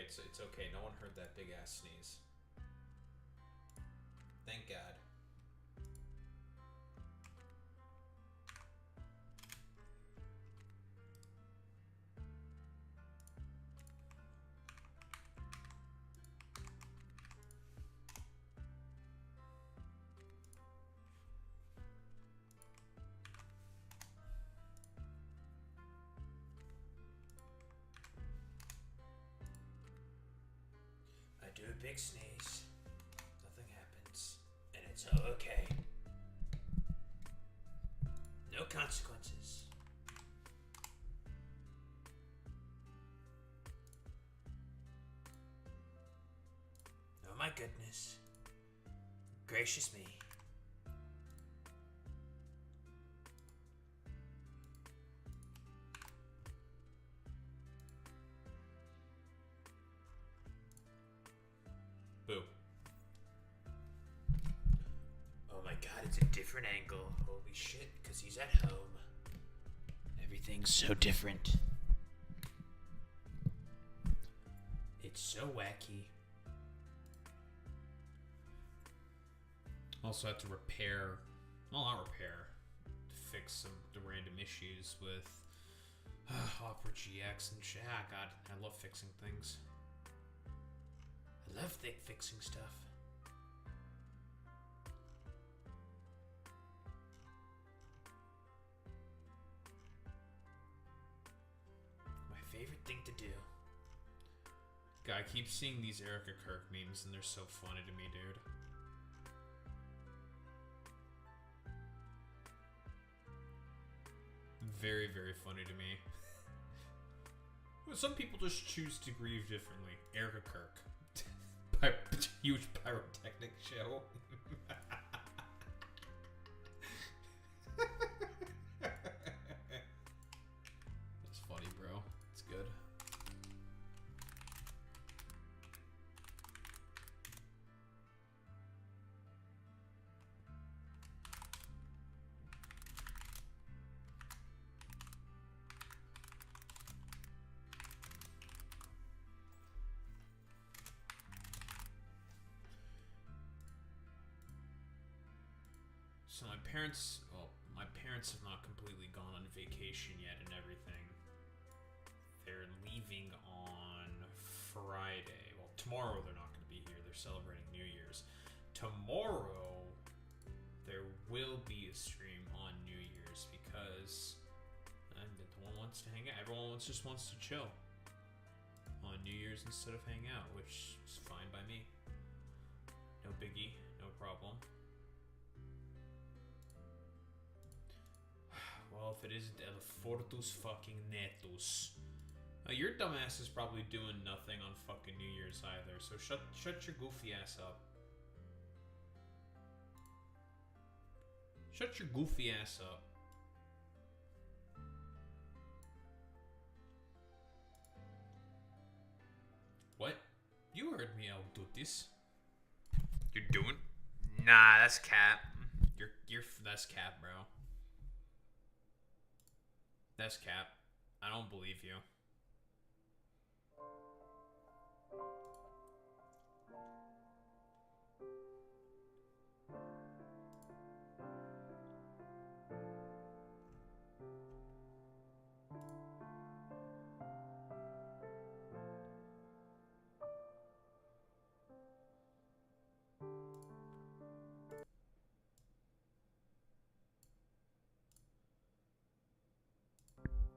It's okay. No one heard that big ass sneeze. Thank God. I do a big sneeze. Nothing happens. And it's okay. No consequences. Oh my goodness. Gracious me. Boo. Oh my god, it's a different angle. Holy shit, because he's at home. Everything's so different. It's so wacky. Also had to repair, well, not repair, fix some the random issues with Opera GX and shit. Ah, God, I love fixing things. I love fixing stuff. My favorite thing to do. God, I keep seeing these Erica Kirk memes and they're so funny to me, dude. Very, very funny to me. Well, some people just choose to grieve differently. Erica Kirk. Huge pyrotechnic show. It's funny, bro. It's good. So my parents have not completely gone on vacation yet and everything. They're leaving on Friday. Well, tomorrow they're not going to be here. They're celebrating New Year's. Tomorrow, there will be a stream on New Year's because no one wants to hang out. Everyone just wants to chill on New Year's instead of hang out, which is fine by me. No biggie, no problem. Well, if it isn't El Fortus fucking Netus. Your dumbass is probably doing nothing on fucking New Year's either, so shut your goofy ass up. Shut your goofy ass up. What? You heard me, El Dutis. You're doing? Nah, that's cap. That's cap, bro. That's cap. I don't believe you.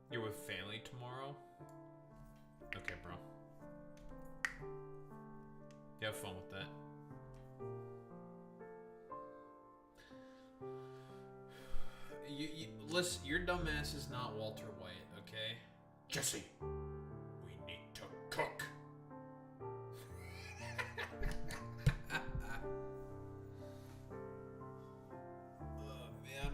You're with family tomorrow? Okay, bro. You have fun with that. Listen, your dumbass is not Walter White, okay? Jesse, we need to cook. Oh, man.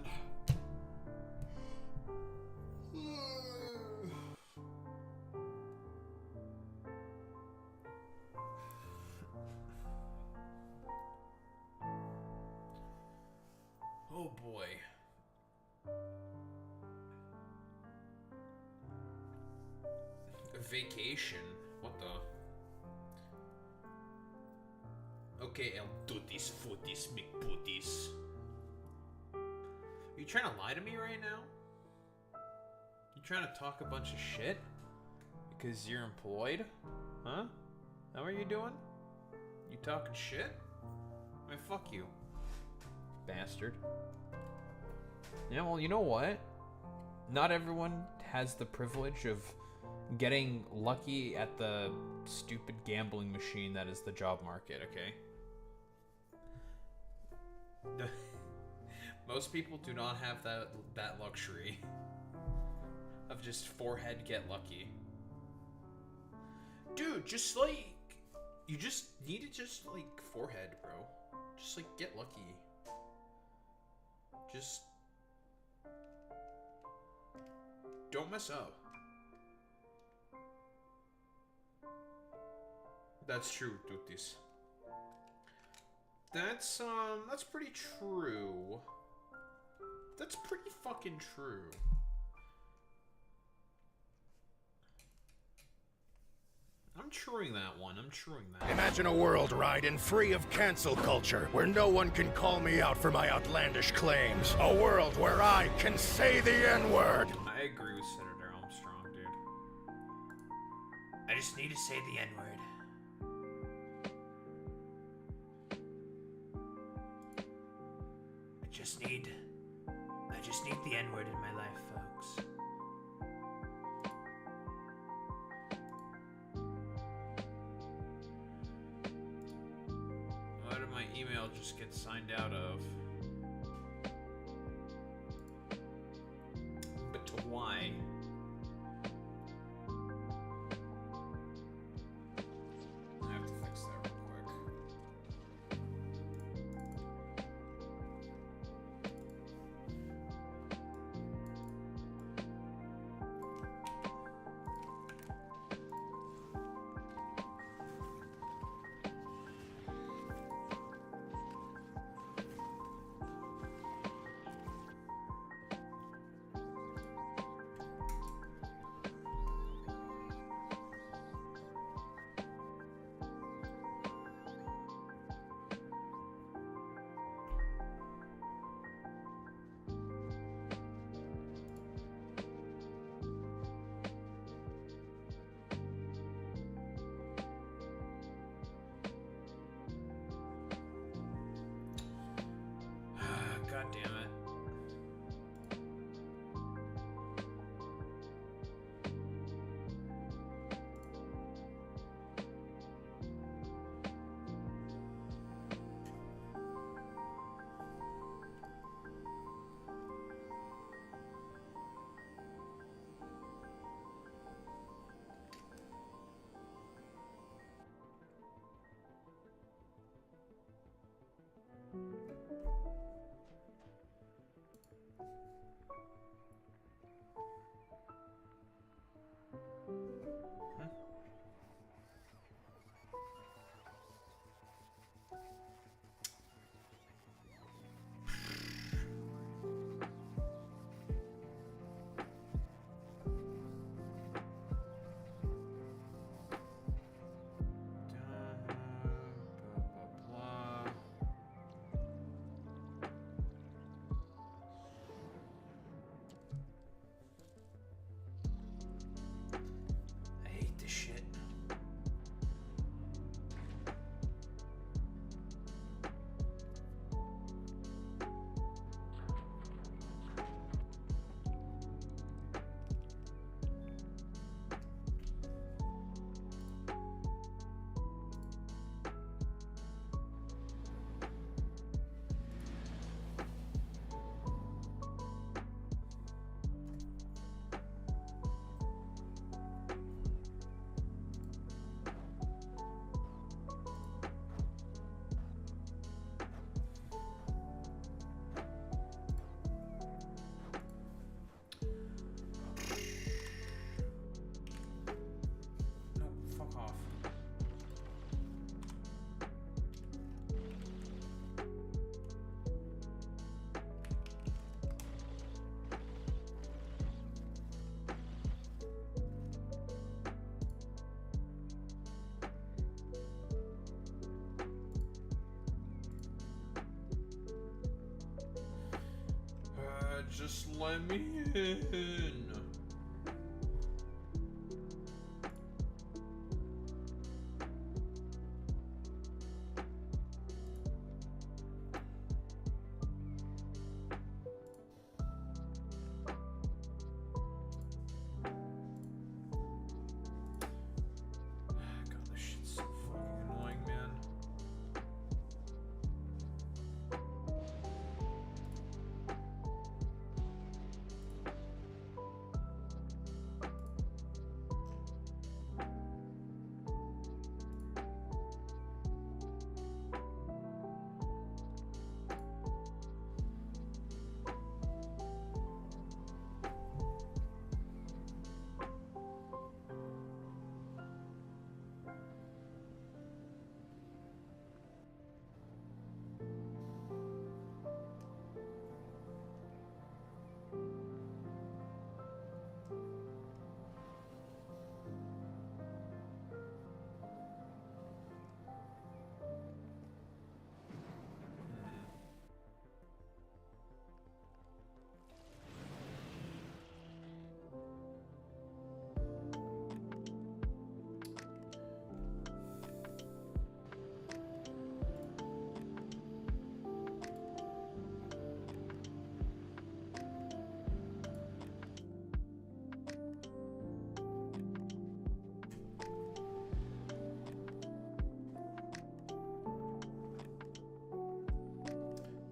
Oh boy. A vacation? What the? Okay, el tutis, footies, McPooties. Are you trying to lie to me right now? You trying to talk a bunch of shit? Because you're employed? Huh? Is that what you're doing? You talking shit? I mean, fuck you. Bastard. Yeah, well, you know what? Not everyone has the privilege of getting lucky at the stupid gambling machine that is the job market, okay? Most people do not have that luxury of just forehead get lucky. Dude, just like you just need to just like forehead, bro. Just like get lucky. Just don't mess up. That's true, Tutis. That's pretty true. That's pretty fucking true. I'm truing that one. I'm truing that. Imagine a world, Raiden, free of cancel culture, where no one can call me out for my outlandish claims. A world where I can say the N-word. I agree with Senator Armstrong, dude. I just need to say the N-word. I just need the N-word in my life, folks. Why did my email just get signed out of? But why? I have to fix that real quick. Just let me in. God, this shit's so fucking annoying, man.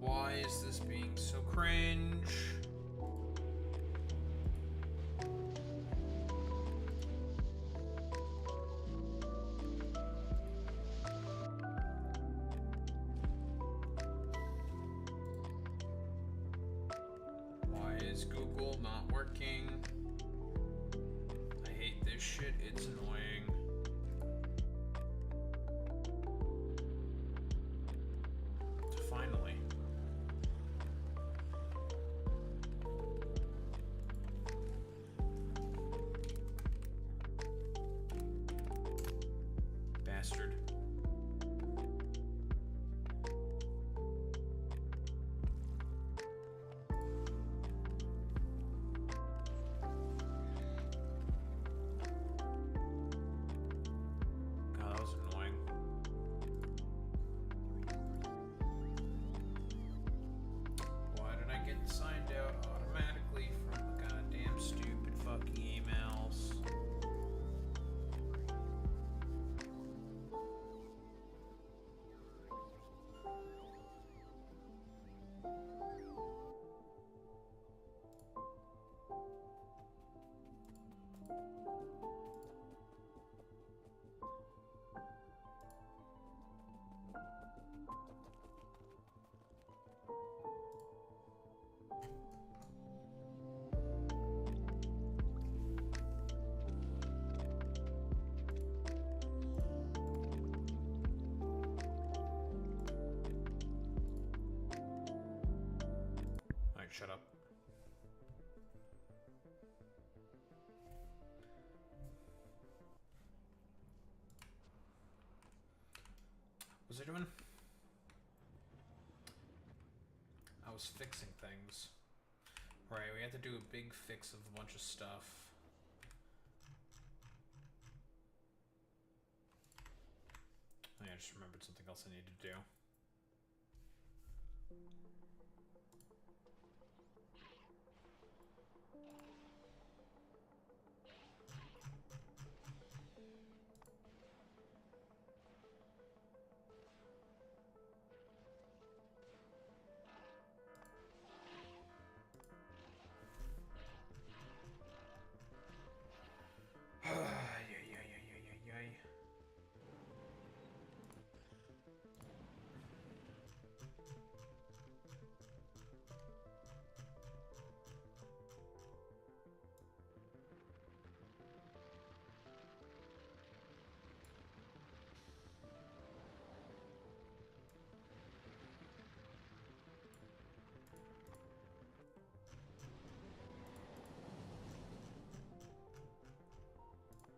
Why is this being so cringe? Why is Google not working? I hate this shit, it's annoying. Finally. Bastard. God, that was annoying. Why did I get signed out automatically from the goddamn stupid fucking emails? Alright, shut up. What was I doing? I was fixing things. Right, we had to do a big fix of a bunch of stuff. I just remembered something else I need to do.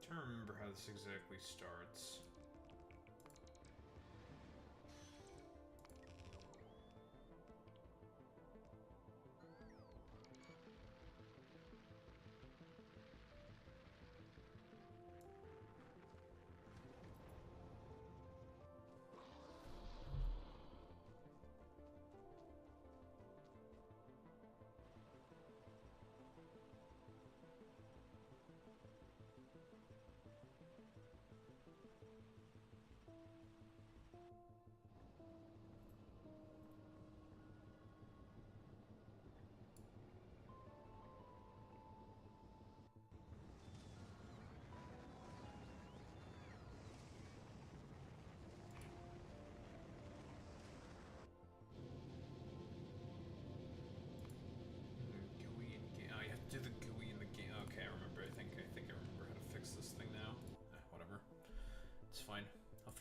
I don't remember how this exactly starts.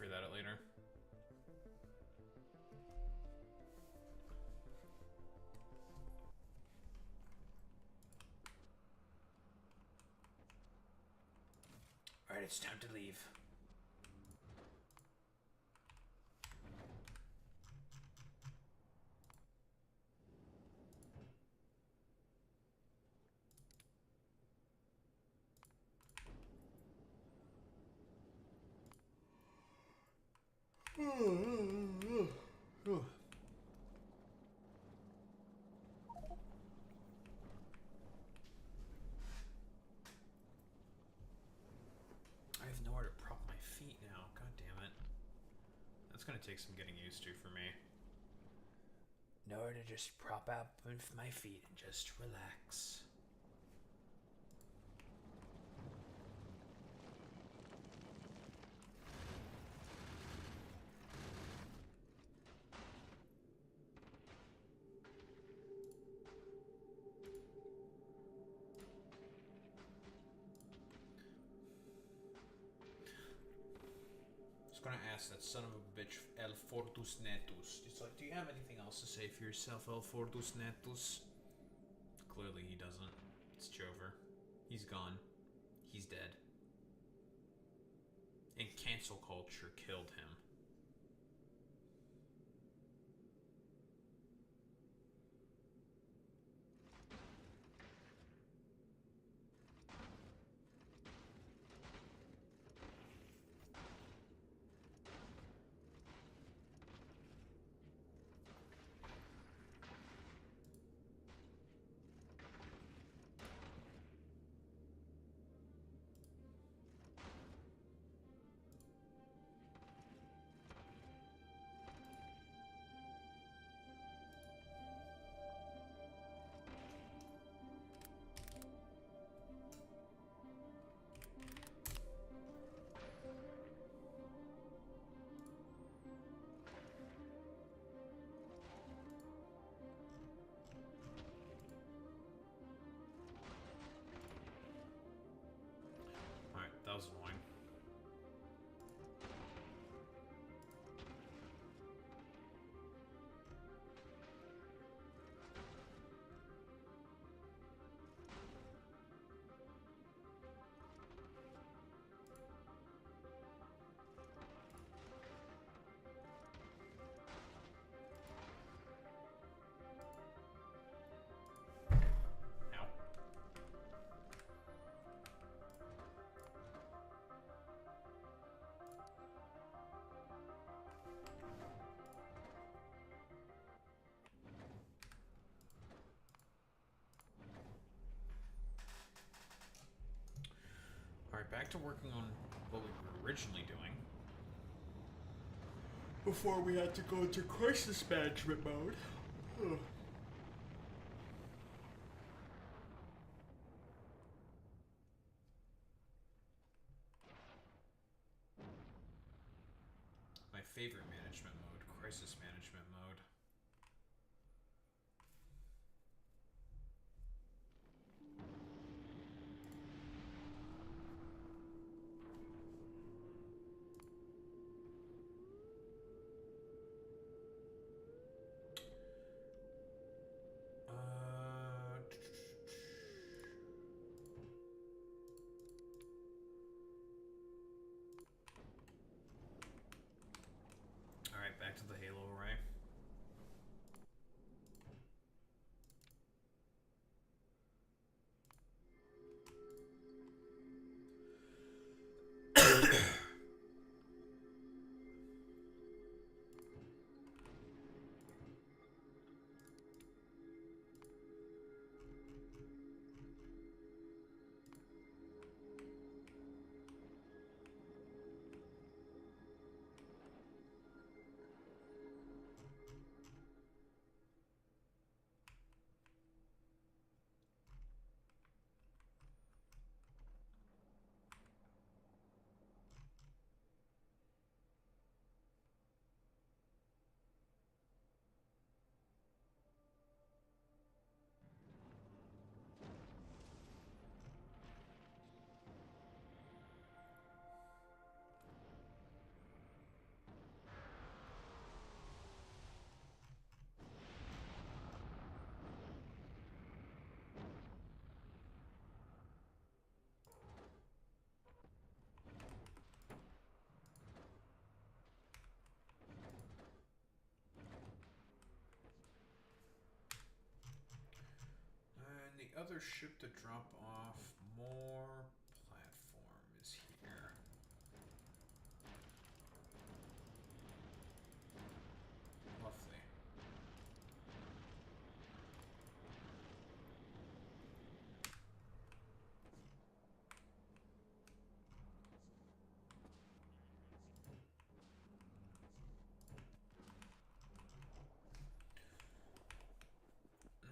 figure that out later. Alright, it's time to leave. I have nowhere to prop my feet now. God damn it. That's gonna take some getting used to for me. Nowhere to just prop up with my feet and just relax. Gonna ask that son of a bitch El Fortus Netus. It's like, do you have anything else to say for yourself, El Fortus Netus? Clearly he doesn't. It's Jover. He's gone. He's dead. And cancel culture killed him. That was annoying. Alright, back to working on what we were originally doing. Before we had to go into crisis management mode. Ugh. My favorite management mode, crisis management mode. Alright, back to the Halo array. the other ship to drop off more platform is here. Lovely.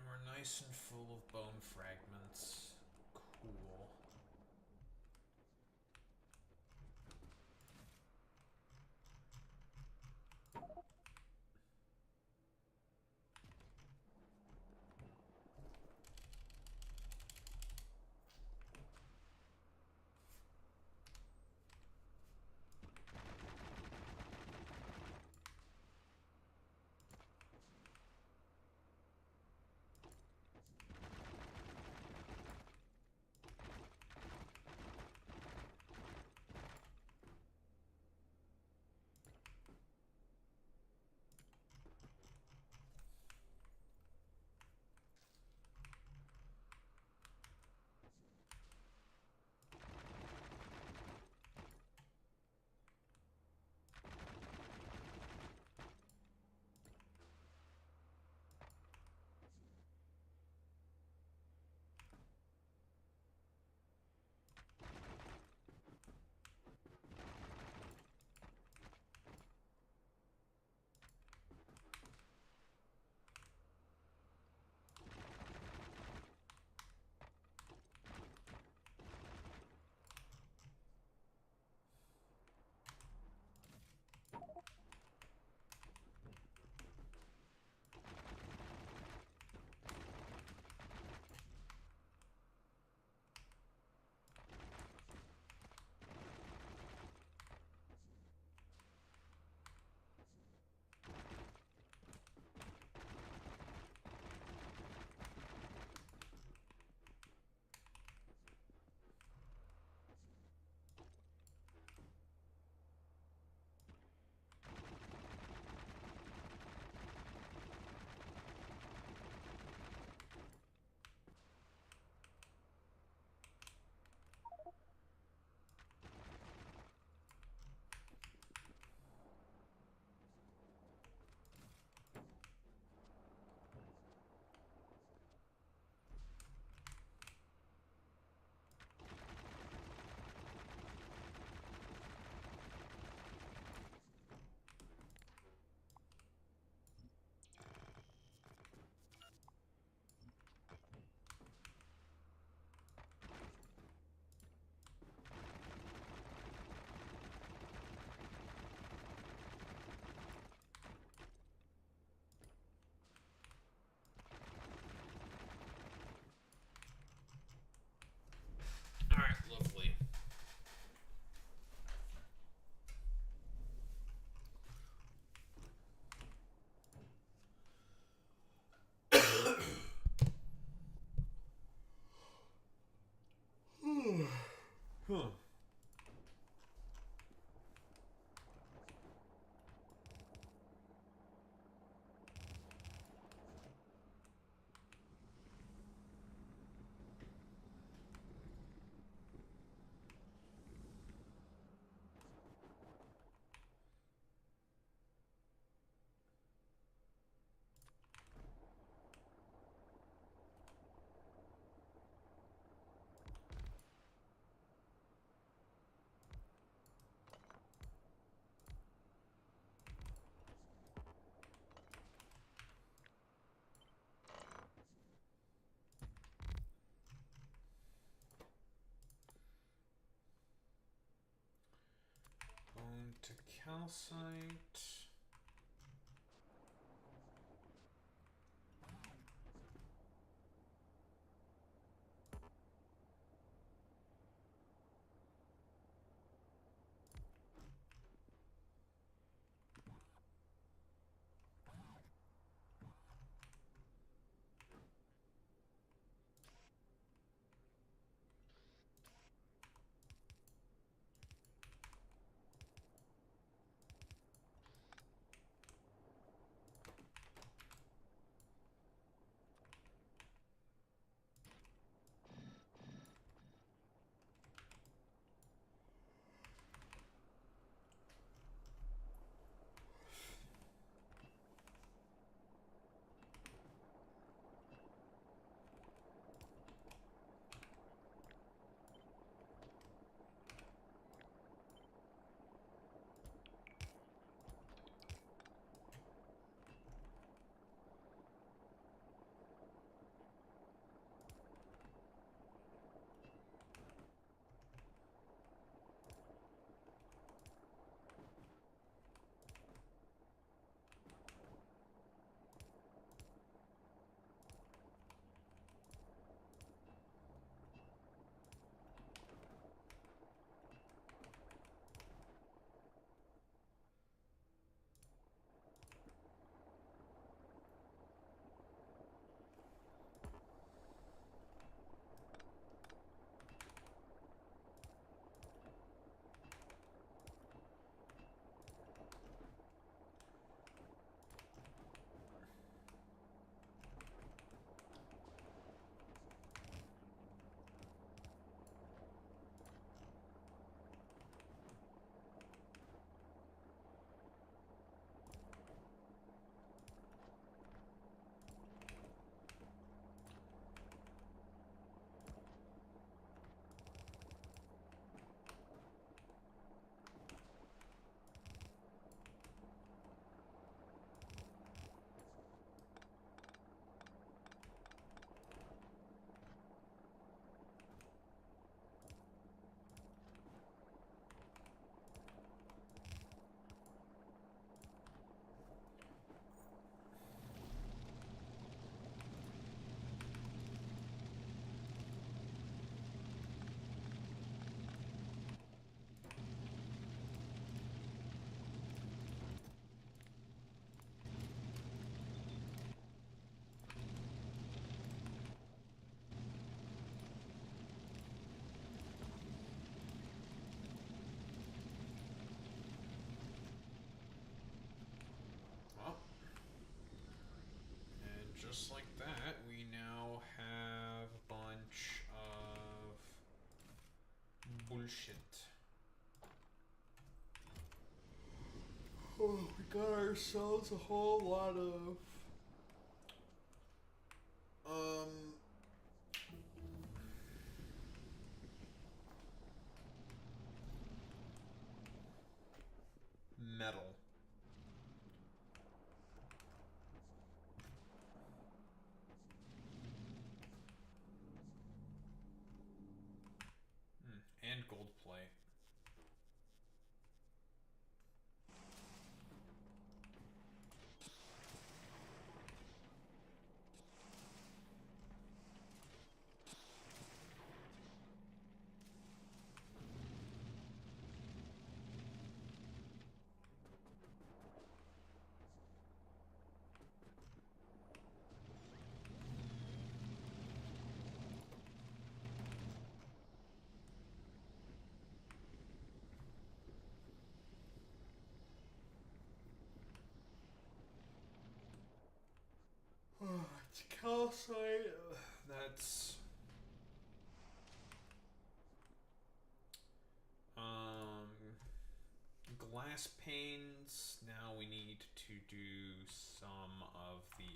We're nice and full of bone fragments. Cool. Alright, lovely. Huh. Bone to calcite. got ourselves a whole lot of metal. And gold plate. It's calcite. That's glass panes. Now we need to do some of the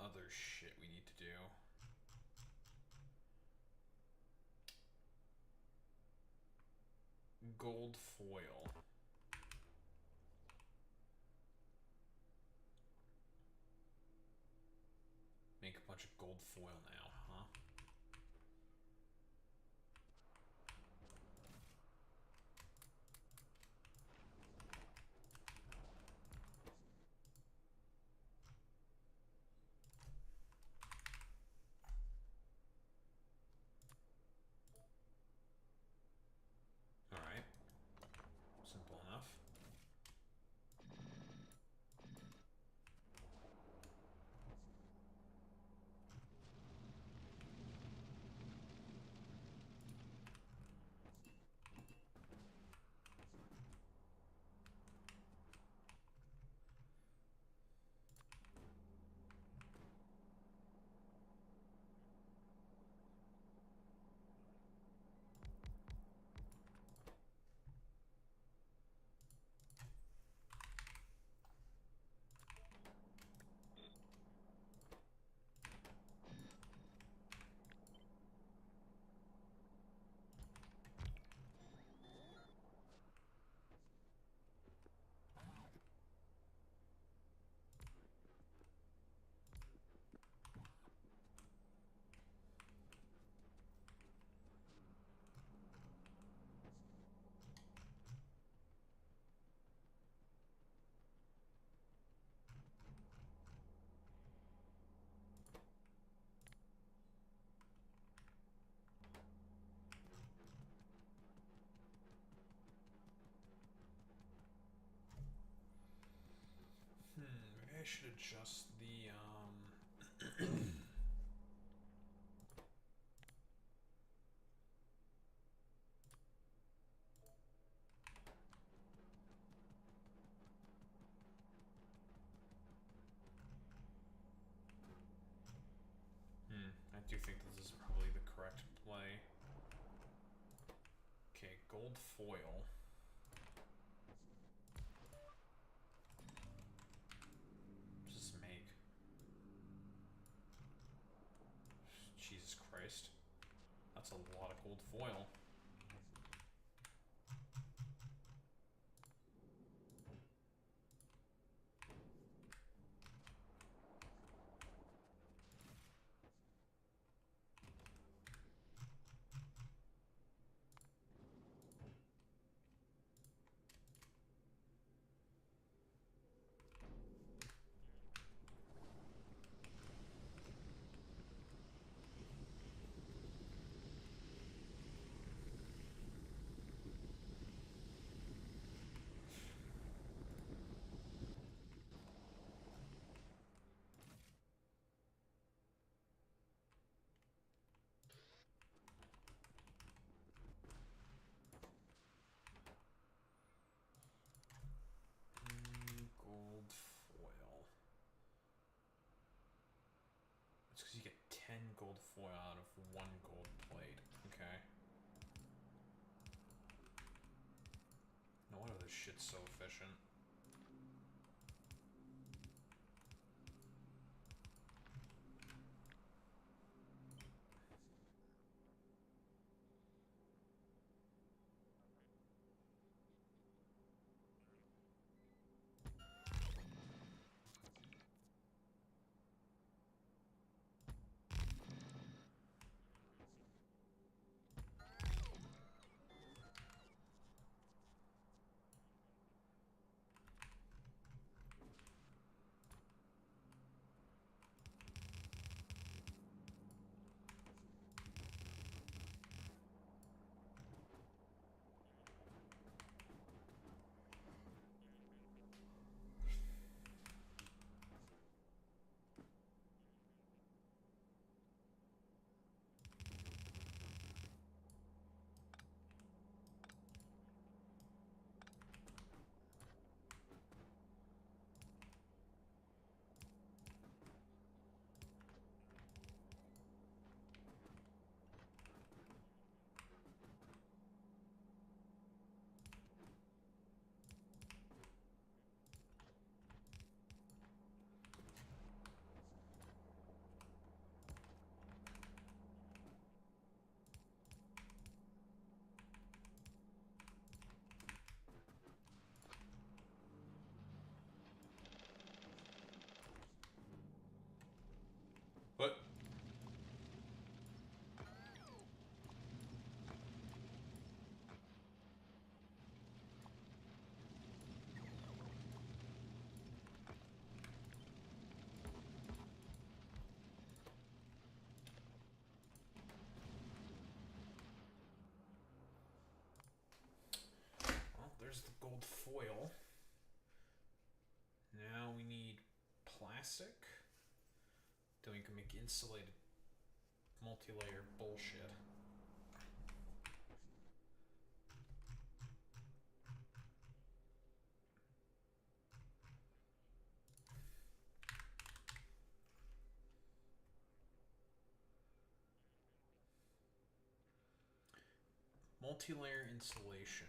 other shit we need to do. Gold foil. Make a bunch of gold foil now, huh? Alright. Simple enough. Maybe I should adjust the I do think this is probably the correct play. Okay, gold foil. Just make. Jesus Christ. That's a lot of gold foil. Gold foil. It's because you get 10 gold foil out of 1 gold plate. Okay. No wonder this shit's so efficient. What? Well, there's the gold foil. Now we need plastic. Then we can make insulated multi-layer bullshit. Multi-layer insulation.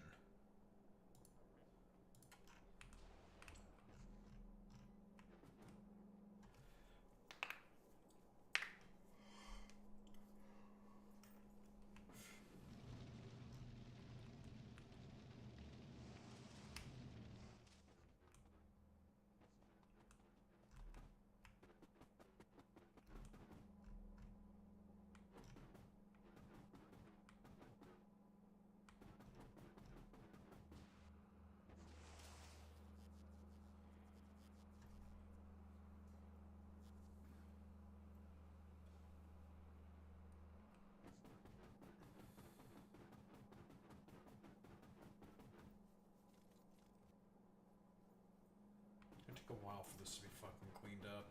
It'll take a while for this to be fucking cleaned up.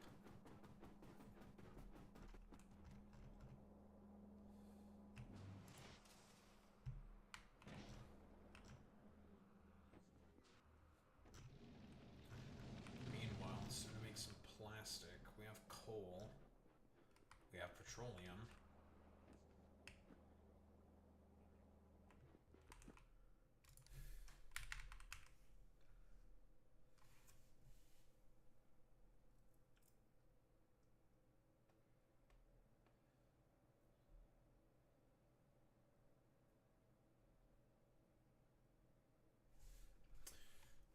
Meanwhile, it's time to make some plastic. We have coal. We have petroleum.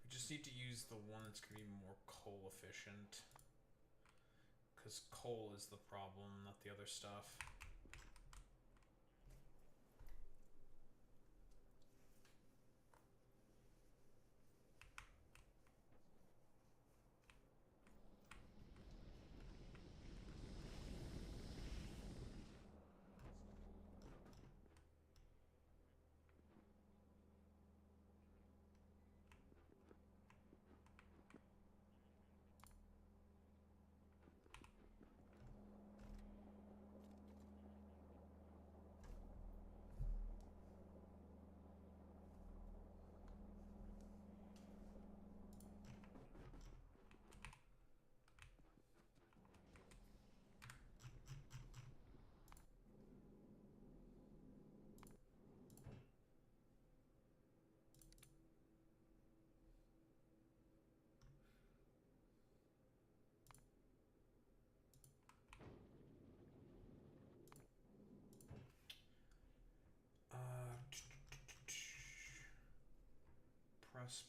We just need to use the one that's going to be more coal efficient. Because coal is the problem, not the other stuff.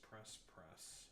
Press.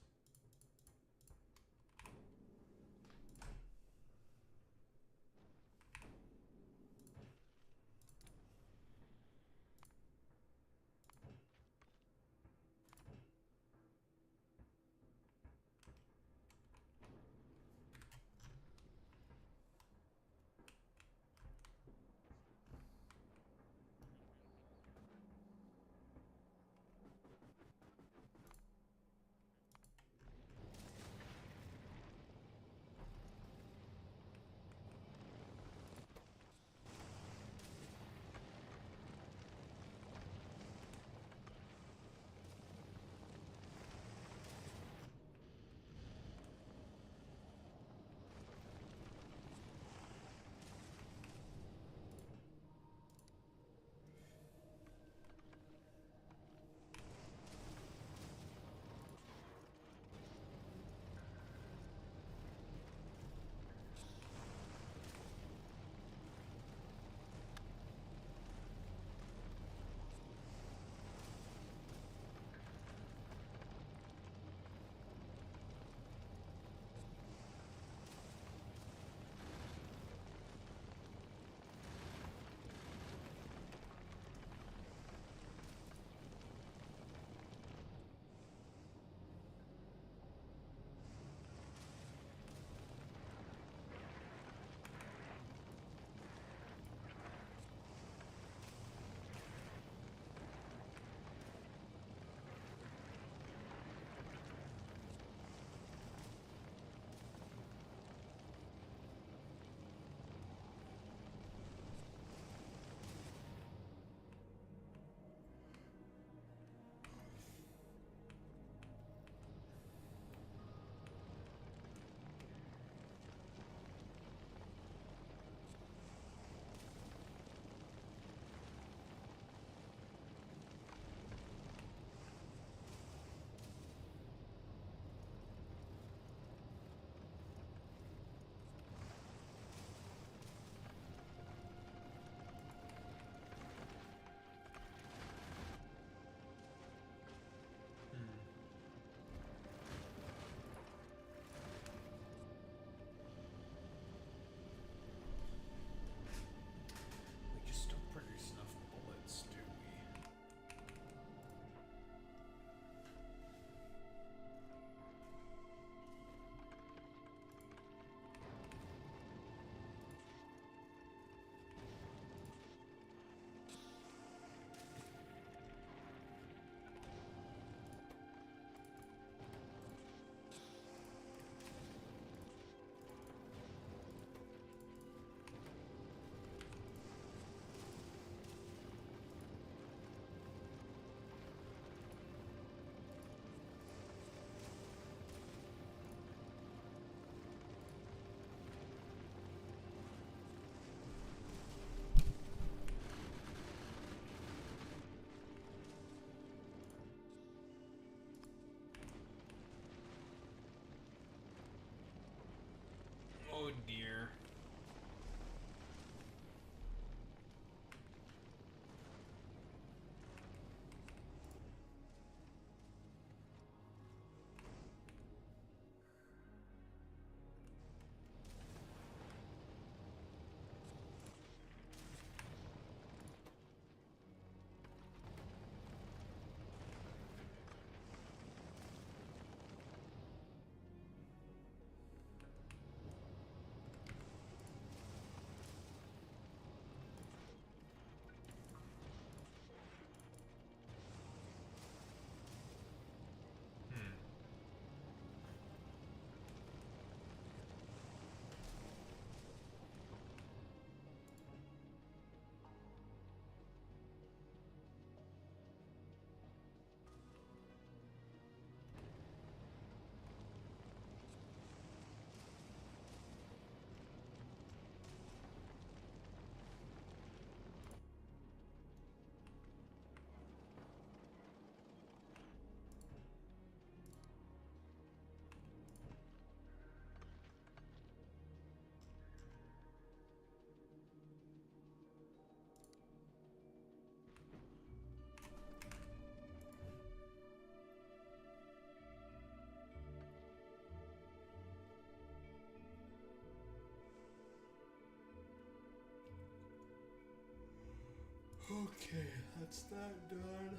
Okay, that's that done.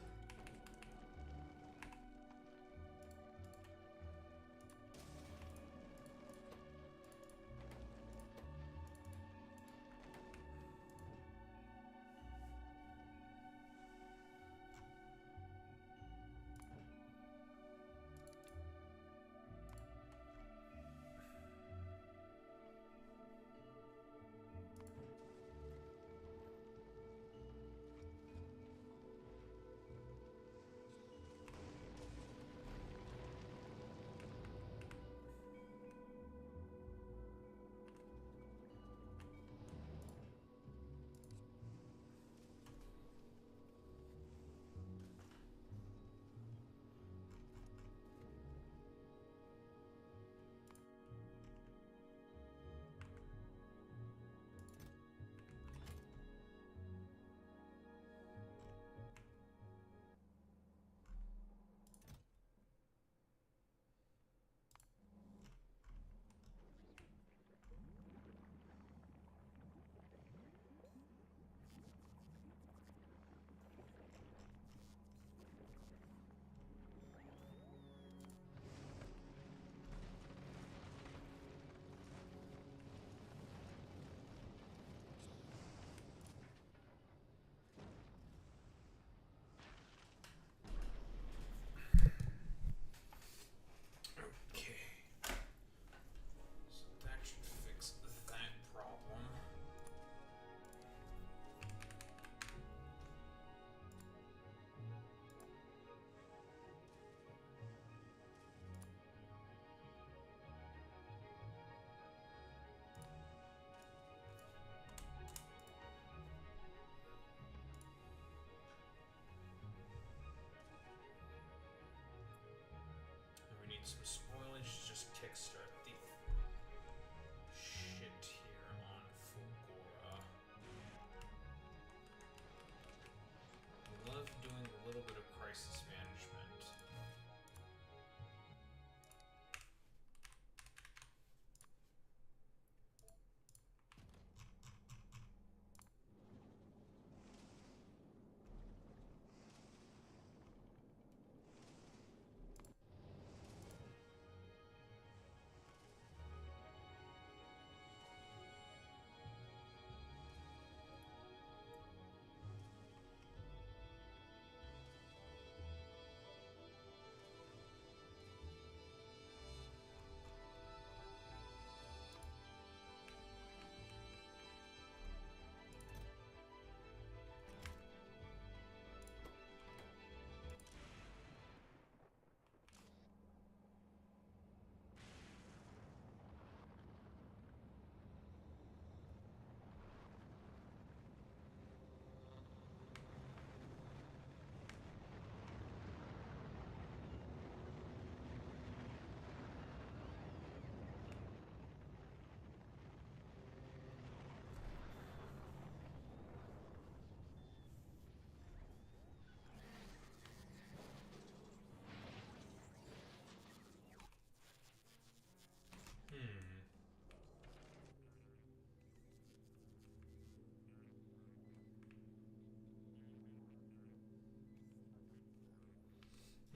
Some spoilage, just kickstart the shit here on Fulgora. I love doing a little bit of crisis management.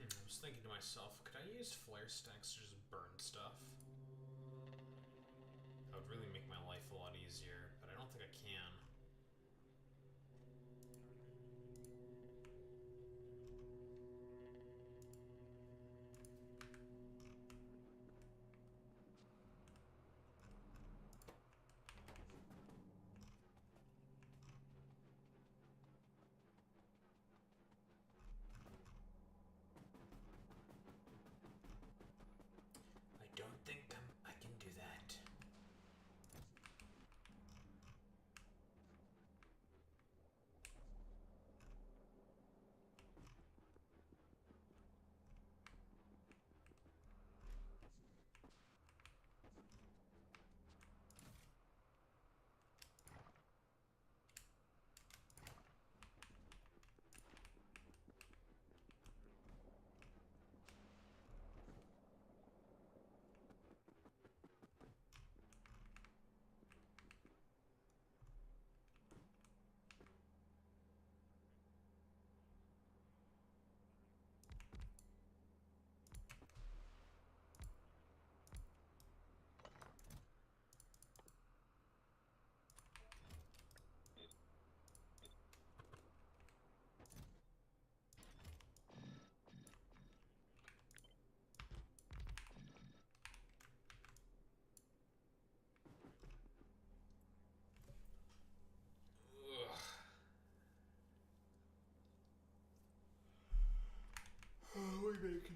I was thinking to myself, could I use flare stacks to just burn stuff? That would really make my life a lot easier, but I don't think I can. I don't think I can do that.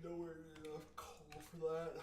nowhere near enough coal for that.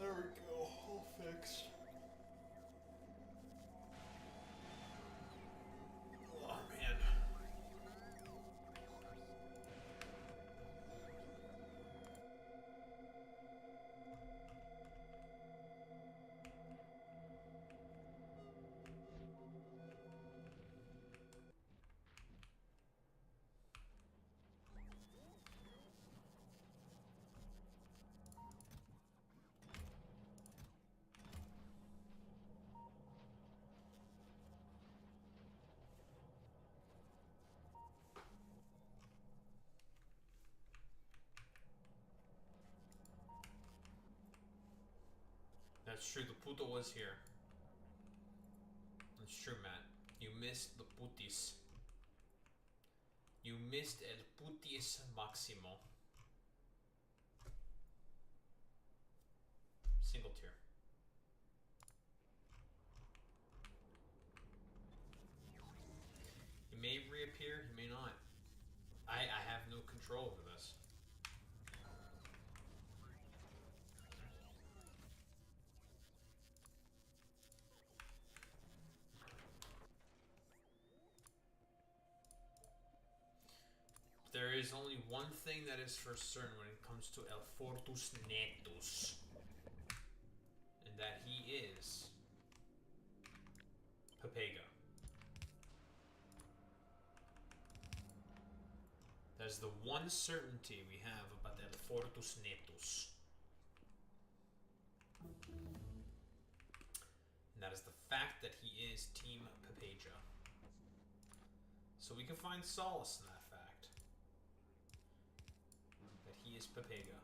There we go, all fixed. Oh man. That's true, the puto was here. That's true, Matt. You missed the putis. You missed el putis maximo. Single tier. He may reappear, he may not. I have no control over this. There is only one thing that is for certain when it comes to El Fortus Netus. And that he is Papega. That is the one certainty we have about El Fortus Netus. And that is the fact that he is Team Papeja. So we can find solace in that fact. That he is Papega.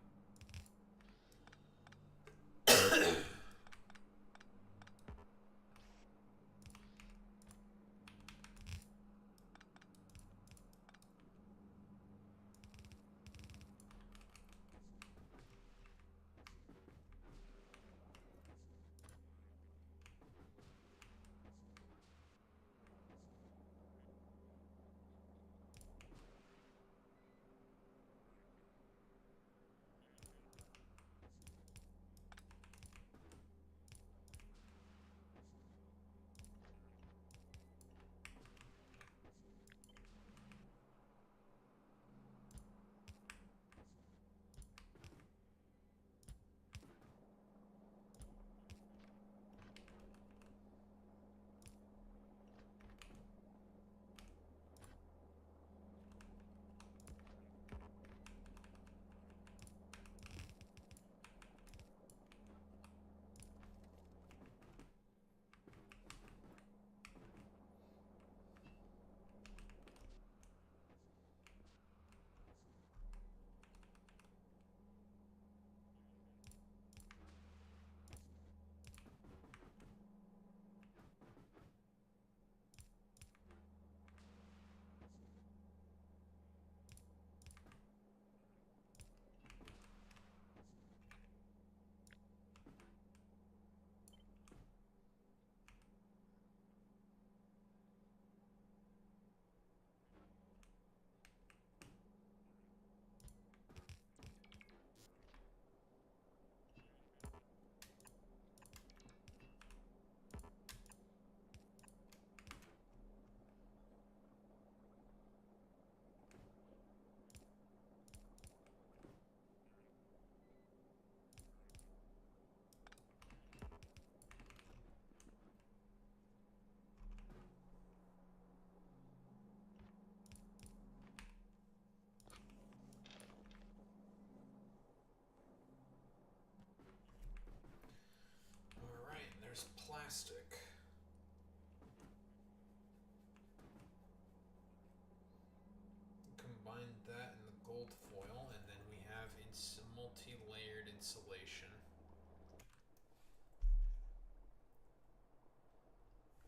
insulation.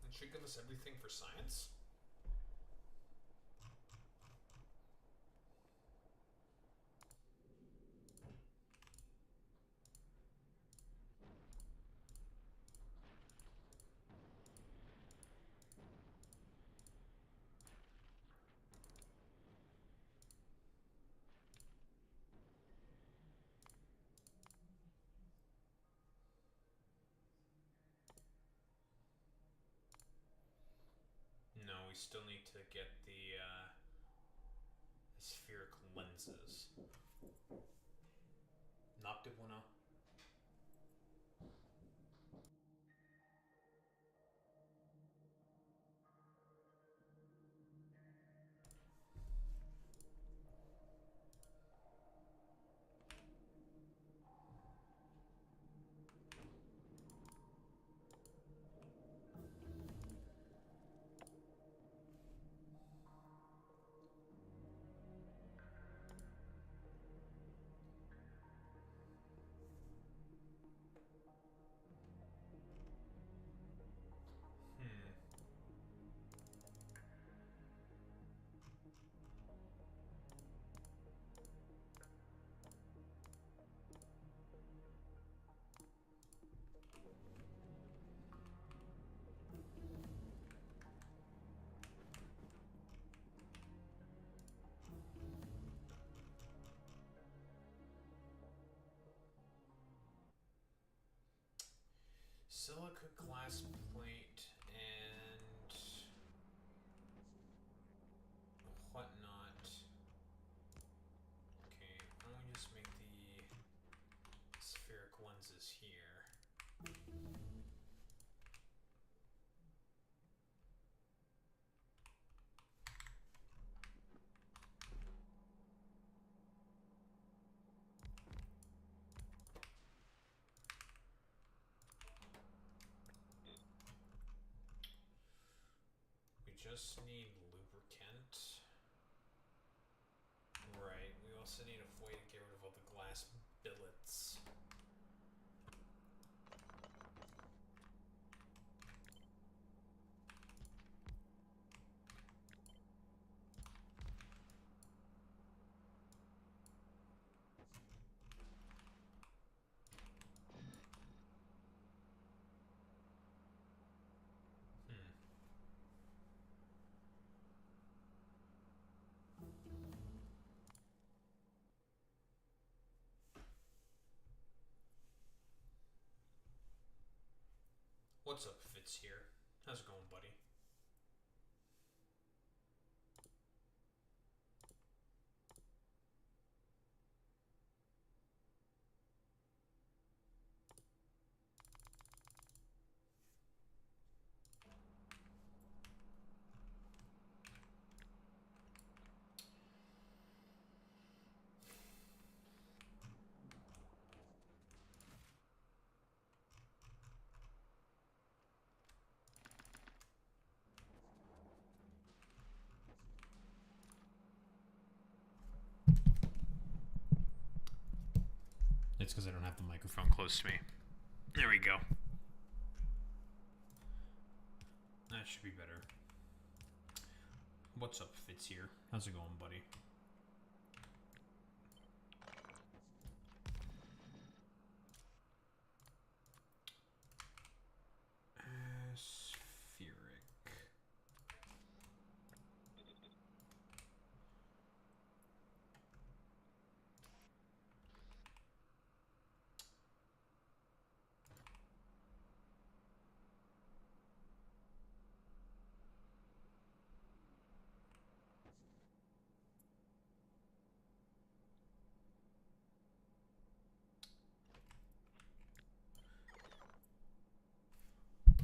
It should give us everything for science. No, we still need to get the spheric lenses. Knocked it one up. Silica glass plate and whatnot. Okay, why don't we just make the spheric lenses here? We just need lubricant. Right, we also need a way to get rid of all the glass billets. What's up, Fitz here? How's it going, buddy? It's because I don't have the microphone close to me. There we go. That should be better. What's up, Fitz here? How's it going, buddy? Spheric.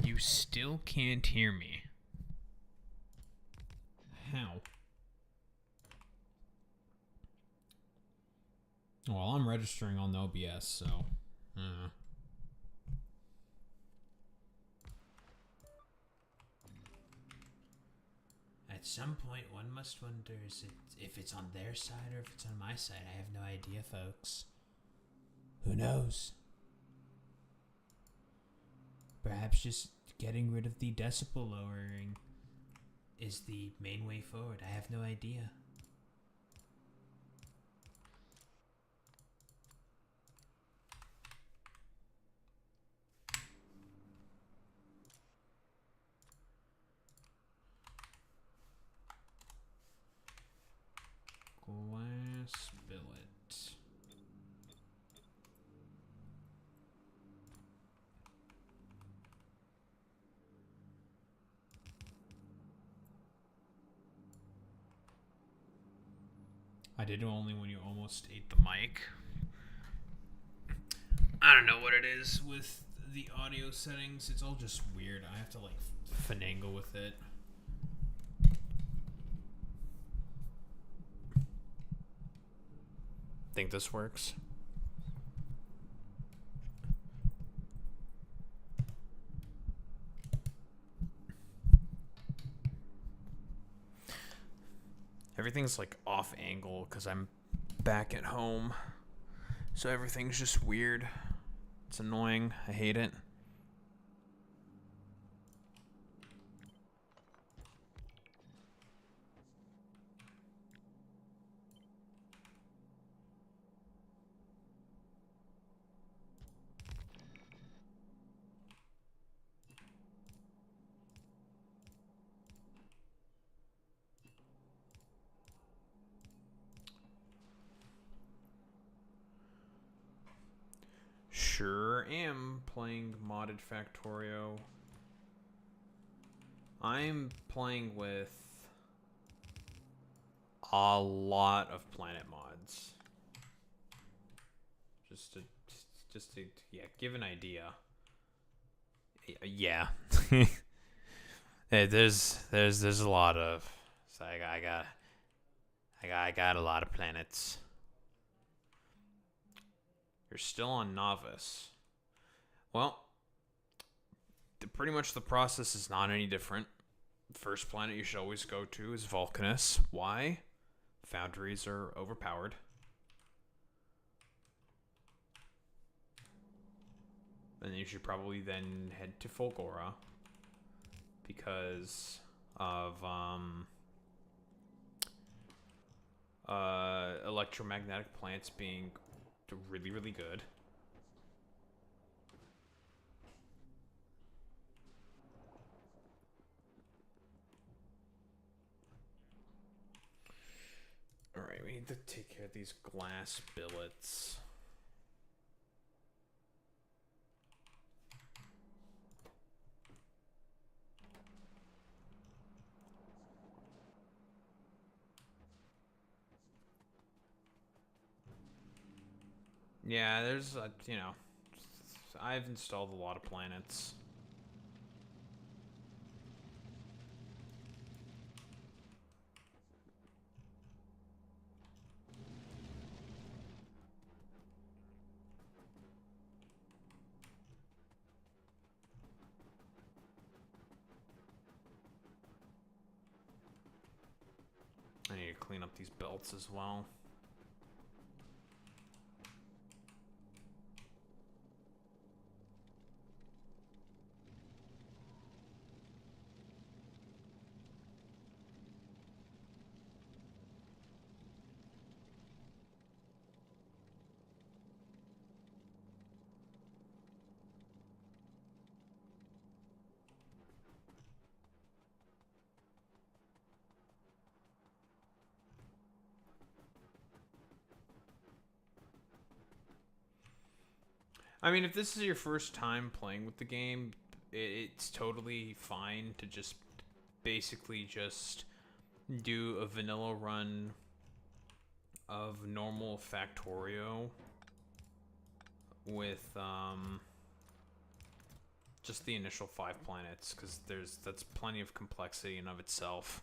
You still can't hear me. How? Well, I'm registering on the OBS, so... At some point, one must wonder if it's on their side or if it's on my side. I have no idea, folks. Who knows? Perhaps just getting rid of the decibel lowering is the main way forward. I have no idea. Glass billet. I did only when you almost ate the mic. I don't know what it is with the audio settings. It's all just weird. I have to like finagle with it. Think this works? Everything's like off angle because I'm back at home. So everything's just weird. It's annoying. I hate it. Sure am playing modded Factorio. I'm playing with a lot of planet mods. Just to yeah, give an idea. Yeah. there's a lot of, so I got a lot of planets. You're still on novice. Well, pretty much the process is not any different. First planet you should always go to is Vulcanus. Why? Foundries are overpowered. And you should probably then head to Fulgora because of electromagnetic plants being really, really good. Alright, we need to take care of these glass billets. Yeah, there's, you know, I've installed a lot of planets. I need to clean up these belts as well. I mean, if this is your first time playing with the game, it's totally fine to just basically just do a vanilla run of normal Factorio with just the initial 5 planets, because that's plenty of complexity in of itself.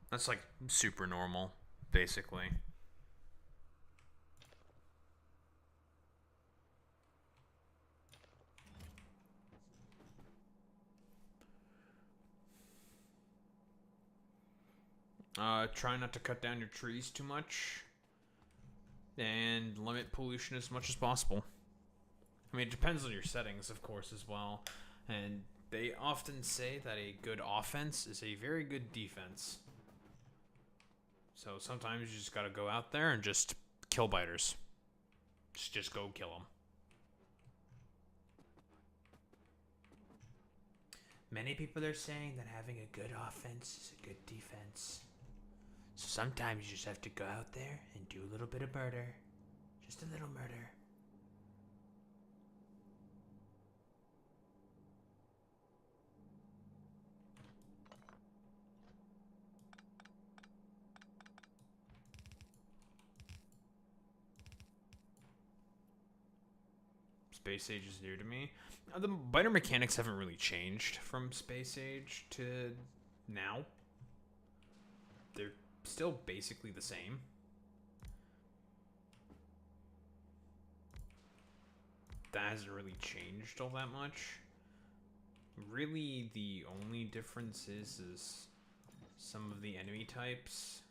That's like super normal, basically. Try not to cut down your trees too much. And limit pollution as much as possible. I mean, it depends on your settings, of course, as well. And they often say that a good offense is a very good defense. So sometimes you just gotta go out there and just kill biters. Just go kill them. Many people are saying that having a good offense is a good defense. So sometimes you just have to go out there and do a little bit of murder. Just a little murder. Space Age is new to me. The biter mechanics haven't really changed from Space Age to now. They're still basically the same. That hasn't really changed all that much. Really, the only difference is some of the enemy types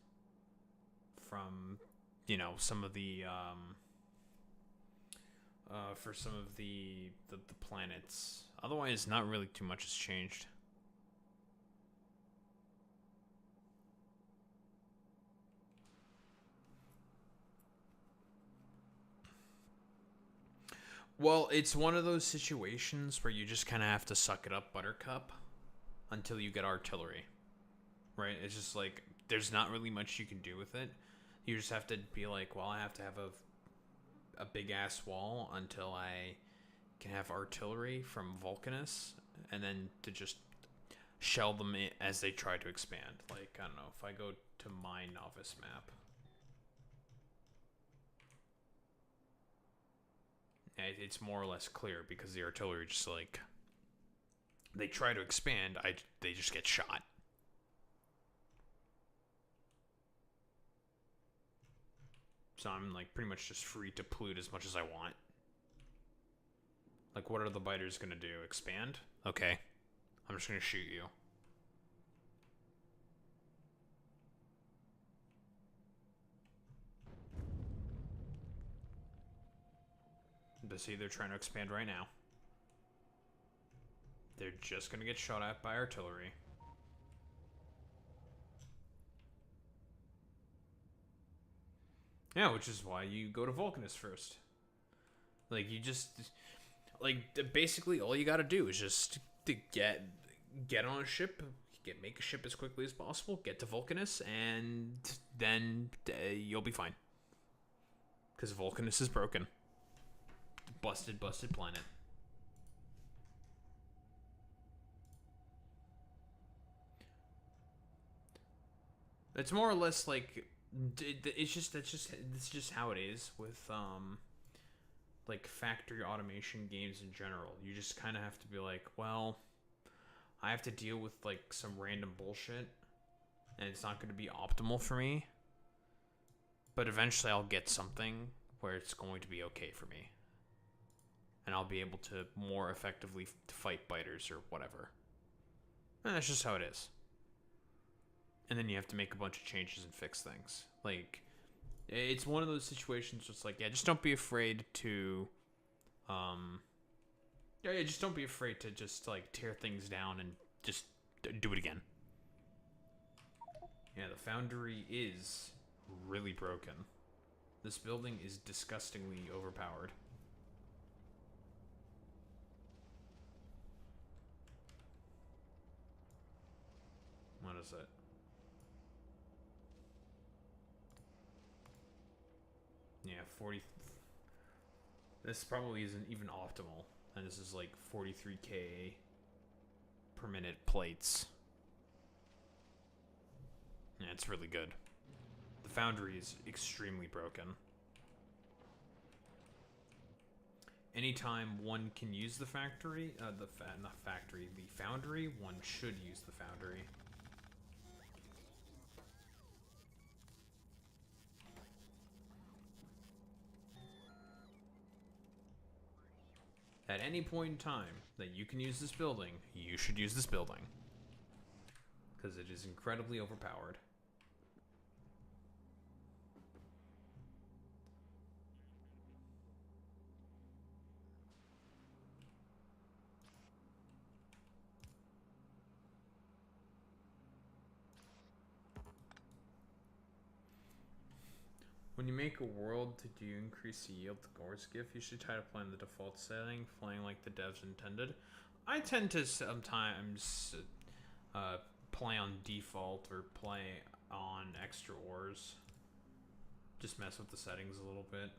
from, you know, some of the for some of the planets. Otherwise, not really too much has changed. Well, it's one of those situations where you just kind of have to suck it up, Buttercup, until you get artillery. Right? It's just like, there's not really much you can do with it. You just have to be like, well, I have to have a big ass wall until I can have artillery from Vulcanus, and then to just shell them as they try to expand. Like, I don't know, if I go to my novice map, it's more or less clear because the artillery just like, they try to expand, they just get shot. So I'm like pretty much just free to pollute as much as I want. Like, what are the biters gonna do? Expand? Okay. I'm just gonna shoot you. But see, they're trying to expand right now. They're just gonna get shot at by artillery. Yeah, which is why you go to Vulcanus first. Like, you just... Like, basically, all you gotta do is just to get on a ship, make a ship as quickly as possible, get to Vulcanus, and then you'll be fine. Because Vulcanus is broken. Busted planet. It's more or less like... It's just how it is with like factory automation games in general. You just kind of have to be like, well, I have to deal with like some random bullshit, and it's not going to be optimal for me. But eventually, I'll get something where it's going to be okay for me, and I'll be able to more effectively fight biters or whatever. And that's just how it is. And then you have to make a bunch of changes and fix things. Like, it's one of those situations where it's like, yeah, just don't be afraid to, just don't be afraid to just, like, tear things down and just do it again. Yeah, the foundry is really broken. This building is disgustingly overpowered. What is it? Yeah, 40... This probably isn't even optimal. And this is like 43k per minute plates. Yeah, it's really good. The foundry is extremely broken. Anytime one can use the factory, the foundry, one should use the foundry. At any point in time that you can use this building, you should use this building. Because it is incredibly overpowered. When you make a world to do increase the yield the ores give, you should try to play in the default setting, playing like the devs intended. I tend to sometimes play on default or play on extra ores. Just mess with the settings a little bit.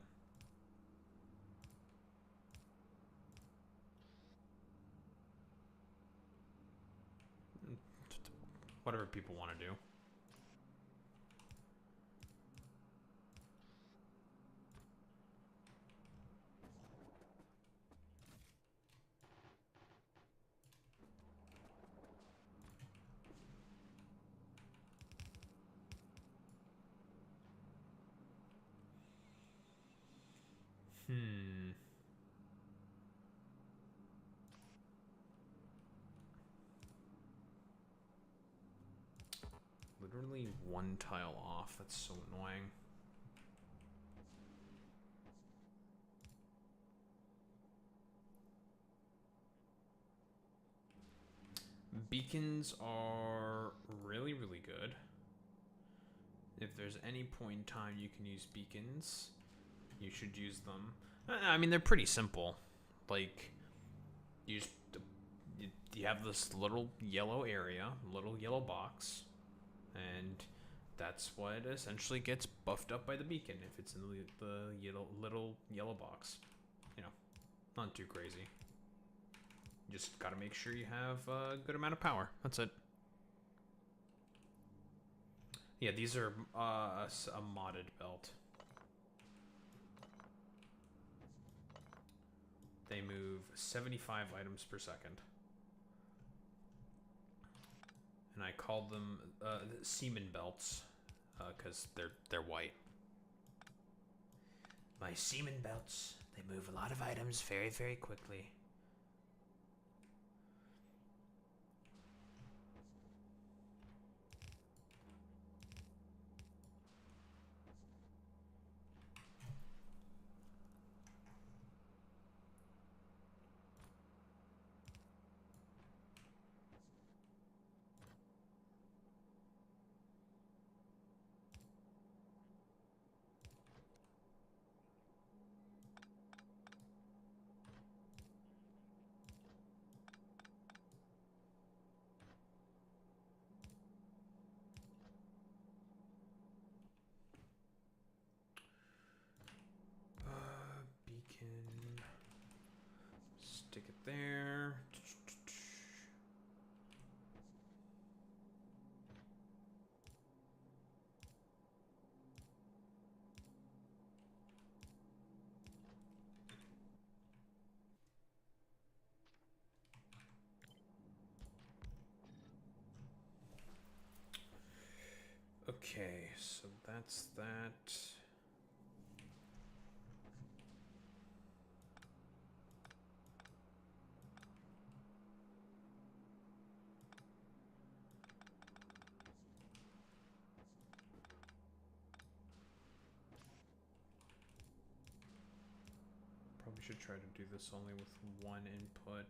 Whatever people want to do. Literally one tile off. That's so annoying. Beacons are really, really good. If there's any point in time you can use beacons, you should use them. I mean, they're pretty simple. Like, you have this little yellow area, little yellow box, and that's what essentially gets buffed up by the beacon if it's in the little yellow box. You know, not too crazy. You just gotta make sure you have a good amount of power. That's it. Yeah, these are a modded belt. They move 75 items per second. And I called them semen belts because they're white. My semen belts, they move a lot of items very, very quickly. Beacon. Stick it there. Okay, so that's that. Probably should try to do this only with one input.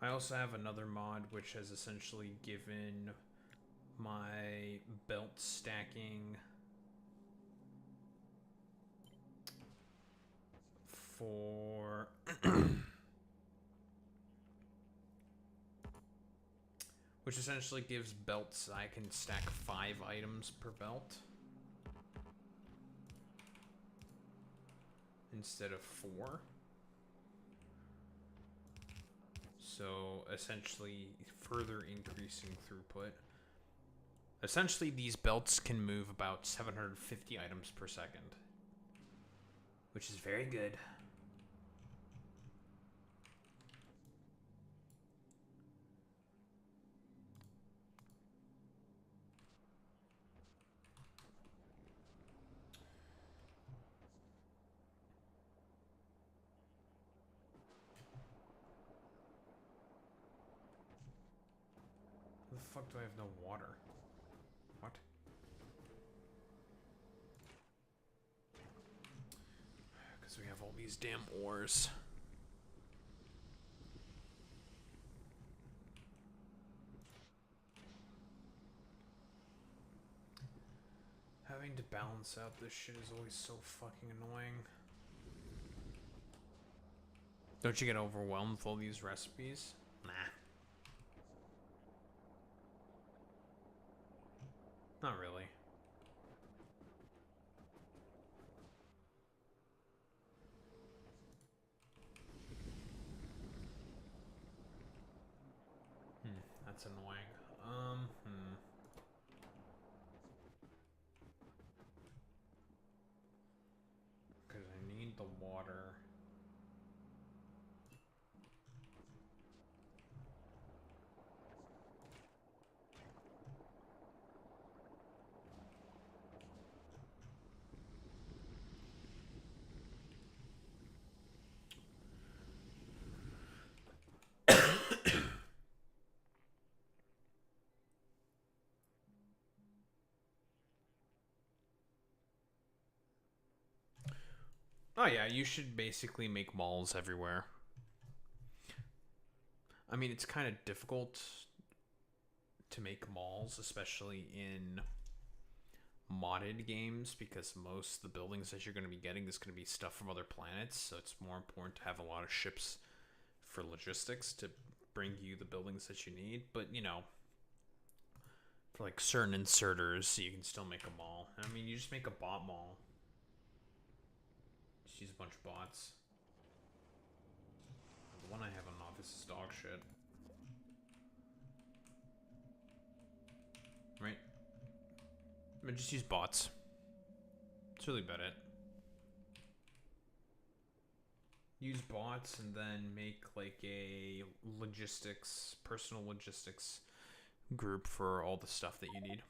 I also have another mod which has essentially given my belt stacking for which essentially gives belts I can stack 5 items per belt instead of 4. So essentially further increasing throughput. Essentially these belts can move about 750 items per second, which is very good. How the fuck do I have no water? What? Because we have all these damn ores. Trying to balance out this shit is always so fucking annoying. Don't you get overwhelmed with all these recipes? Nah. Not really. That's annoying. Because I need the water. Oh yeah, you should basically make malls everywhere. I mean, it's kind of difficult to make malls, especially in modded games, because most of the buildings that you're going to be getting is going to be stuff from other planets, so it's more important to have a lot of ships for logistics to bring you the buildings that you need. But, you know, for like certain inserters, you can still make a mall. I mean, you just make a bot mall. Just use a bunch of bots. The one I have on office is dog shit. Right? I mean, just use bots. That's really about it. Use bots and then make like a logistics, personal logistics group for all the stuff that you need.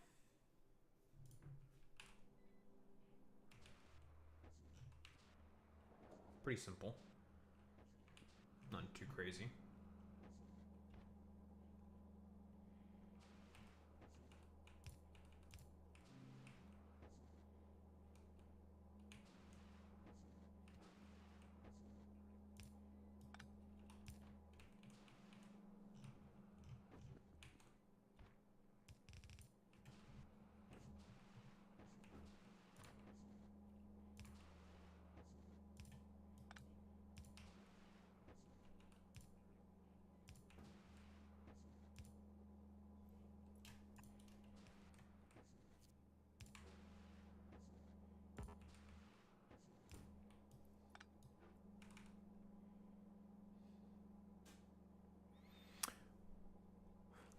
Pretty simple. Not too crazy.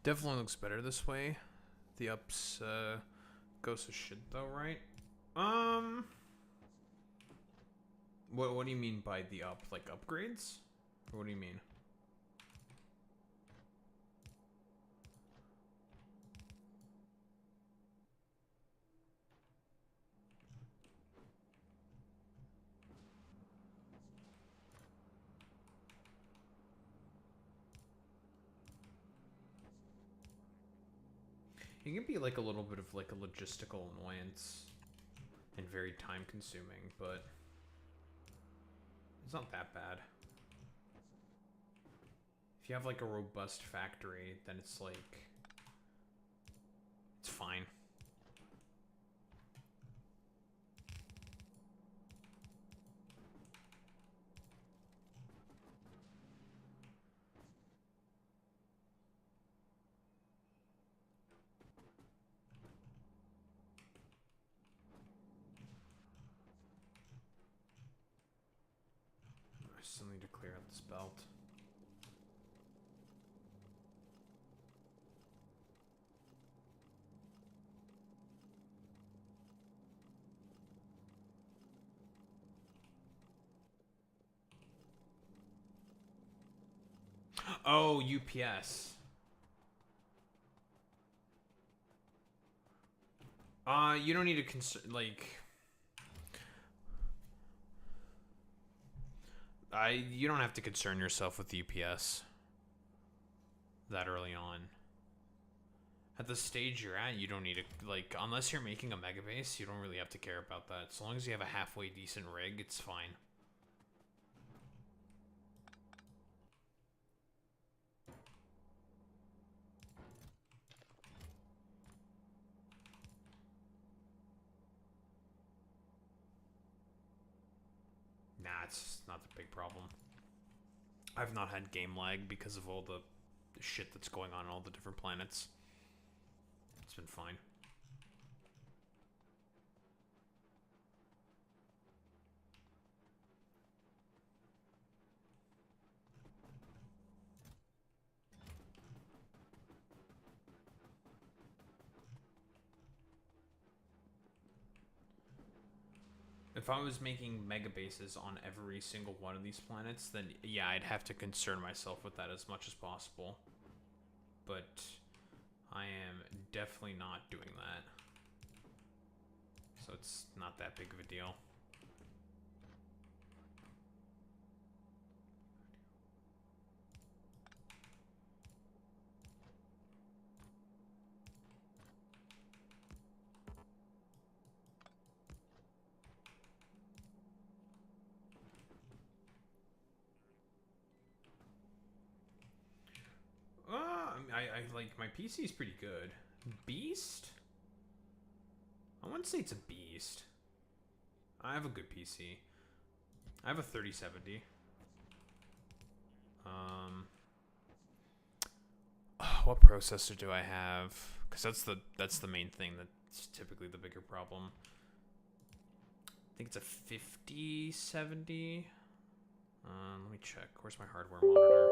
Definitely looks better this way. The ups goes to shit though, right? What do you mean by the up? Like upgrades? Or what do you mean? It can be like a little bit of like a logistical annoyance and very time consuming, but it's not that bad. If you have like a robust factory, then it's like, it's fine. I still need to clear out this belt. Oh, UPS. You don't need to you don't have to concern yourself with UPS that early on. At the stage you're at, you don't need to, like, unless you're making a mega base, you don't really have to care about that. As long as you have a halfway decent rig, it's fine. Nah, it's not the big problem. I've not had game lag because of all the shit that's going on all the different planets. It's been fine. If I was making mega bases on every single one of these planets, then yeah, I'd have to concern myself with that as much as possible. But I am definitely not doing that. So it's not that big of a deal. I like my PC is pretty good. Beast? I wouldn't say it's a beast. I have a good PC. I have a 3070. What processor do I have? Because that's the main thing that's typically the bigger problem. I think it's a 5070. Let me check. Where's my hardware monitor?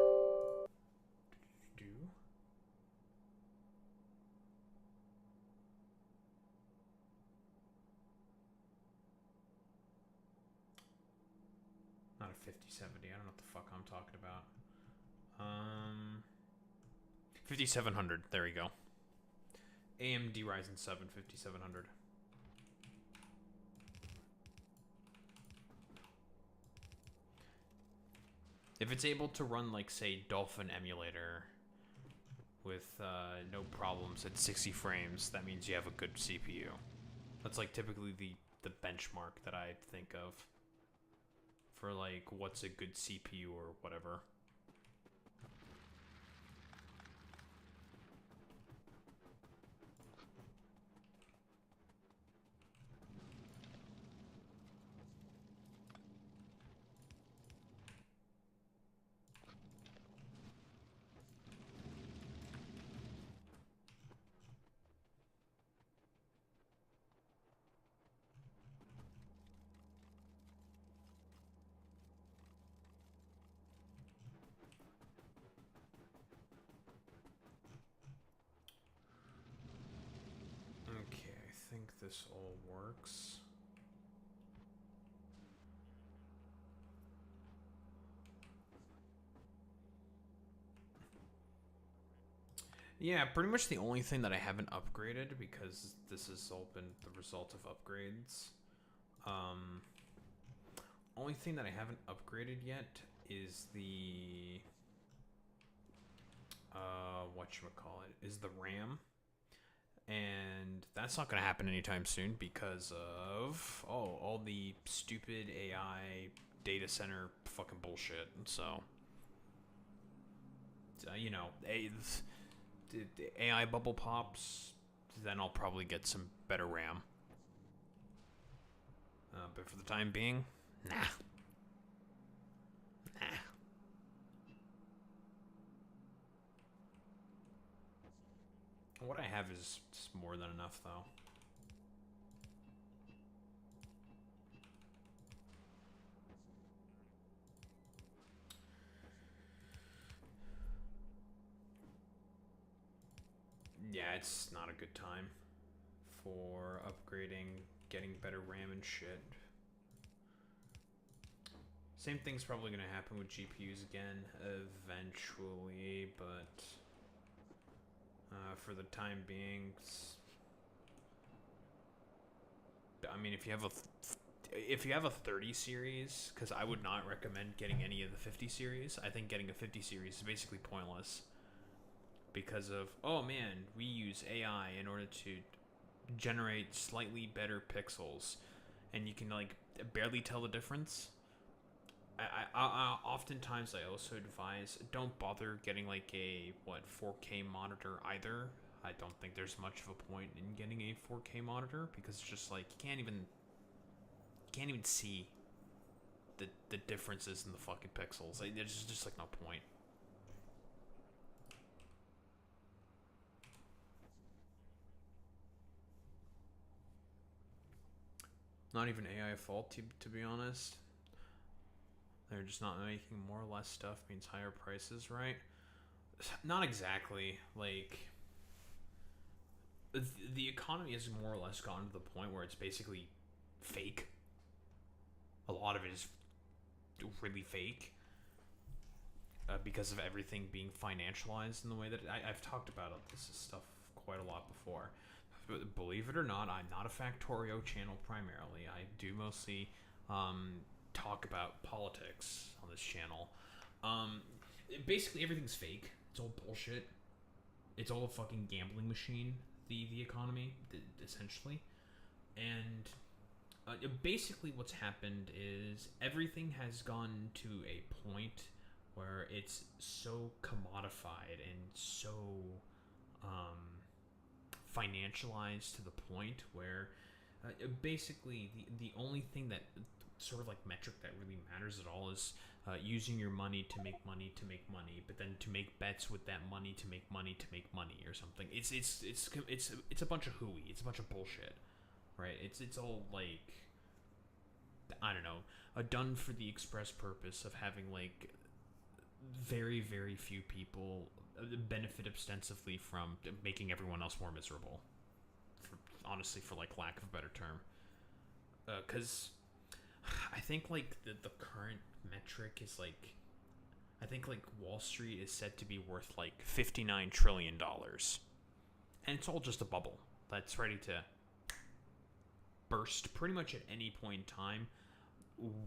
Not a 5070. I don't know what the fuck I'm talking about. 5700. There we go. AMD Ryzen 7 5700. If it's able to run, like, say, Dolphin emulator with no problems at 60 frames, that means you have a good CPU. That's, like, typically the benchmark that I think of for, like, what's a good CPU or whatever. I think this all works. Yeah, pretty much the only thing that I haven't upgraded, because this has all been the result of upgrades. Only thing that I haven't upgraded yet is the whatchamacallit, is the RAM. And that's not going to happen anytime soon because of, all the stupid AI data center fucking bullshit. So, you know, the AI bubble pops, then I'll probably get some better RAM. But for the time being, nah. What I have is more than enough, though. Yeah, it's not a good time for upgrading, getting better RAM and shit. Same thing's probably going to happen with GPUs again eventually, but for the time being, I mean, if you have a 30 series, because I would not recommend getting any of the 50 series. I think getting a 50 series is basically pointless because of, oh man, we use AI in order to generate slightly better pixels, and you can like barely tell the difference. I oftentimes I also advise don't bother getting like a 4K monitor either. I don't think there's much of a point in getting a 4K monitor because it's just like you can't even see. the differences in the fucking pixels. Like, there's just like no point. Not even AI fault, to be honest. They're just not making more or less stuff means higher prices, right? Not exactly. Like, the economy has more or less gotten to the point where it's basically fake. A lot of it is really fake because of everything being financialized in the way that I've talked about this stuff quite a lot before. But believe it or not, I'm not a Factorio channel primarily. I do mostly talk about politics on this channel. Basically, everything's fake. It's all bullshit. It's all a fucking gambling machine. The economy, essentially, and basically what's happened is everything has gone to a point where it's so commodified and so financialized to the point where basically the only thing that sort of like metric that really matters at all is using your money to make money to make money, but then to make bets with that money to make money to make money or something. It's a bunch of hooey. It's a bunch of bullshit, right? It's all like, I don't know, done for the express purpose of having like very, very few people benefit ostensibly from making everyone else more miserable. Honestly, for like lack of a better term, because I think like the current metric is like, I think like Wall Street is said to be worth like $59 trillion, and it's all just a bubble that's ready to burst pretty much at any point in time,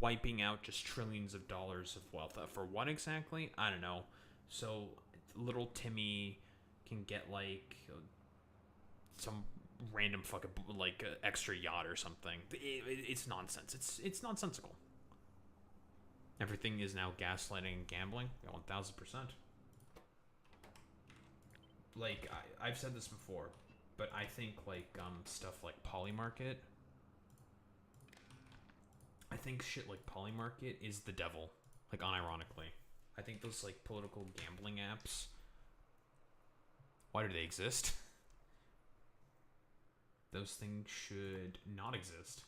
wiping out just trillions of dollars of wealth. For what exactly? I don't know. So little Timmy can get like some random fucking like extra yacht or something. It's nonsense. It's nonsensical. Everything is now gaslighting and gambling. 1000%. Like I've said this before, but I think like stuff like Polymarket. I think shit like Polymarket is the devil. Like unironically, I think those like political gambling apps. Why do they exist? Those things should not exist.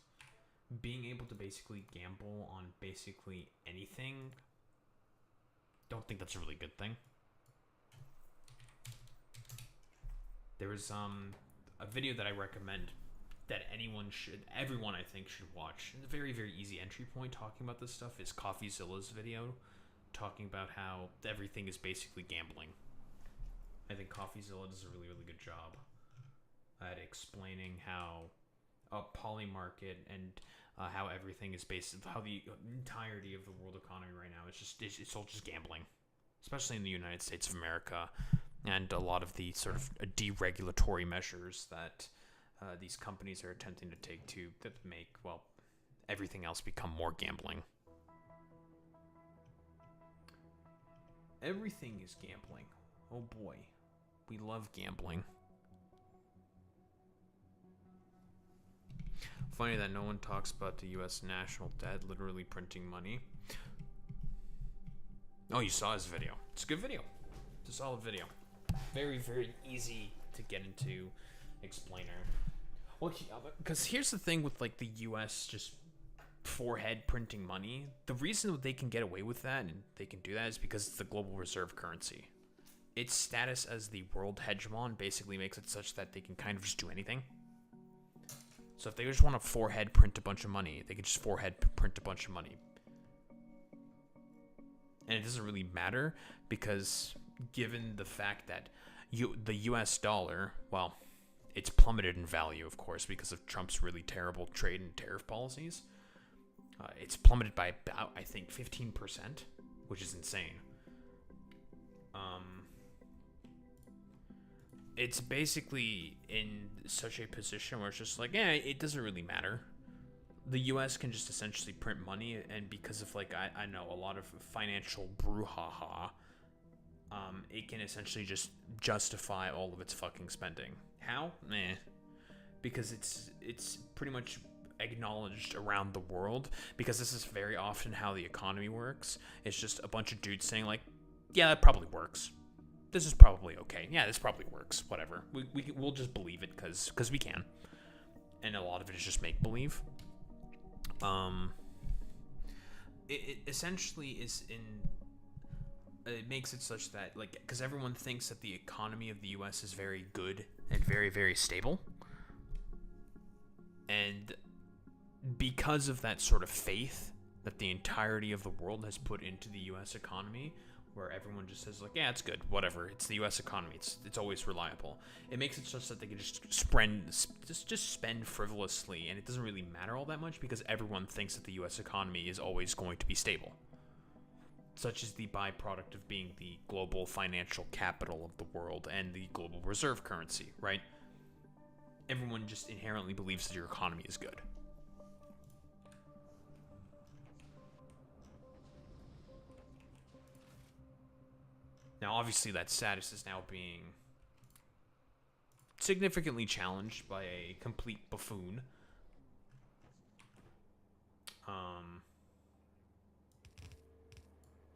Being able to basically gamble on basically anything, don't think that's a really good thing. There was a video that I recommend that everyone I think should watch. And a very, very easy entry point talking about this stuff is CoffeeZilla's video talking about how everything is basically gambling. I think CoffeeZilla does a really, really good job at explaining how Polymarket and how everything is based, how the entirety of the world economy right now it's all just gambling, especially in the United States of America, and a lot of the sort of deregulatory measures that these companies are attempting to take that make, well, everything else become more gambling. Everything is gambling. Oh boy, we love gambling. Funny that no one talks about the U.S. national debt literally printing money. Oh, you saw his video. It's a good video. It's a solid video. Very, very easy to get into explainer. Well, because here's the thing with like the U.S. just forehead printing money. The reason they can get away with that and they can do that is because it's the global reserve currency. Its status as the world hegemon basically makes it such that they can kind of just do anything. So if they just want to forehead print a bunch of money, they could just forehead print a bunch of money. And it doesn't really matter because given the fact that the US dollar, well, it's plummeted in value, of course, because of Trump's really terrible trade and tariff policies. It's plummeted by about, I think, 15%, which is insane. It's basically in such a position where it's just like, it doesn't really matter. The U.S. can just essentially print money, and because of like I know a lot of financial brouhaha, it can essentially just justify all of its fucking spending. How? Because it's pretty much acknowledged around the world, because this is very often how the economy works. It's just a bunch of dudes saying like, yeah, that probably works. This is probably okay. Yeah, this probably works. Whatever. We'll just believe it because we can. And a lot of it is just make believe. It essentially is it makes it such that, like, because everyone thinks that the economy of the U.S. is very good and very, very stable. And because of that sort of faith that the entirety of the world has put into the U.S. economy, where everyone just says, like, yeah, it's good, whatever, it's the U.S. economy, it's always reliable. It makes it such that they can just spend frivolously, and it doesn't really matter all that much because everyone thinks that the U.S. economy is always going to be stable. Such as the byproduct of being the global financial capital of the world and the global reserve currency, right? Everyone just inherently believes that your economy is good. Now, obviously, that status is now being significantly challenged by a complete buffoon.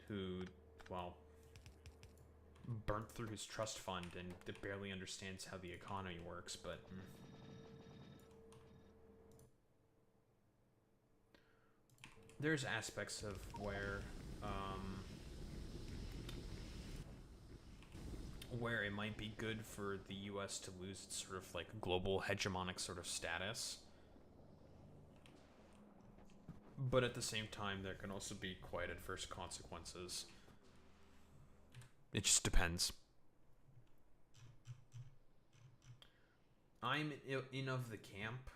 Who, well, burnt through his trust fund and barely understands how the economy works, but... There's aspects of where it might be good for the U.S. to lose its sort of like global hegemonic sort of status. But at the same time, there can also be quite adverse consequences. It just depends. I'm in of the camp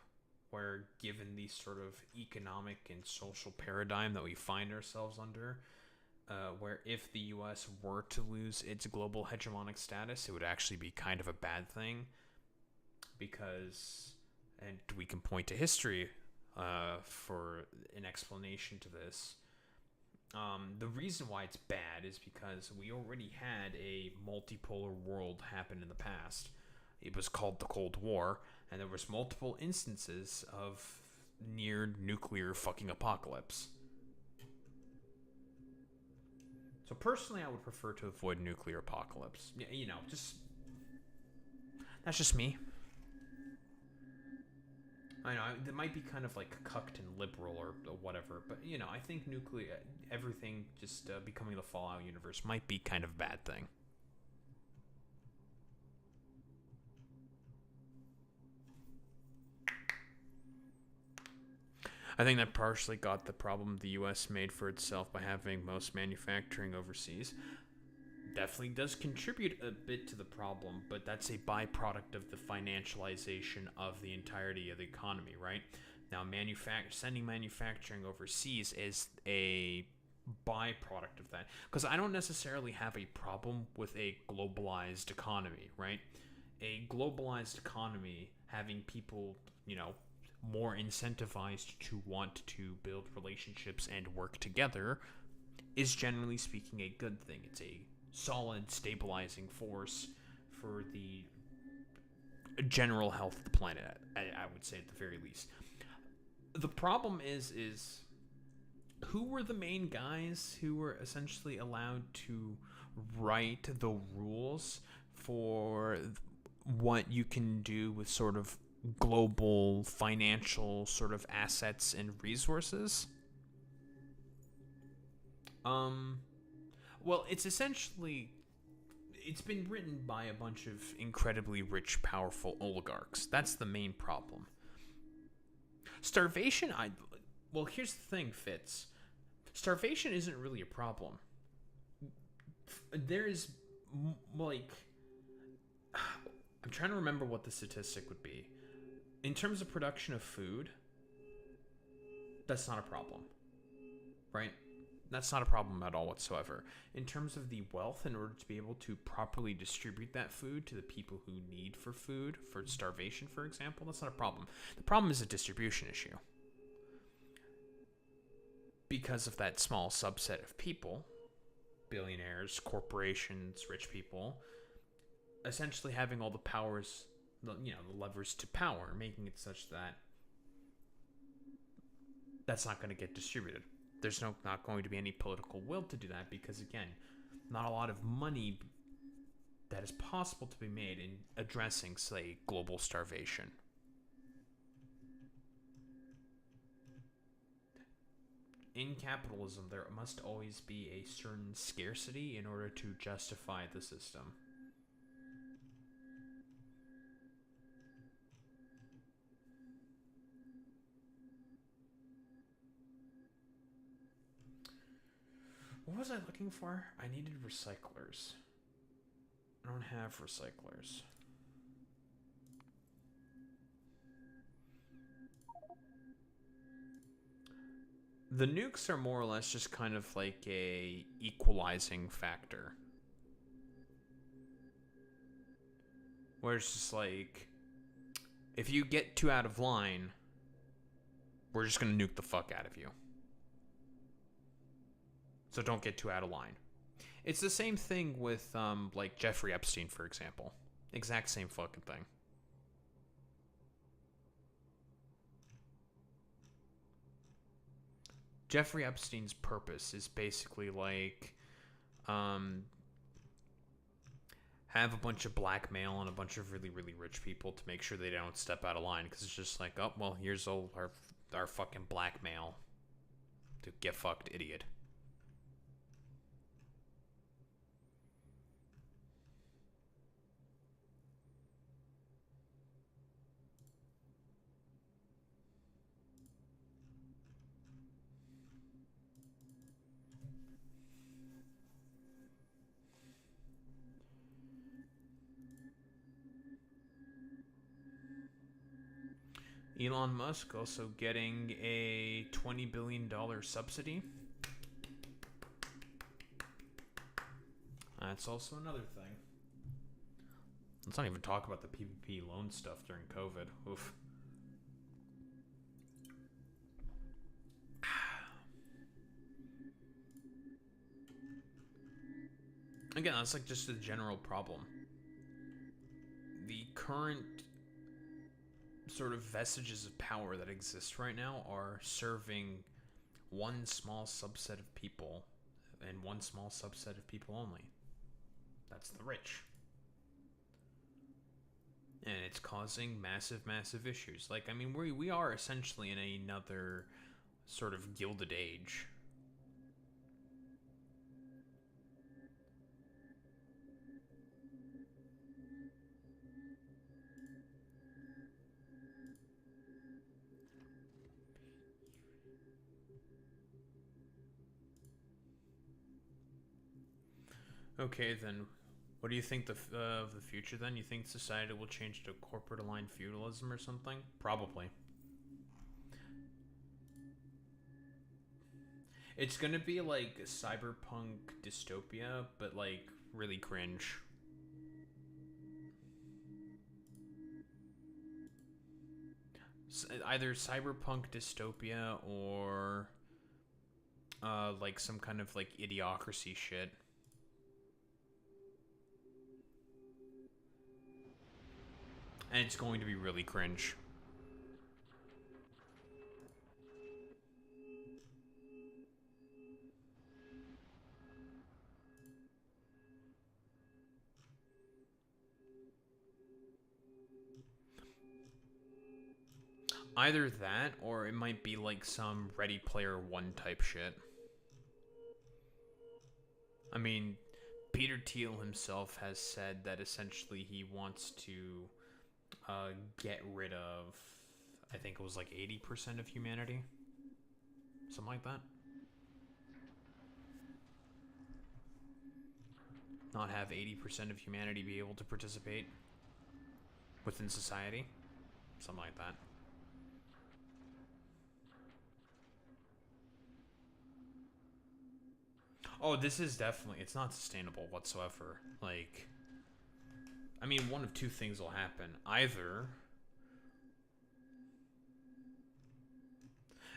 where, given the sort of economic and social paradigm that we find ourselves under, where if the U.S. were to lose its global hegemonic status, it would actually be kind of a bad thing. Because, and we can point to history for an explanation to this. The reason why it's bad is because we already had a multipolar world happen in the past. It was called the Cold War, and there was multiple instances of near nuclear fucking apocalypse. So personally, I would prefer to avoid nuclear apocalypse. You know, just... That's just me. I know, it might be kind of like cucked and liberal or whatever, but, you know, I think everything just becoming the Fallout universe might be kind of a bad thing. I think that partially got the problem the U.S. made for itself by having most manufacturing overseas. Definitely does contribute a bit to the problem, but that's a byproduct of the financialization of the entirety of the economy, right? Now, sending manufacturing overseas is a byproduct of that. Because I don't necessarily have a problem with a globalized economy, right? A globalized economy having people, you know, more incentivized to want to build relationships and work together is, generally speaking, a good thing. It's a solid stabilizing force for the general health of the planet, I would say, at the very least. The problem is who were the main guys who were essentially allowed to write the rules for what you can do with sort of global financial sort of assets and resources? Well, it's been written by a bunch of incredibly rich, powerful oligarchs. That's the main problem. Starvation, well, here's the thing, Fitz. Starvation isn't really a problem. There's, like... I'm trying to remember what the statistic would be. In terms of production of food, that's not a problem, right? That's not a problem at all whatsoever. In terms of the wealth, in order to be able to properly distribute that food to the people who need for food, for starvation, for example, that's not a problem. The problem is a distribution issue. Because of that small subset of people, billionaires, corporations, rich people, essentially having all the powers, you know, the levers to power, making it such that that's not going to get distributed. There's not going to be any political will to do that because, again, not a lot of money that is possible to be made in addressing, say, global starvation. In capitalism, there must always be a certain scarcity in order to justify the system. What was I looking for? I needed recyclers. I don't have recyclers. The nukes are more or less just kind of like a equalizing factor. Where it's just like, if you get too out of line, we're just going to nuke the fuck out of you. So don't get too out of line. It's the same thing with, like, Jeffrey Epstein, for example. Exact same fucking thing. Jeffrey Epstein's purpose is basically, like, have a bunch of blackmail on a bunch of really, really rich people to make sure they don't step out of line. Because it's just like, oh, well, here's all our fucking blackmail. To get fucked, idiot. Elon Musk also getting a $20 billion subsidy. That's also another thing. Let's not even talk about the PPP loan stuff during COVID. Oof. Again, that's like just a general problem. The current sort of vestiges of power that exist right now are serving one small subset of people, and one small subset of people only. That's the rich. And it's causing massive, massive issues. Like, I mean, we are essentially in another sort of Gilded Age. Okay, then, what do you think of the future, then? You think society will change to corporate-aligned feudalism or something? Probably. It's gonna be like cyberpunk dystopia, but, like, really cringe. Either cyberpunk dystopia or, like, some kind of, like, idiocracy shit. And it's going to be really cringe. Either that, or it might be like some Ready Player One type shit. I mean, Peter Thiel himself has said that essentially he wants to get rid of, I think it was like 80% of humanity. Something like that. Not have 80% of humanity be able to participate within society. Something like that. Oh, this is definitely, it's not sustainable whatsoever. Like, I mean, one of two things will happen. Either,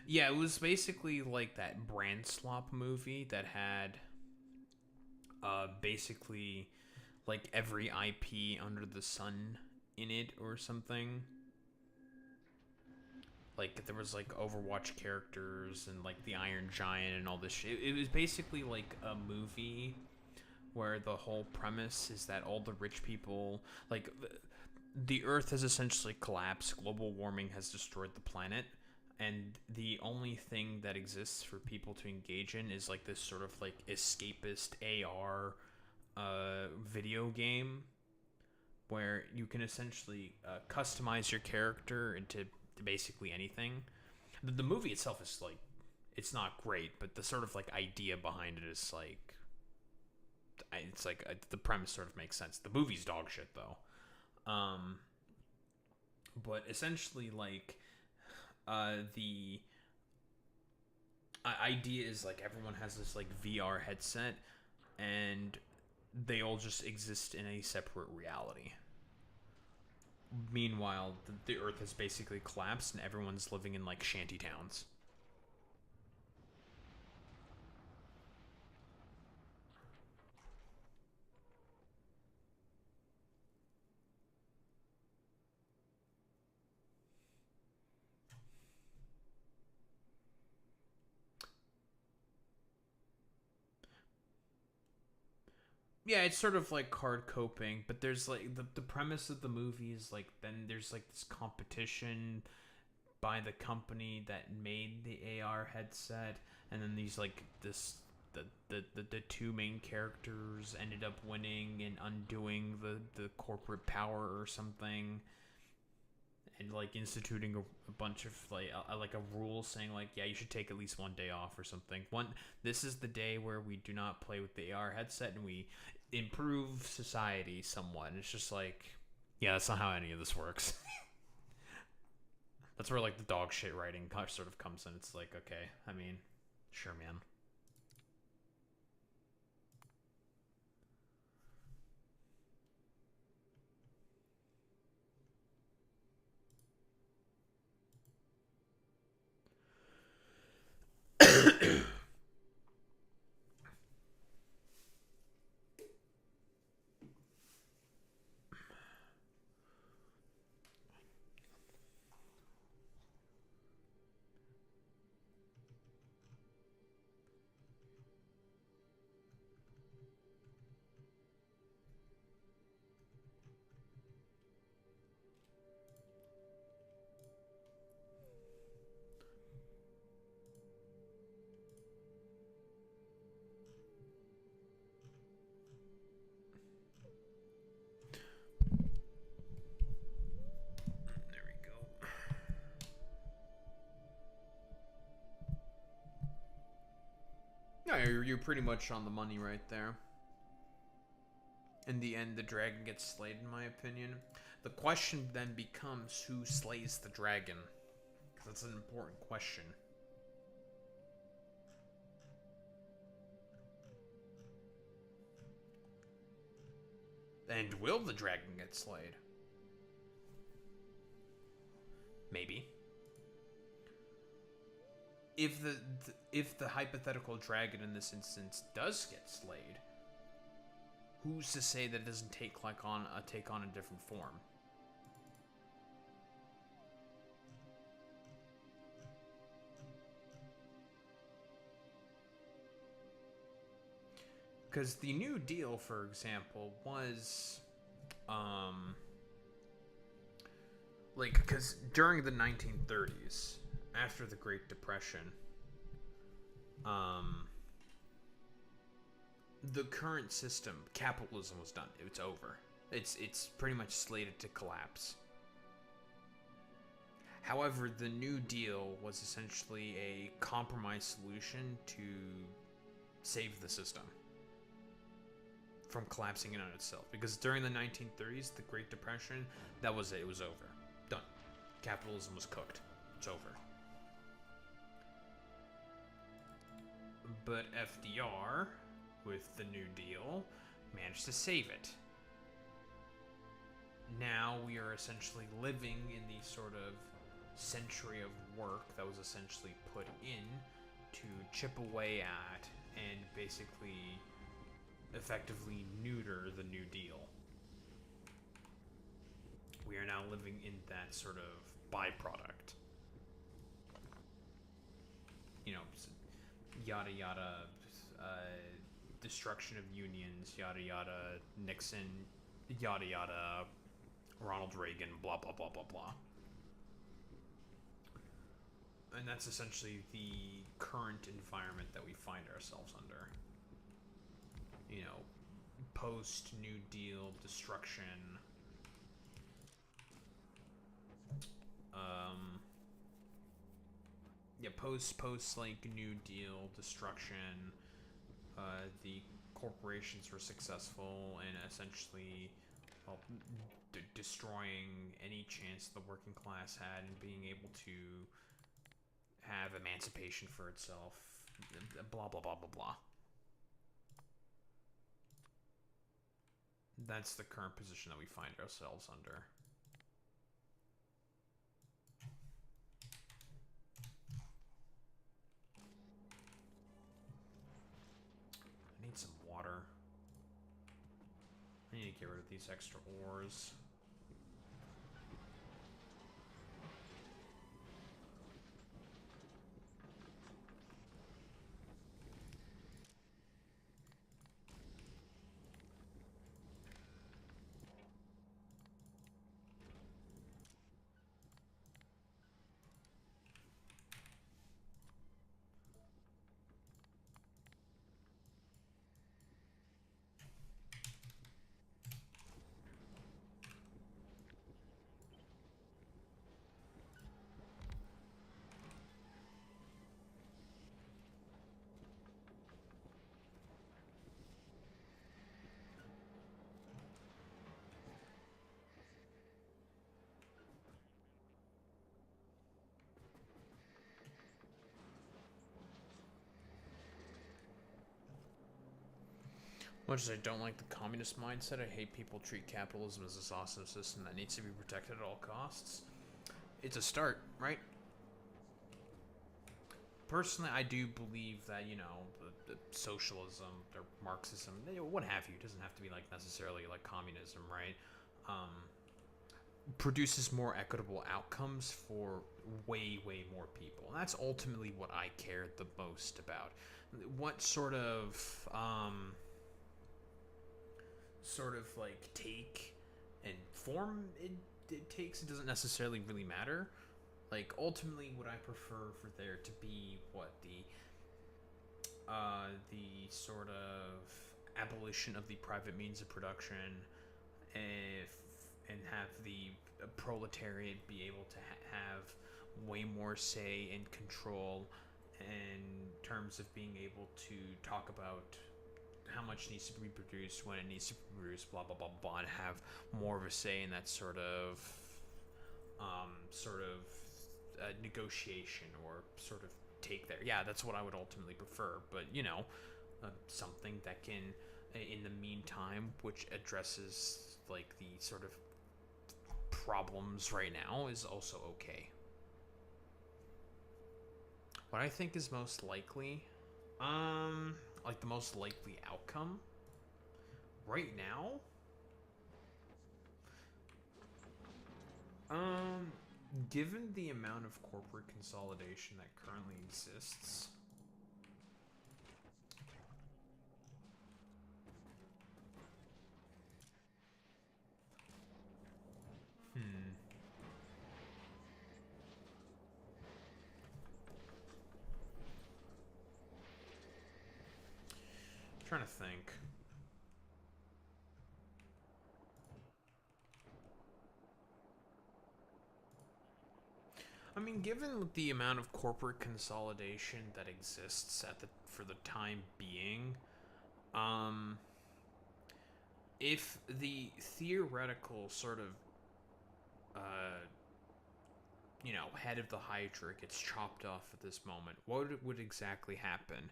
yeah, it was basically like that brand slop movie that had basically like every IP under the sun in it or something. like there was like Overwatch characters and like the Iron Giant and all this shit. It was basically like a movie where the whole premise is that all the rich people, like the Earth has essentially collapsed, global warming has destroyed the planet, and the only thing that exists for people to engage in is like this sort of like escapist AR video game where you can essentially customize your character into basically anything. The movie itself is like, it's not great, but the sort of like idea behind it is like, it's like the premise sort of makes sense. The movie's dog shit though. But essentially like the idea is like everyone has this like VR headset and they all just exist in a separate reality. Meanwhile, the Earth has basically collapsed and everyone's living in like shanty towns. Yeah, it's sort of like card coping, but there's like the premise of the movie is like then there's like this competition by the company that made the AR headset, and then these like this the two main characters ended up winning and undoing the corporate power or something, and like instituting a bunch of like a rule saying like, yeah, you should take at least one day off or something. This is the day where we do not play with the AR headset and we improve society somewhat. And it's just like, yeah, that's not how any of this works. That's where like the dog shit writing sort of comes in. It's like, okay, I mean, sure, man. There we go. Yeah, you're pretty much on the money right there. In the end, the dragon gets slayed, in my opinion. The question then becomes who slays the dragon. Because that's an important question. And will the dragon get slayed? Maybe. If the hypothetical dragon in this instance does get slayed, who's to say that it doesn't take on a different form? Because the New Deal, for example, was because during the 1930s, after the Great Depression, the current system, capitalism, was done. It's over. It's pretty much slated to collapse. However, the New Deal was essentially a compromise solution to save the system from collapsing in on itself. Because during the 1930s, the Great Depression, that was it. It was over. Done. Capitalism was cooked. It's over. But FDR, with the New Deal, managed to save it. Now we are essentially living in the sort of century of work that was essentially put in to chip away at and basically effectively neuter the New Deal. We are now living in that sort of byproduct. you know, yada yada, destruction of unions, yada yada, Nixon, yada yada, Ronald Reagan, blah blah blah blah blah. And that's essentially the current environment that we find ourselves under. You know, post New Deal destruction. Post like New Deal destruction. The corporations were successful in essentially, well, destroying any chance the working class had in being able to have emancipation for itself. Blah blah blah blah blah. That's the current position that we find ourselves under. I need some water. I need to get rid of these extra ores. Much as I don't like the communist mindset, I hate people treat capitalism as this awesome system that needs to be protected at all costs. It's a start, right? Personally, I do believe that, you know, the socialism or Marxism, what have you, doesn't have to be like necessarily like communism, right? Produces more equitable outcomes for way more people. And that's ultimately what I care the most about. What sort of like take and form it takes, it doesn't necessarily really matter. Like, ultimately, would I prefer for there to be what the sort of abolition of the private means of production, and have the proletariat be able to have way more say and control in terms of being able to talk about how much needs to be produced, when it needs to be produced, blah blah blah blah, and have more of a say in that sort of negotiation or sort of take there. Yeah, that's what I would ultimately prefer. But you know, something that can, in the meantime, which addresses like the sort of problems right now, is also okay. What I think is most likely, like the most likely outcome right now, given the amount of corporate consolidation that currently exists, I'm trying to think. I mean, given the amount of corporate consolidation that exists for the time being, if the theoretical sort of, head of the Hydra gets chopped off at this moment, what would exactly happen?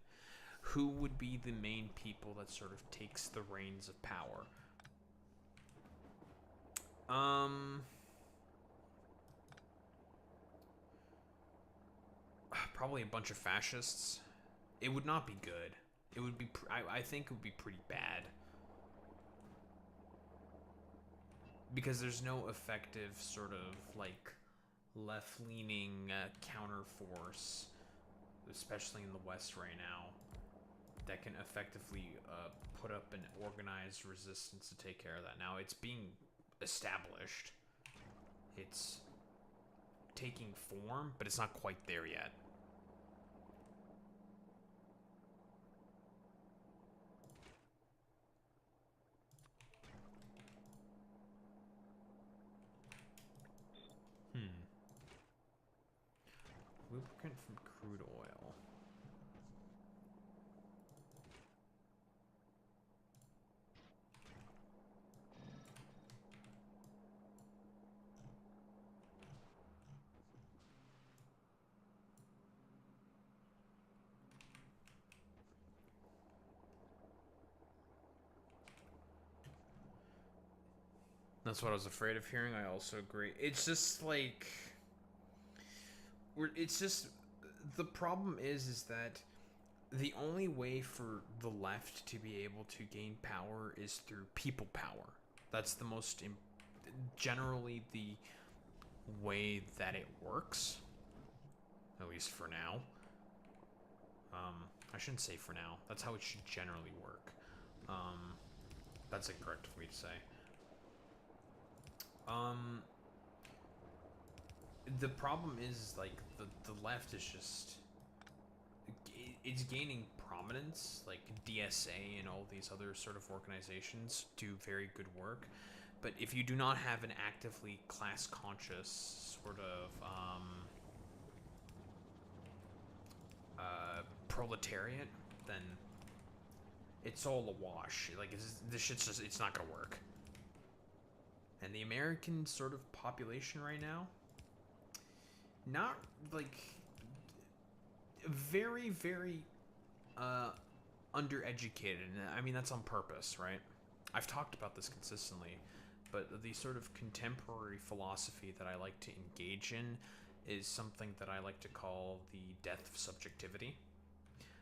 Who would be the main people that sort of takes the reins of power? Probably a bunch of fascists. It would not be good. It would be. I think it would be pretty bad. Because there's no effective sort of like left-leaning counterforce especially in the West right now, that can effectively put up an organized resistance to take care of that. Now it's being established. It's taking form, but it's not quite there yet. Lubricant from crude oil. That's what I was afraid of hearing. I also agree. It's just like... It's just... The problem is that the only way for the left to be able to gain power is through people power. That's the most... generally the way that it works. At least for now. I shouldn't say for now. That's how it should generally work. That's incorrect for me to say. The problem is, like, the left is just... It's gaining prominence. Like, DSA and all these other sort of organizations do very good work. But if you do not have an actively class-conscious sort of, proletariat, then it's all a wash. Like, this shit's just... It's not gonna work. And the American sort of population right now, not, like, very, very undereducated. And I mean, that's on purpose, right? I've talked about this consistently, but the sort of contemporary philosophy that I like to engage in is something that I like to call the death of subjectivity.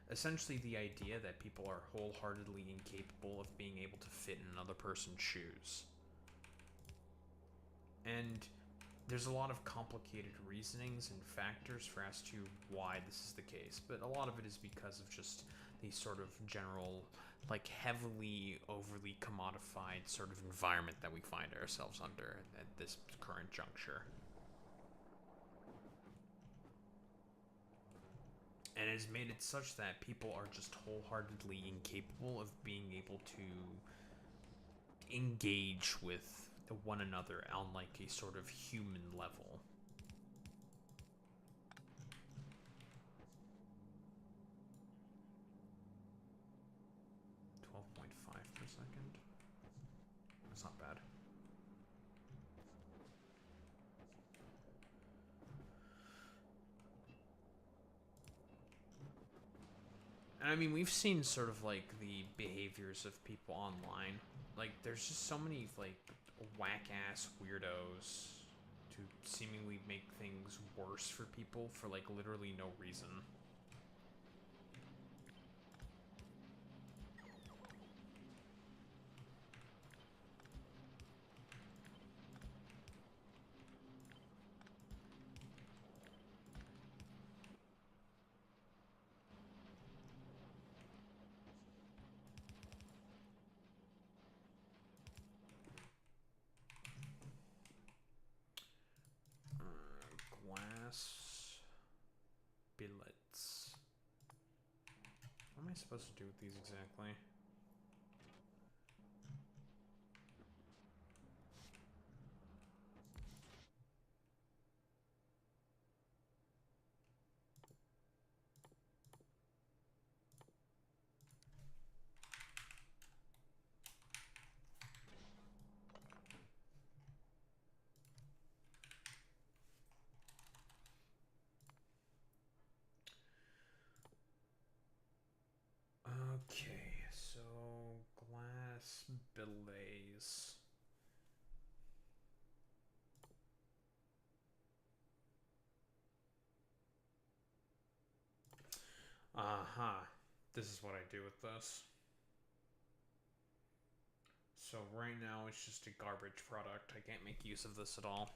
Essentially the idea that people are wholeheartedly incapable of being able to fit in another person's shoes. And there's a lot of complicated reasonings and factors for as to why this is the case, but a lot of it is because of just the sort of general, like, heavily, overly commodified sort of environment that we find ourselves under at this current juncture. And it's made it such that people are just wholeheartedly incapable of being able to engage with one another on, like, a sort of human level. .5 per second. That's not bad. And I mean, we've seen sort of, like, the behaviors of people online. Like, there's just so many, like, whack-ass weirdos to seemingly make things worse for people for, like, literally no reason. Billets. What am I supposed to do with these exactly? Okay, so glass billets. This is what I do with this. So right now it's just a garbage product. I can't make use of this at all.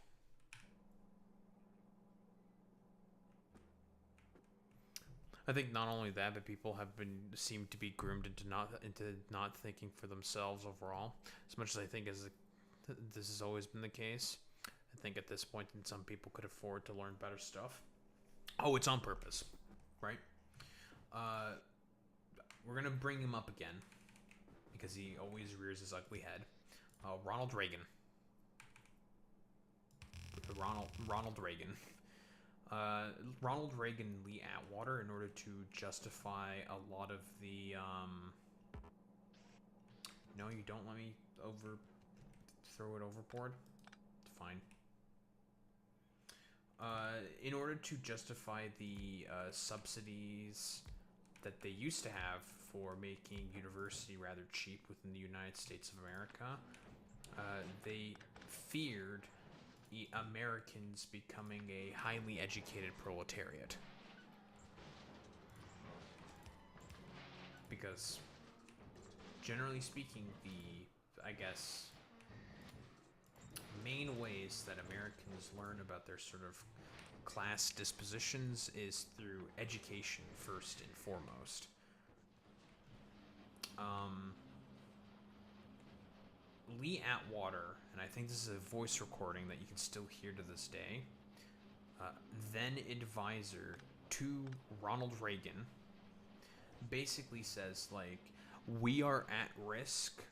I think not only that, but people have seem to be groomed into not thinking for themselves overall. As much as I think this has always been the case, I think at this point, some people could afford to learn better stuff. Oh, it's on purpose, right? We're gonna bring him up again because he always rears his ugly head. Ronald Reagan. Ronald Reagan. Ronald Reagan and Lee Atwater, in order to justify a lot of the no, you don't let me throw it overboard. It's fine. In order to justify the subsidies that they used to have for making university rather cheap within the United States of America, they feared Americans becoming a highly educated proletariat. Because, generally speaking, I guess, main ways that Americans learn about their sort of class dispositions is through education first and foremost. Lee Atwater, and I think this is a voice recording that you can still hear to this day, then advisor to Ronald Reagan, basically says, like, we are at risk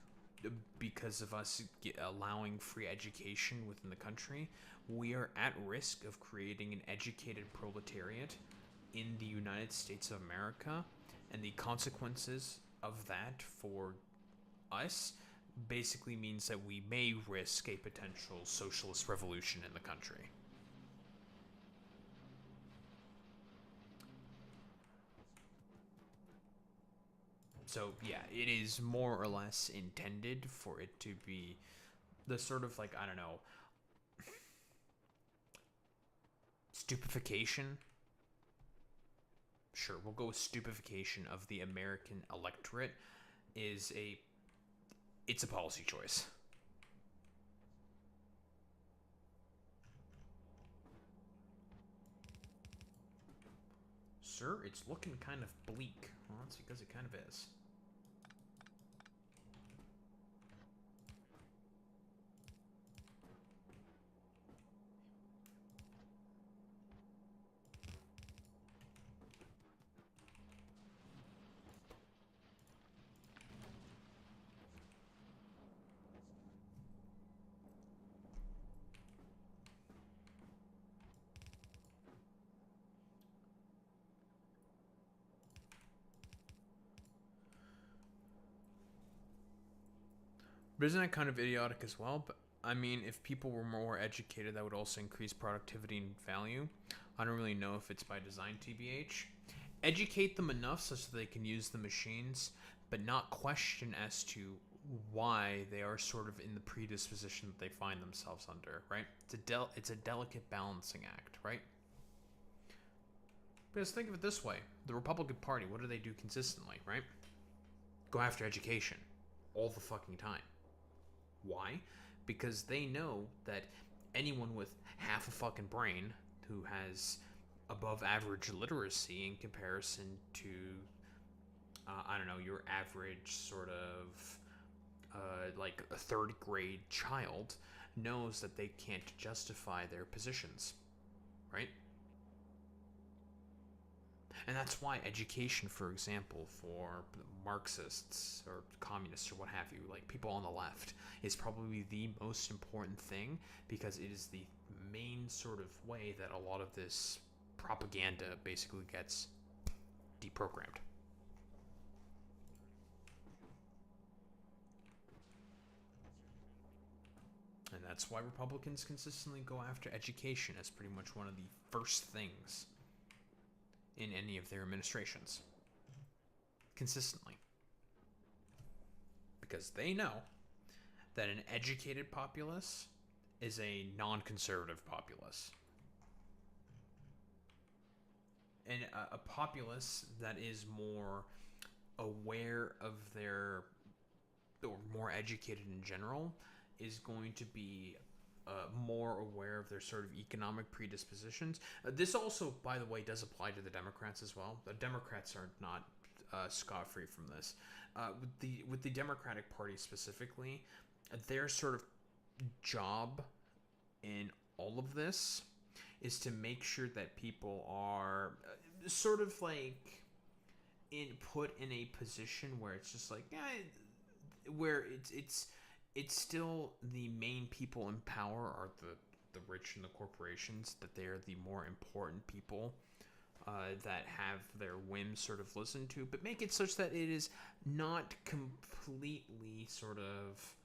because of us allowing free education within the country. We are at risk of creating an educated proletariat in the United States of America, and the consequences of that for us basically means that we may risk a potential socialist revolution in the country. So, yeah, it is more or less intended for it to be the sort of, like, I don't know, stupefaction. Sure, we'll go with stupefaction of the American electorate it's a policy choice. Sir, it's looking kind of bleak. Well, that's because it kind of is. But isn't that kind of idiotic as well? But I mean, if people were more educated, that would also increase productivity and value. I don't really know if it's by design, TBH. Educate them enough so that they can use the machines, but not question as to why they are sort of in the predisposition that they find themselves under, right? It's a delicate balancing act, right? Because think of it this way. The Republican Party, what do they do consistently, right? Go after education all the fucking time. Why? Because they know that anyone with half a fucking brain who has above average literacy in comparison to, I don't know, your average sort of, like a third grade child knows that they can't justify their positions, right? And that's why education, for example, for Marxists or communists or what have you, like people on the left, is probably the most important thing, because it is the main sort of way that a lot of this propaganda basically gets deprogrammed. And that's why Republicans consistently go after education as pretty much one of the first things in any of their administrations. Consistently. Because they know that an educated populace is a non-conservative populace. And a populace that is more aware of their, or more educated in general, is going to be more aware of their sort of economic predispositions. This also, by the way, does apply to the Democrats as well. The Democrats are not scot-free from this. With the Democratic Party specifically, their sort of job in all of this is to make sure that people are sort of like put in a position where it's just like, where it's still the main people in power are the rich and the corporations, that they are the more important people that have their whims sort of listened to, but make it such that it is not completely sort of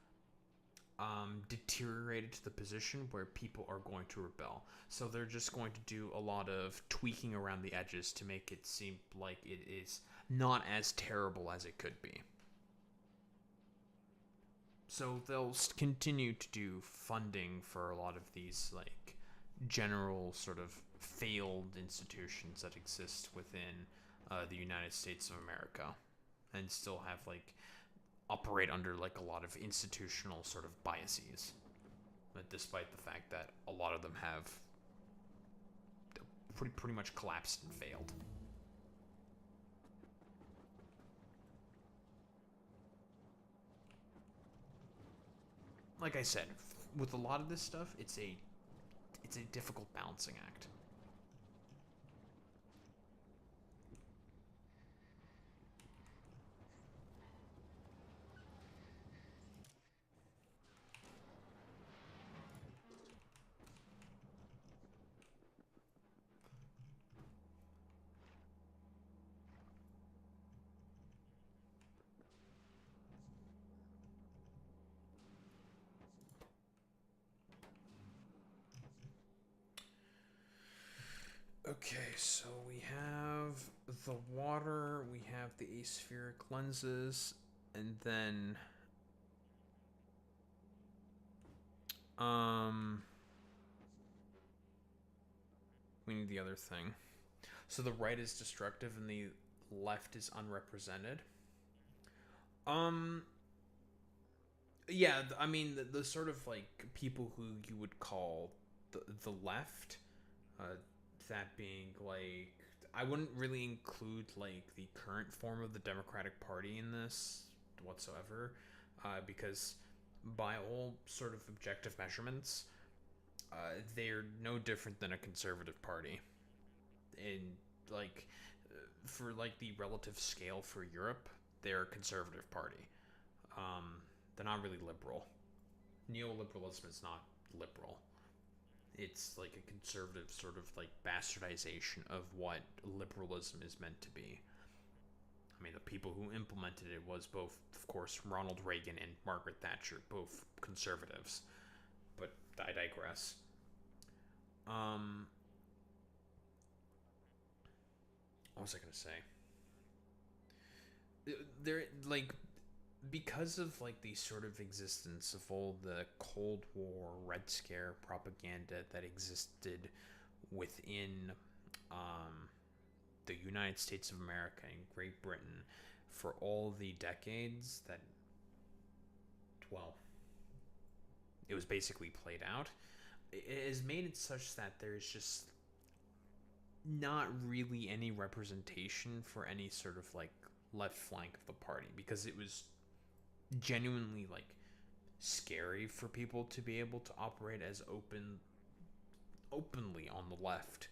deteriorated to the position where people are going to rebel. So they're just going to do a lot of tweaking around the edges to make it seem like it is not as terrible as it could be. So they'll continue to do funding for a lot of these like general sort of failed institutions that exist within the United States of America, and still have like operate under like a lot of institutional sort of biases, but despite the fact that a lot of them have pretty much collapsed and failed. Like I said, with a lot of this stuff, it's a difficult balancing act. Okay, so we have the water, we have the aspheric lenses, and then we need the other thing. So the right is destructive and the left is unrepresented. Yeah, I mean the sort of like people who you would call the left, that being like, I wouldn't really include like the current form of the Democratic Party in this whatsoever, because by all sort of objective measurements, they're no different than a conservative party. In like, for like the relative scale for Europe, they're a conservative party. They're not really liberal. Neoliberalism is not liberal. It's like a conservative sort of like bastardization of what liberalism is meant to be. I mean, the people who implemented it was both, of course, Ronald Reagan and Margaret Thatcher, both conservatives. But I digress. What was I going to say? There, like, because of like the sort of existence of all the Cold War, Red Scare propaganda that existed within the United States of America and Great Britain for all the decades that, well, it was basically played out, it has made it such that there's just not really any representation for any sort of like left flank of the party, because it was genuinely like scary for people to be able to operate as openly on the left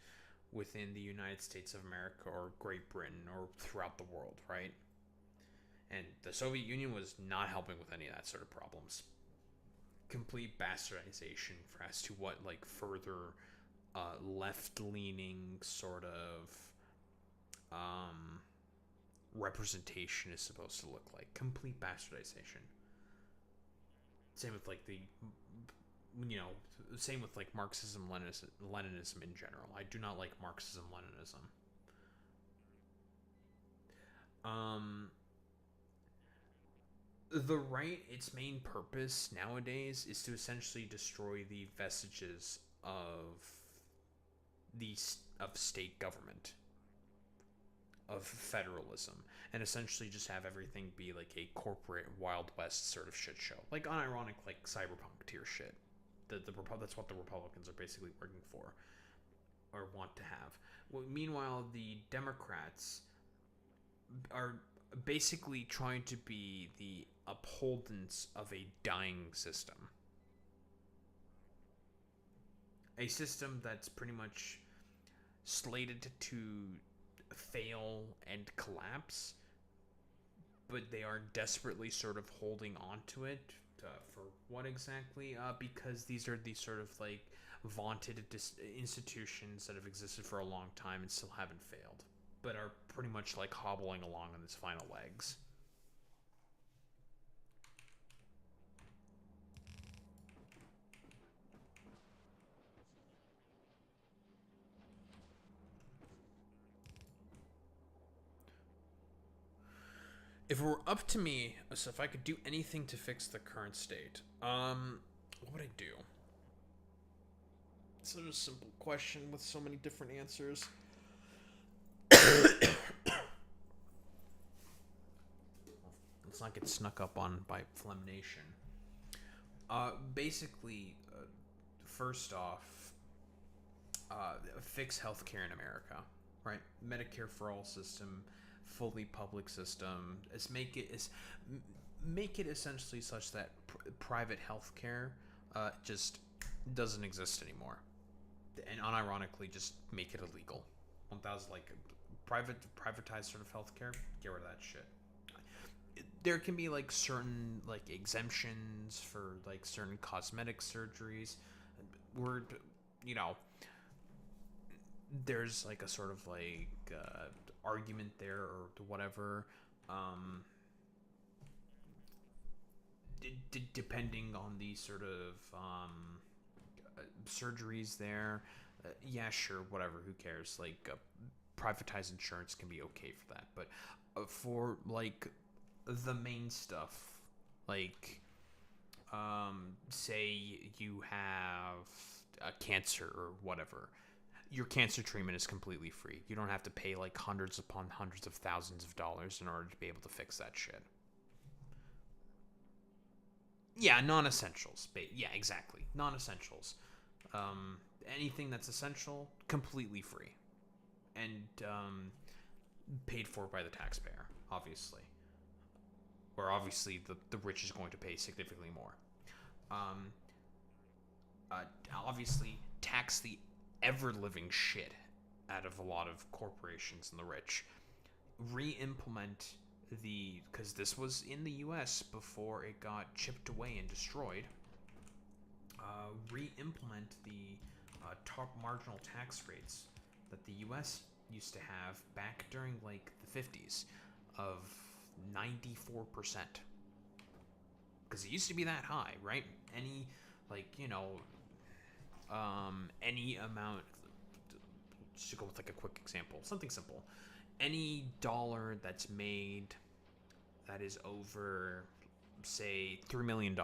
within the United States of America or Great Britain or throughout the world, right? And the Soviet Union was not helping with any of that sort of problems. Complete bastardization as to what like further left-leaning sort of representation is supposed to look like. Complete bastardization. Same with like the, same with like Marxism, Leninism in general. I do not like Marxism, Leninism. The right, its main purpose nowadays is to essentially destroy the vestiges of state government, of federalism, and essentially just have everything be like a corporate Wild West sort of shit show, like unironic, like cyberpunk tier shit that's what the Republicans are basically working for or want to have. Well, meanwhile, the Democrats are basically trying to be the upholders of a dying system. A system that's pretty much slated to fail and collapse, but they are desperately sort of holding on to it. For what exactly? Because these are these sort of like vaunted institutions that have existed for a long time and still haven't failed, but are pretty much like hobbling along on its final legs. If it were up to me, so if I could do anything to fix the current state, what would I do? Such a simple question with so many different answers. Let's not get snuck up on by Flemnation. Basically, first off, fix healthcare in America, right? Medicare for all system, fully public system. Make it essentially such that private healthcare just doesn't exist anymore, and unironically, just make it illegal. 1,000 like privatized sort of healthcare. Get rid of that shit. There can be like certain like exemptions for like certain cosmetic surgeries. We're, you know, there's like a sort of like argument there or whatever. Depending on the sort of surgeries there, yeah, sure, whatever. Who cares? Like privatized insurance can be okay for that, but for like the main stuff, like say you have a cancer or whatever, your cancer treatment is completely free. You don't have to pay like hundreds upon hundreds of thousands of dollars in order to be able to fix that shit. Yeah, non-essentials. Yeah, exactly. Non-essentials. Anything that's essential, completely free. And paid for by the taxpayer, obviously. Or obviously the rich is going to pay significantly more. Obviously, tax the ever-living shit out of a lot of corporations and the rich. Re-implement because this was in the U.S. before it got chipped away and destroyed. Re-implement the top marginal tax rates that the U.S. used to have back during like the 50s of 94%. Because it used to be that high, right? Any any amount. Just to go with like a quick example, something simple. Any dollar that's made that is over, say, $3 million,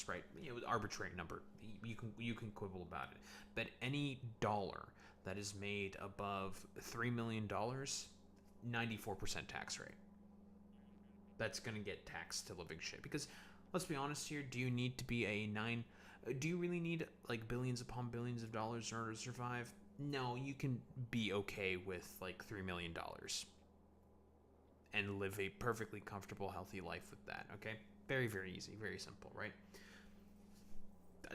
right? Arbitrary number. You can quibble about it, but any dollar that is made above $3 million, 94% tax rate. That's gonna get taxed to living shit. Because let's be honest here. Do you need to be do you really need like billions upon billions of dollars in order to survive? No, you can be okay with like $3 million and live a perfectly comfortable, healthy life with that, okay? Very, very easy, very simple, right?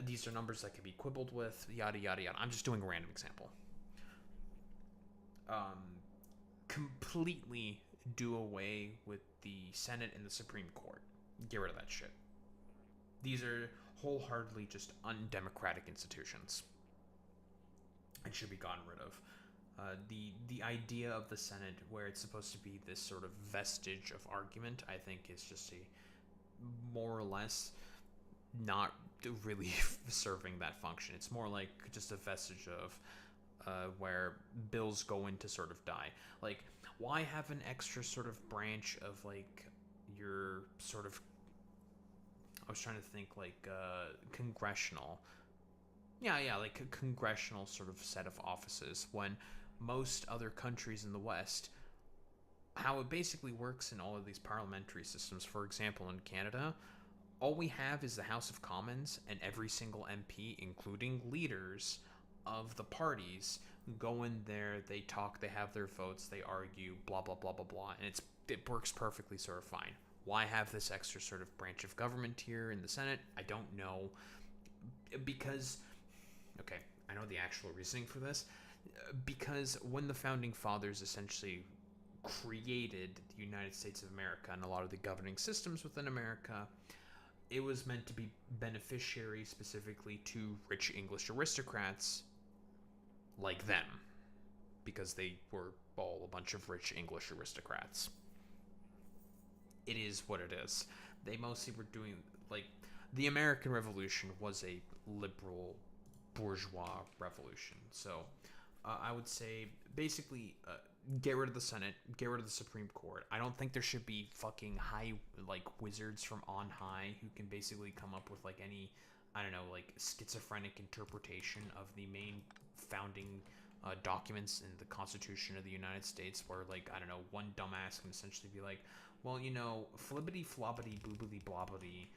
These are numbers that can be quibbled with, yada, yada, yada. I'm just doing a random example. Completely do away with the Senate and the Supreme Court. Get rid of that shit. These are wholeheartedly just undemocratic institutions and should be gotten rid of. The idea of the Senate, where it's supposed to be this sort of vestige of argument, I think is just a more or less not really serving that function. It's more like just a vestige of where bills go in to sort of die. Like, why have an extra sort of branch of like your sort of, I was trying to think like congressional. Yeah, like a congressional sort of set of offices when most other countries in the West, how it basically works in all of these parliamentary systems, for example, in Canada, all we have is the House of Commons, and every single MP, including leaders of the parties, go in there, they talk, they have their votes, they argue, blah blah blah blah blah, and it works perfectly sort of fine. Why have this extra sort of branch of government here in the Senate? I don't know. Because, okay, I know the actual reasoning for this. Because when the founding fathers essentially created the United States of America and a lot of the governing systems within America, it was meant to be beneficiary specifically to rich English aristocrats like them, because they were all a bunch of rich English aristocrats. It is what it is. They mostly were doing, like, the American Revolution was a liberal bourgeois revolution. So I would say basically get rid of the Senate, get rid of the Supreme Court. I don't think there should be fucking high, like, wizards from on high who can basically come up with, like, any, I don't know, like, schizophrenic interpretation of the main founding documents in the Constitution of the United States, where, like, I don't know, one dumbass can essentially be like, well, you know, flibbity flobbity boobity blobbity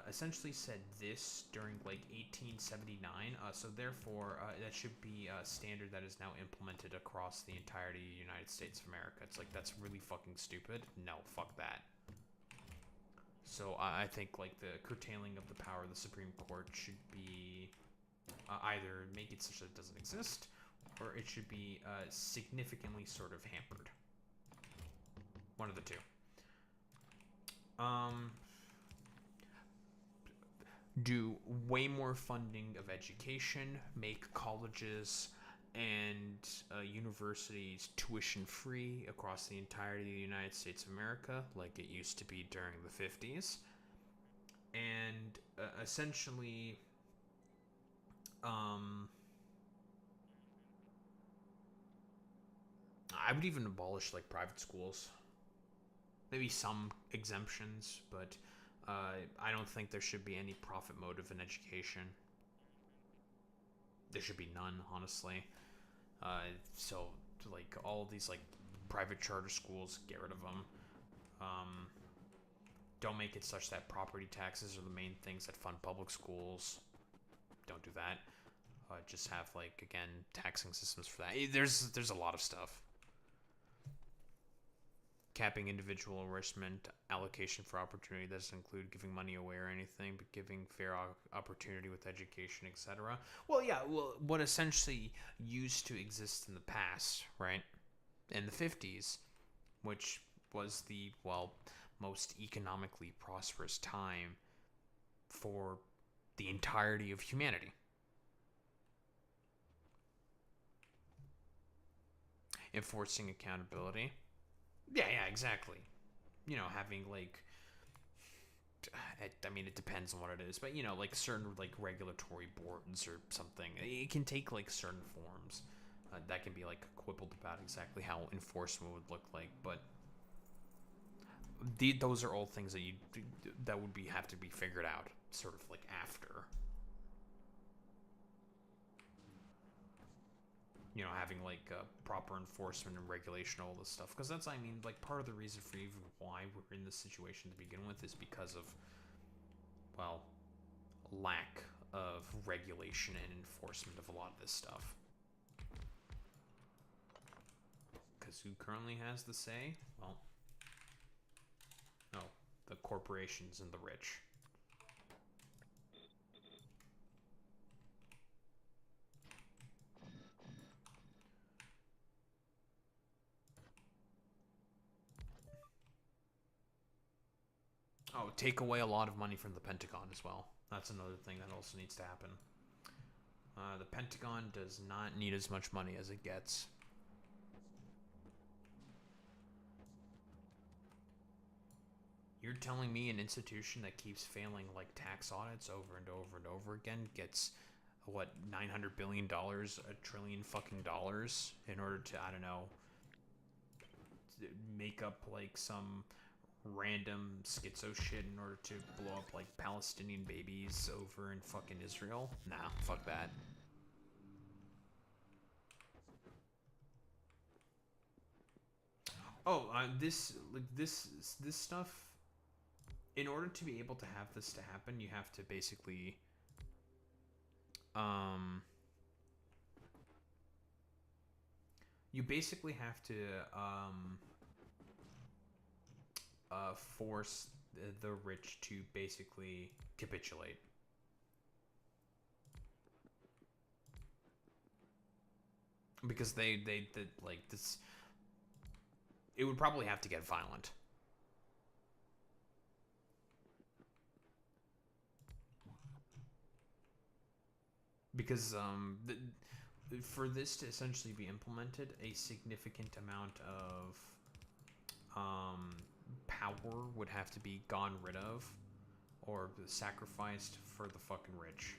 essentially said this during, like, 1879, so therefore that should be a standard that is now implemented across the entirety of the United States of America. It's like, that's really fucking stupid. No, fuck that. So I think, like, the curtailing of the power of the Supreme Court should be either make it such that it doesn't exist, or it should be significantly sort of hampered. One of the two. Do way more funding of education, make colleges and universities tuition free across the entirety of the United States of America, like it used to be during the 50s, and essentially I would even abolish, like, private schools. Maybe some exemptions, but I don't think there should be any profit motive in education. There should be none, honestly. So, like, all of these, like, private charter schools, get rid of them. Don't make it such that property taxes are the main things that fund public schools. Don't do that. Just have, like, again, taxing systems for that. There's a lot of stuff. Capping individual enrichment, allocation for opportunity doesn't include giving money away or anything, but giving fair opportunity with education, etc. Well, yeah, what essentially used to exist in the past, right? In the 50s, which was the, well, most economically prosperous time for the entirety of humanity. Enforcing accountability. Yeah, exactly. You know, having, like, I mean, it depends on what it is, but, you know, like, certain, like, regulatory boards or something. It can take, like, certain forms. That can be, like, quibbled about exactly how enforcement would look like, but those are all things that would have to be figured out, sort of, like, after. You know, having, like, proper enforcement and regulation, all this stuff. Because that's, I mean, like, part of the reason for even why we're in this situation to begin with is because of, well, lack of regulation and enforcement of a lot of this stuff. Because who currently has the say? Well, no, the corporations and the rich. Oh, take away a lot of money from the Pentagon as well. That's another thing that also needs to happen. The Pentagon does not need as much money as it gets. You're telling me an institution that keeps failing, like, tax audits over and over and over again gets, what, $900 billion, $1 trillion fucking dollars in order to, I don't know, make up, like, some random schizo shit in order to blow up, like, Palestinian babies over in fucking Israel? Nah, fuck that. Oh, this stuff in order to be able to have this to happen, you have to basically you basically have to force the rich to basically capitulate. Because they like this, it would probably have to get violent. Because for this to essentially be implemented, a significant amount of power would have to be gone rid of or sacrificed for the fucking rich.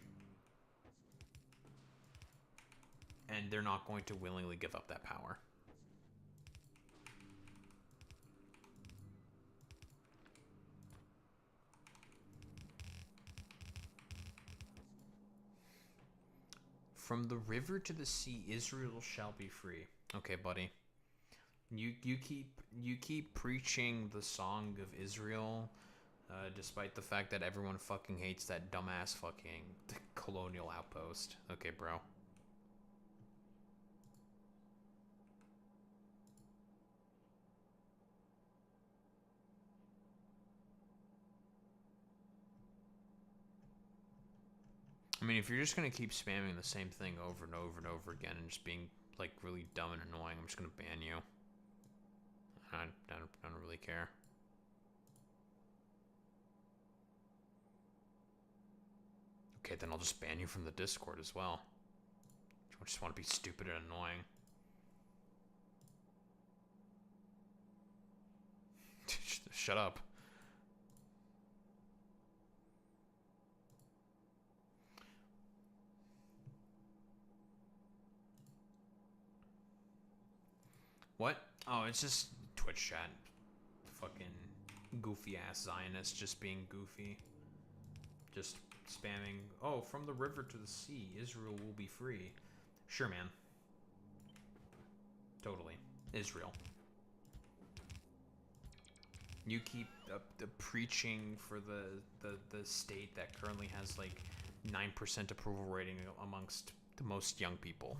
And they're not going to willingly give up that power. From the river to the sea, Israel shall be free. Okay, buddy. You keep preaching the song of Israel, despite the fact that everyone fucking hates that dumbass fucking colonial outpost. Okay, bro. I mean, if you're just gonna keep spamming the same thing over and over and over again and just being like really dumb and annoying, I'm just gonna ban you. I don't really care. Okay, then I'll just ban you from the Discord as well. I just want to be stupid and annoying. Shut up. What? Oh, it's just Twitch chat. Fucking goofy ass Zionists just being goofy. Just spamming, oh, from the river to the sea, Israel will be free. Sure, man. Totally. Israel. You keep preaching for the state that currently has like 9% approval rating amongst the most young people.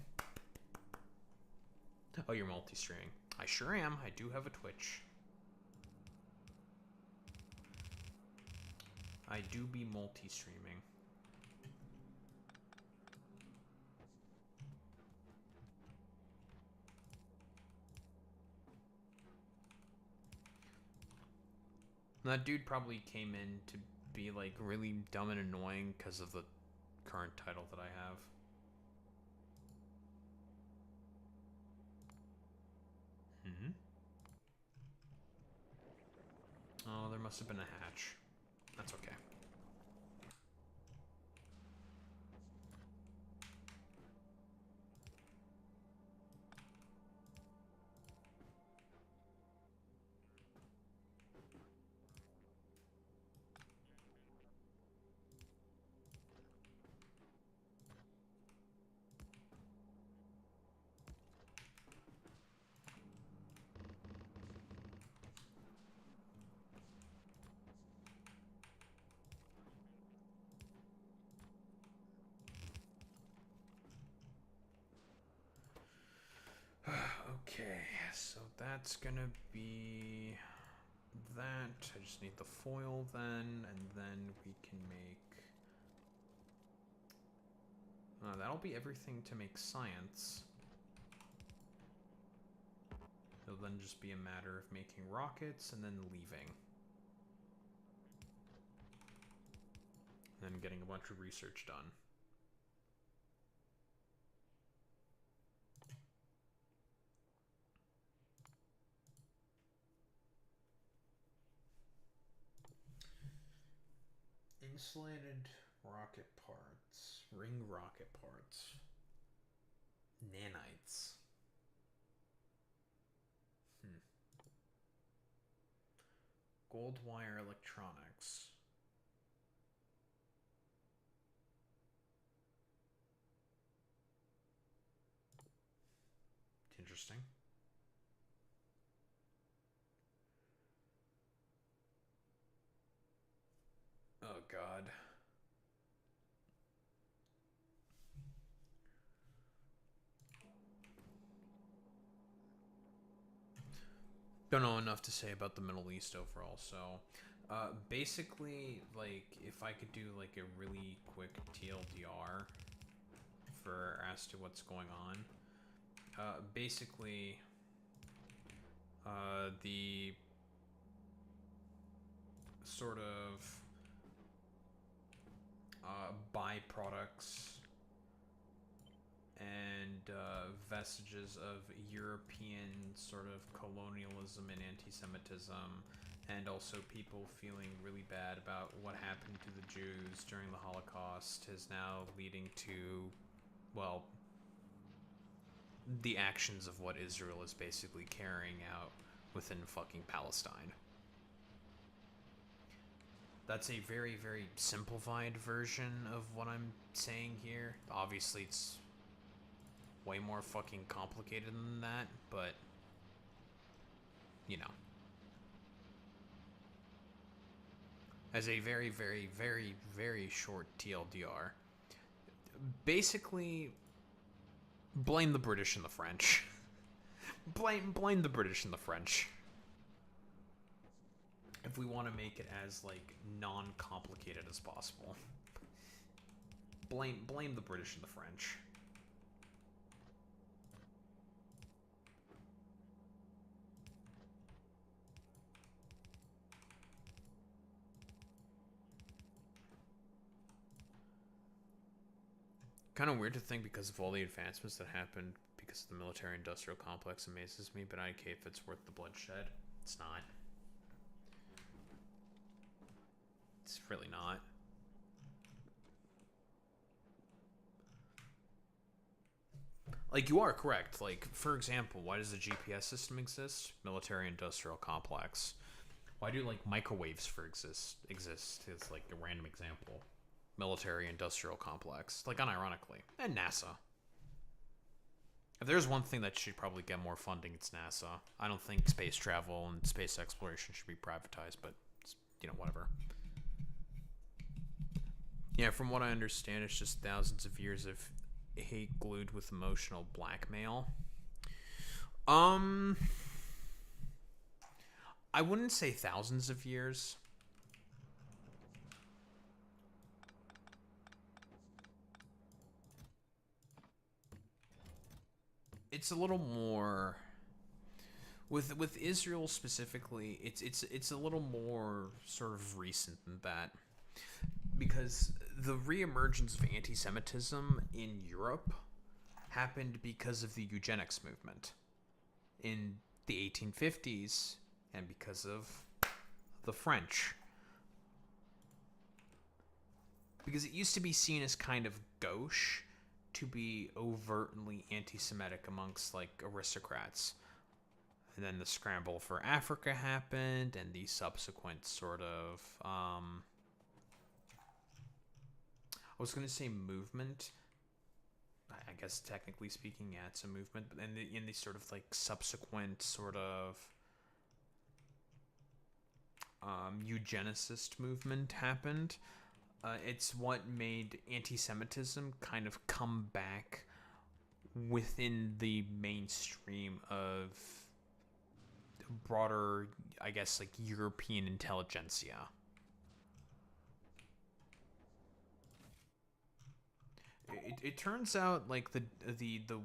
Oh, you're multi-streaming. I sure am. I do have a Twitch. I do be multi-streaming. That dude probably came in to be like really dumb and annoying because of the current title that I have. Oh, there must have been a hatch. That's okay. Okay, so that's gonna be that. I just need the foil then, and then we can make... that'll be everything to make science. It'll then just be a matter of making rockets and then leaving. And then getting a bunch of research done. Insulated rocket parts, ring rocket parts, nanites. Gold wire electronics. Interesting. God. Don't know enough to say about the Middle East overall, so basically, like, if I could do like a really quick TLDR for as to what's going on, basically, the sort of byproducts and vestiges of European sort of colonialism and anti-Semitism, and also people feeling really bad about what happened to the Jews during the Holocaust, is now leading to, well, the actions of what Israel is basically carrying out within fucking Palestine. That's a very, very simplified version of what I'm saying here. Obviously, it's way more fucking complicated than that, but, you know. As a very, very, very, very short TLDR, basically, blame the British and the French. blame the British and the French. If we want to make it as, like, non-complicated as possible. Blame the British and the French. Kind of weird to think because of all the advancements that happened because of the military-industrial complex amazes me, but I don't care if it's worth the bloodshed. It's not. It's really not. Like, you are correct. Like, for example, why does the GPS system exist? Military-industrial complex. Why do, like, microwaves exist? It's, like, a random example. Military-industrial complex. Like, unironically. And NASA. If there's one thing that should probably get more funding, it's NASA. I don't think space travel and space exploration should be privatized, but, you know, whatever. Yeah, from what I understand, it's just thousands of years of hate glued with emotional blackmail. I wouldn't say thousands of years. It's a little more with Israel specifically. It's a little more sort of recent than that, because the reemergence of anti-Semitism in Europe happened because of the eugenics movement in the 1850s and because of the French. Because it used to be seen as kind of gauche to be overtly anti-Semitic amongst, like, aristocrats. And then the scramble for Africa happened, and the subsequent sort of, I was going to say movement. I guess technically speaking, yeah, it's a movement. But in the sort of, like, subsequent sort of eugenicist movement happened. It's what made anti-Semitism kind of come back within the mainstream of broader, I guess, like, European intelligentsia. It turns out, like, the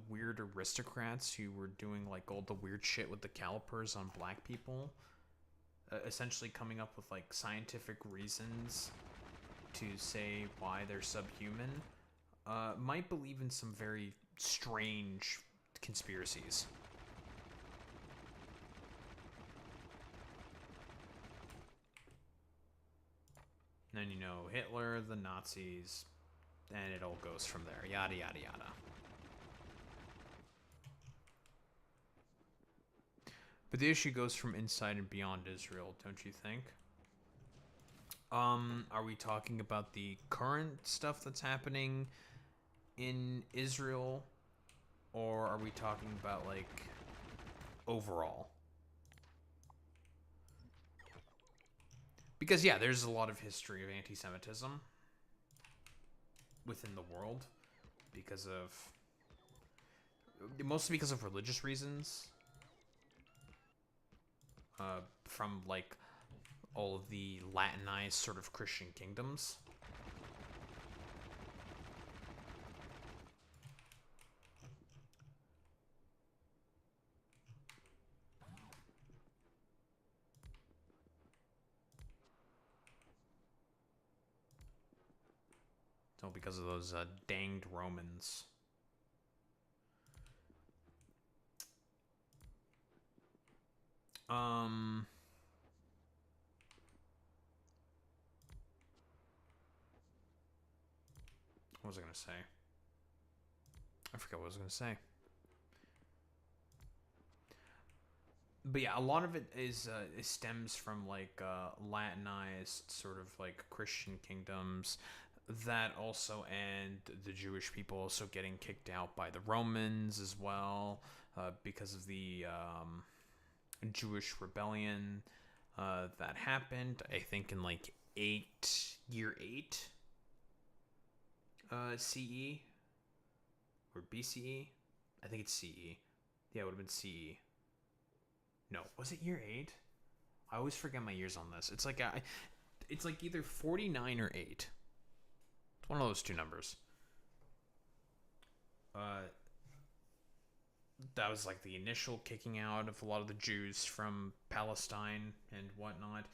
weird aristocrats who were doing, like, all the weird shit with the calipers on black people, essentially coming up with, like, scientific reasons to say why they're subhuman, might believe in some very strange conspiracies. And then, you know, Hitler, the Nazis, and it all goes from there. Yada, yada, yada. But the issue goes from inside and beyond Israel, don't you think? Are we talking about the current stuff that's happening in Israel? Or are we talking about, like, overall? Because, yeah, there's a lot of history of anti-Semitism within the world mostly because of religious reasons. From, like, all of the Latinized sort of Christian kingdoms. So because of those danged Romans. What was I going to say? I forgot what I was going to say. But yeah, a lot of it it stems from like Latinized sort of like Christian kingdoms that also, and the Jewish people also getting kicked out by the Romans as well because of the Jewish rebellion that happened. I think in like year 8 CE or BCE. I think it's CE. Yeah, it would have been CE. No, was it year 8? I always forget my years on this. It's like it's like either 49 or 8. It's one of those two numbers. That was like the initial kicking out of a lot of the Jews from Palestine and whatnot.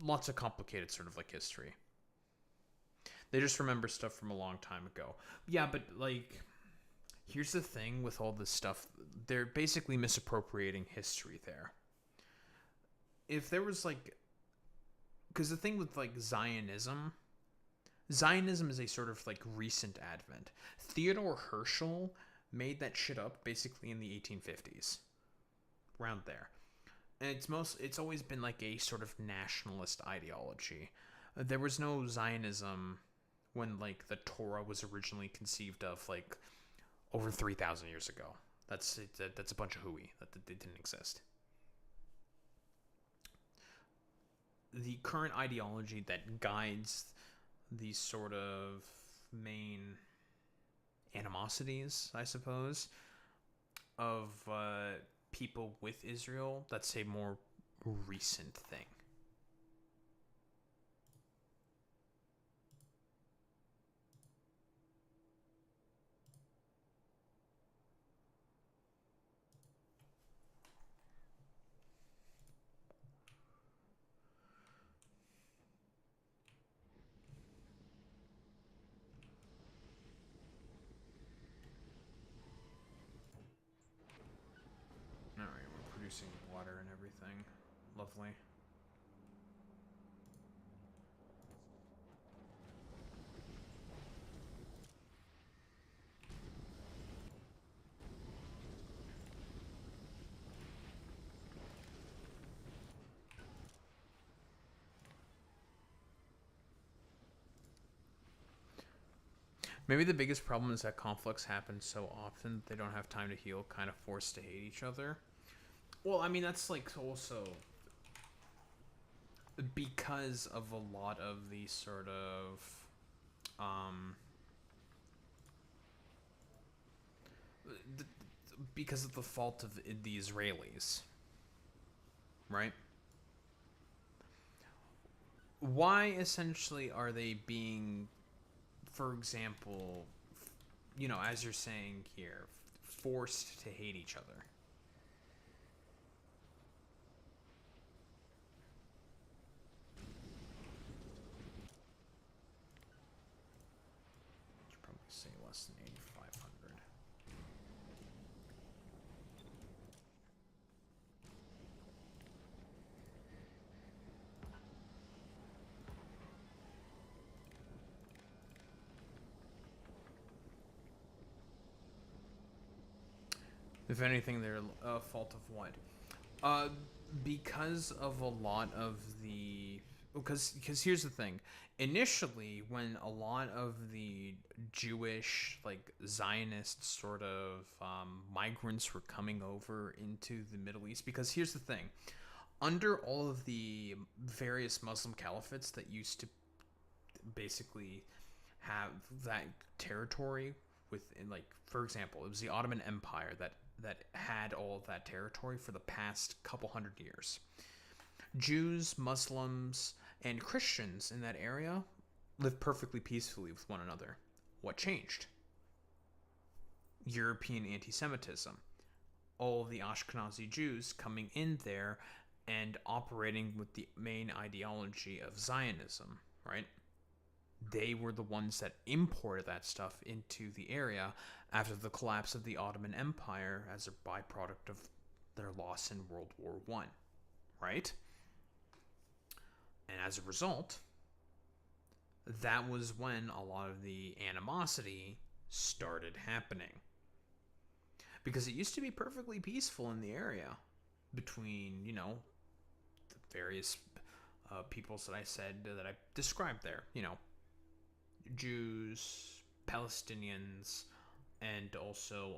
Lots of complicated sort of like history. They just remember stuff from a long time ago. Yeah, but like, here's the thing with all this stuff. They're basically misappropriating history there. If there was like, because the thing with like Zionism is a sort of like recent advent. Theodore Herschel made that shit up basically in the 1850s. Around there. And it's always been like a sort of nationalist ideology. There was no Zionism when like the Torah was originally conceived of like over 3,000 years ago. That's a bunch of hooey. That didn't exist. The current ideology that guides these sort of main animosities, I suppose, of people with Israel, that's a more recent thing. Alright, we're producing water and everything. Lovely. Maybe the biggest problem is that conflicts happen so often they don't have time to heal, kind of forced to hate each other. Well, I mean, that's like also because of a lot of the sort of because of the fault of the Israelis, right? Why essentially are they being, for example, you know, as you're saying here, forced to hate each other? Should probably say less than 8,500. If anything, they're a fault of what? Because of a lot of the... Because here's the thing. Initially, when a lot of the Jewish, like, Zionist sort of migrants were coming over into the Middle East, because here's the thing. under all of the various Muslim caliphates that used to basically have that territory within, like, for example, it was the Ottoman Empire that had all of that territory for the past couple hundred years. Jews, Muslims, and Christians in that area lived perfectly peacefully with one another. What changed? European anti-Semitism. All of the Ashkenazi Jews coming in there and operating with the main ideology of Zionism, right? They were the ones that imported that stuff into the area after the collapse of the Ottoman Empire as a byproduct of their loss in World War I, right? And as a result, that was when a lot of the animosity started happening. Because it used to be perfectly peaceful in the area between, the various peoples that I said, that I described there. Jews, Palestinians, and also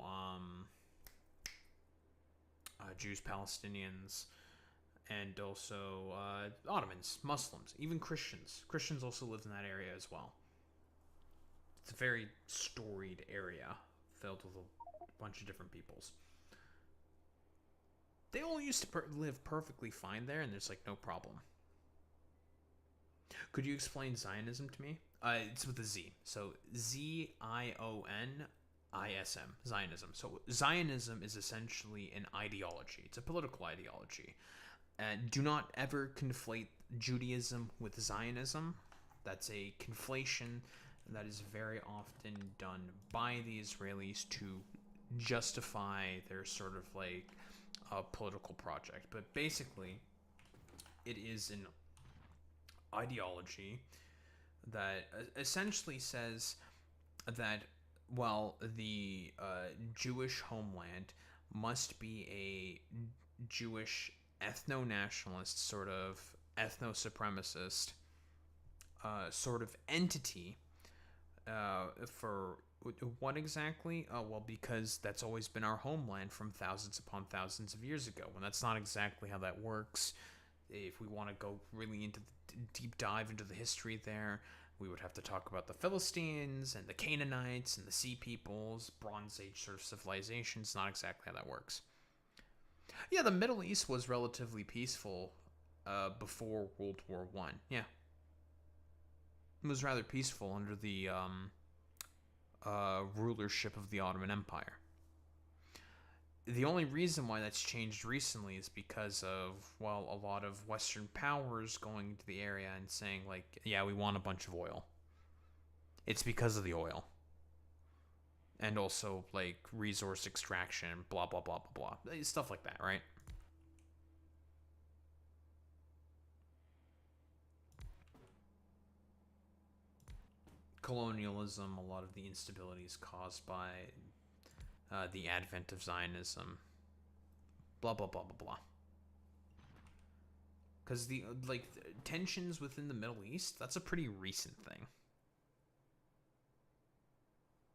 Jews, Palestinians, and also Ottomans, Muslims, even Christians. Christians also lived in that area as well. It's a very storied area filled with a bunch of different peoples. They all used to live perfectly fine there, and there's like no problem. Could you explain Zionism to me? It's with a Z. So Zionism. Zionism. So Zionism is essentially an ideology. It's a political ideology. Do not ever conflate Judaism with Zionism. That's a conflation that is very often done by the Israelis to justify their sort of like political project. But basically, it is an ideology that essentially says that, well, the Jewish homeland must be a Jewish ethno-nationalist, sort of ethno-supremacist sort of entity. For what exactly? Well, because that's always been our homeland from thousands upon thousands of years ago. And that's not exactly how that works. If we want to go really into the deep dive into the history there, we would have to talk about the Philistines and the Canaanites and the Sea Peoples, Bronze Age sort of civilizations. Not exactly how that works. Yeah, the Middle East was relatively peaceful before World War I. Yeah. It was rather peaceful under the rulership of the Ottoman Empire. The only reason why that's changed recently is because of, well, a lot of Western powers going into the area and saying, like, yeah, we want a bunch of oil. It's because of the oil. And also, like, resource extraction, blah, blah, blah, blah, blah. Stuff like that, right? Colonialism, a lot of the instability is caused by the advent of Zionism, blah blah blah blah blah. Because the tensions within the Middle East, that's a pretty recent thing.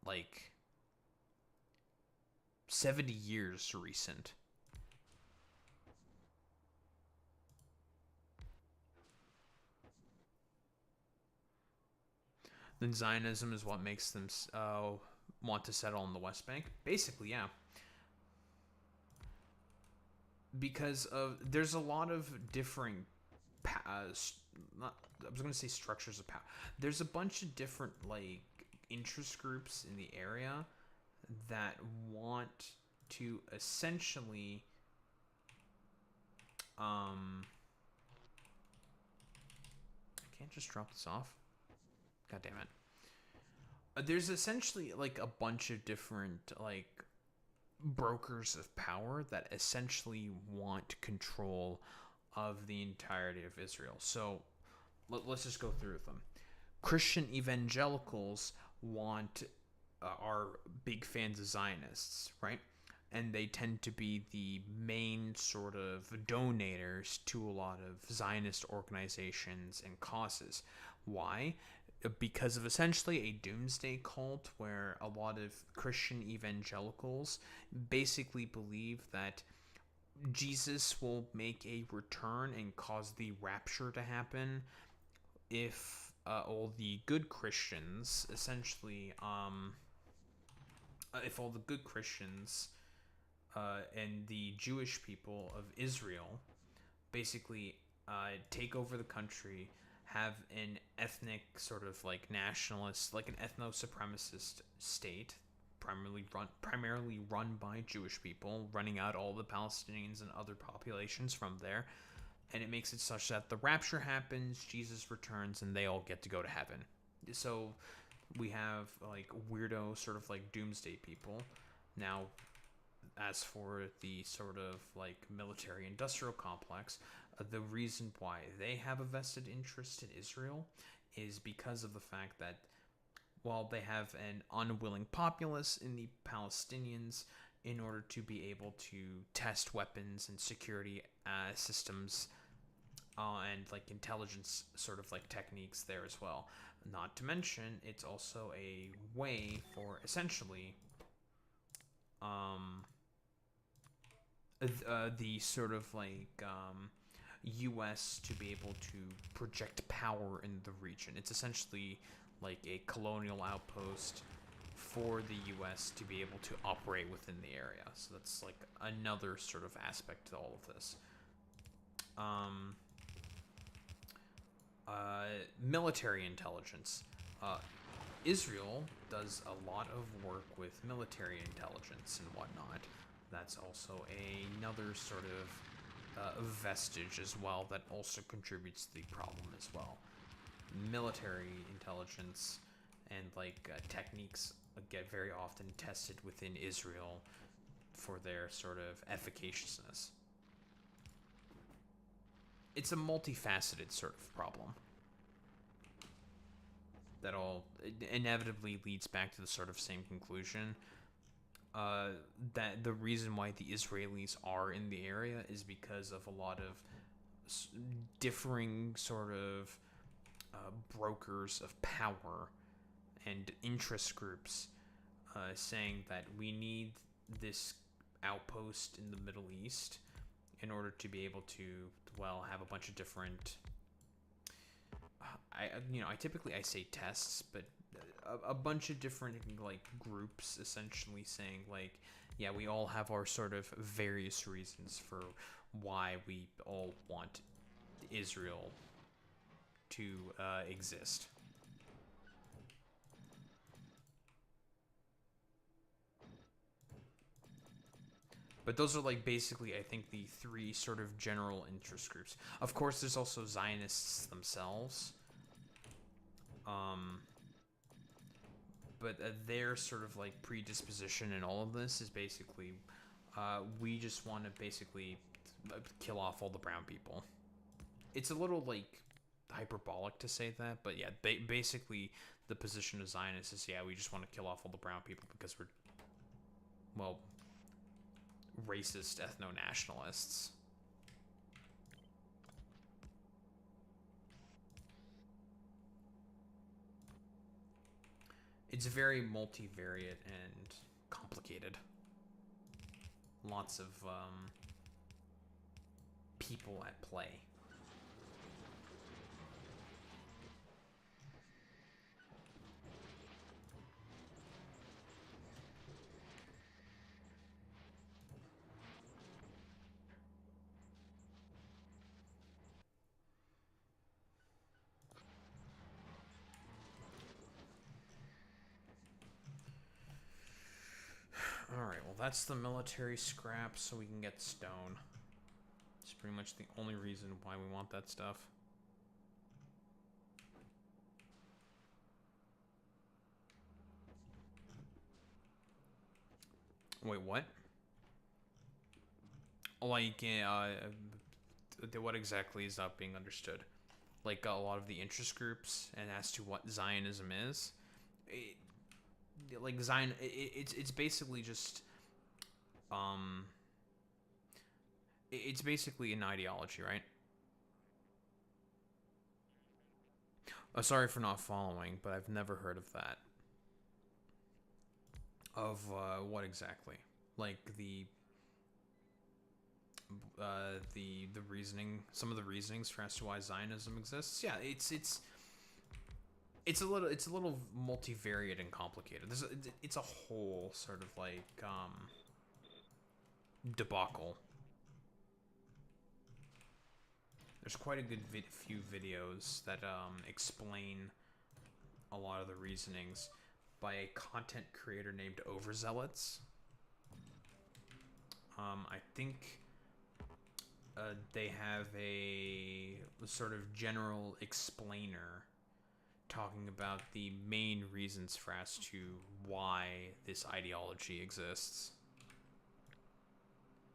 Like 70 years recent. Then Zionism is what makes them want to settle in the West Bank. Basically, yeah. Because there's a lot of different, I was going to say structures of power. There's a bunch of different like interest groups in the area that want to essentially, I can't just drop this off. God damn it. There's essentially like a bunch of different like brokers of power that essentially want control of the entirety of Israel. So let's just go through them. Christian evangelicals are big fans of Zionists, right? And they tend to be the main sort of donators to a lot of Zionist organizations and causes. Why? Because of essentially a doomsday cult where a lot of Christian evangelicals basically believe that Jesus will make a return and cause the rapture to happen if all the good Christians, essentially, if all the good Christians and the Jewish people of Israel basically take over the country, have an ethnic sort of like nationalist, like an ethno-supremacist state, primarily run by Jewish people, running out all the Palestinians and other populations from there, and it makes it such that the rapture happens, Jesus returns, and they all get to go to heaven. So we have like weirdo sort of like doomsday people. Now, as for the sort of like military industrial complex, the reason why they have a vested interest in Israel is because of the fact that while they have an unwilling populace in the Palestinians, in order to be able to test weapons and security systems and like intelligence sort of like techniques there as well. Not to mention, it's also a way for essentially the sort of like U.S. to be able to project power in the region. It's essentially like a colonial outpost for the U.S. to be able to operate within the area. So that's like another sort of aspect to all of this. Military intelligence. Israel does a lot of work with military intelligence and whatnot. That's also another sort of vestige as well that also contributes to the problem as well. Military intelligence and like techniques get very often tested within Israel for their sort of efficaciousness. It's a multifaceted sort of problem that all inevitably leads back to the sort of same conclusion. That the reason why the Israelis are in the area is because of a lot of differing sort of brokers of power and interest groups saying that we need this outpost in the Middle East in order to be able to, well, have a bunch of different I typically say tests, but a bunch of different like groups essentially saying like, yeah, we all have our sort of various reasons for why we all want Israel to exist. But those are like basically, I think, the three sort of general interest groups. Of course, there's also Zionists themselves. But their sort of like predisposition in all of this is basically, we just want to basically kill off all the brown people. It's a little like hyperbolic to say that, but yeah, basically the position of Zionists is, yeah, we just want to kill off all the brown people because we're, well, racist ethno-nationalists. It's very multivariate and complicated. Lots of people at play. Alright, well that's the military scrap so we can get stone. It's pretty much the only reason why we want that stuff. Wait, what? Like, what exactly is not being understood? Like, a lot of the interest groups, and as to what Zionism is, like Zion, it's basically just, it's basically an ideology, right? Oh, sorry for not following, but I've never heard of that. Of what exactly? Like the the reasoning, some of the reasonings for as to why Zionism exists. Yeah, it's a little multivariate and complicated. It's a whole sort of like debacle. There's quite a good few videos that explain a lot of the reasonings by a content creator named Overzealots. I think they have a sort of general explainer talking about the main reasons for as to why this ideology exists,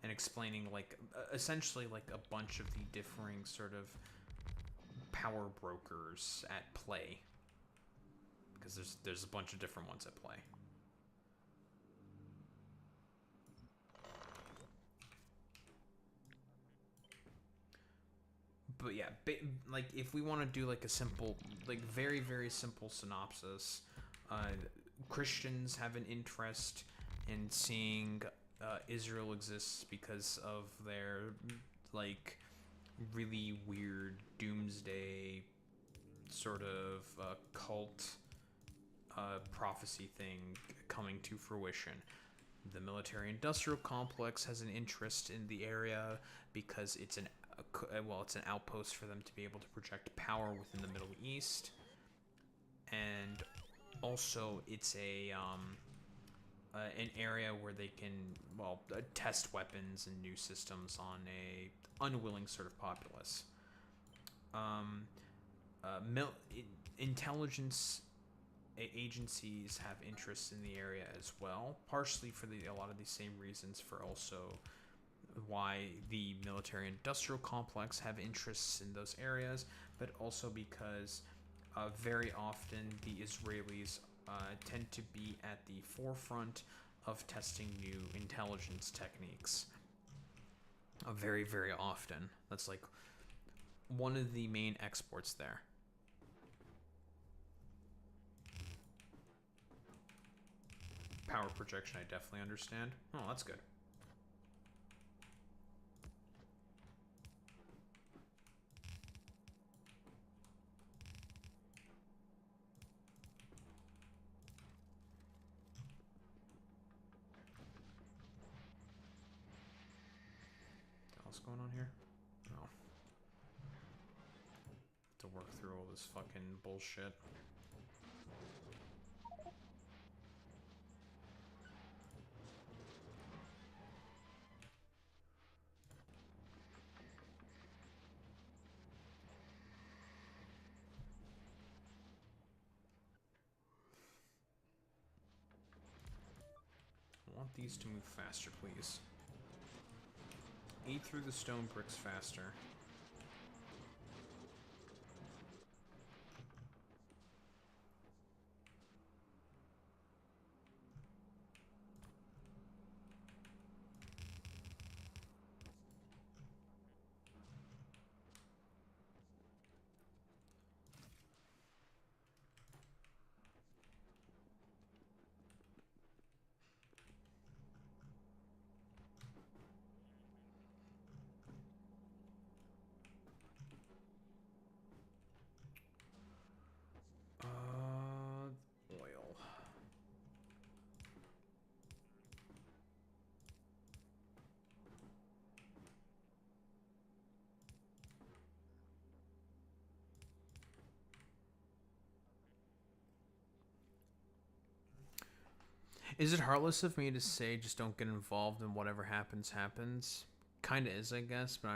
and explaining like essentially like a bunch of the differing sort of power brokers at play, because there's a bunch of different ones at play. But yeah, like if we want to do like a simple, like very very simple synopsis, Christians have an interest in seeing Israel exists because of their like really weird doomsday sort of cult prophecy thing coming to fruition. The military-industrial complex has an interest in the area because it's an outpost for them to be able to project power within the Middle East, and also it's an area where they can test weapons and new systems on a unwilling sort of populace. Intelligence agencies have interests in the area as well, partially for a lot of the same reasons for also why the military-industrial complex have interests in those areas, but also because very often the Israelis tend to be at the forefront of testing new intelligence techniques. Very, very often. That's like one of the main exports there. Power projection, I definitely understand. Oh, that's good. What's going on here? No. To work through all this fucking bullshit. I want these to move faster, please. Eat through the stone bricks faster. Oil. Is it heartless of me to say just don't get involved in whatever happens? Kinda is, I guess, but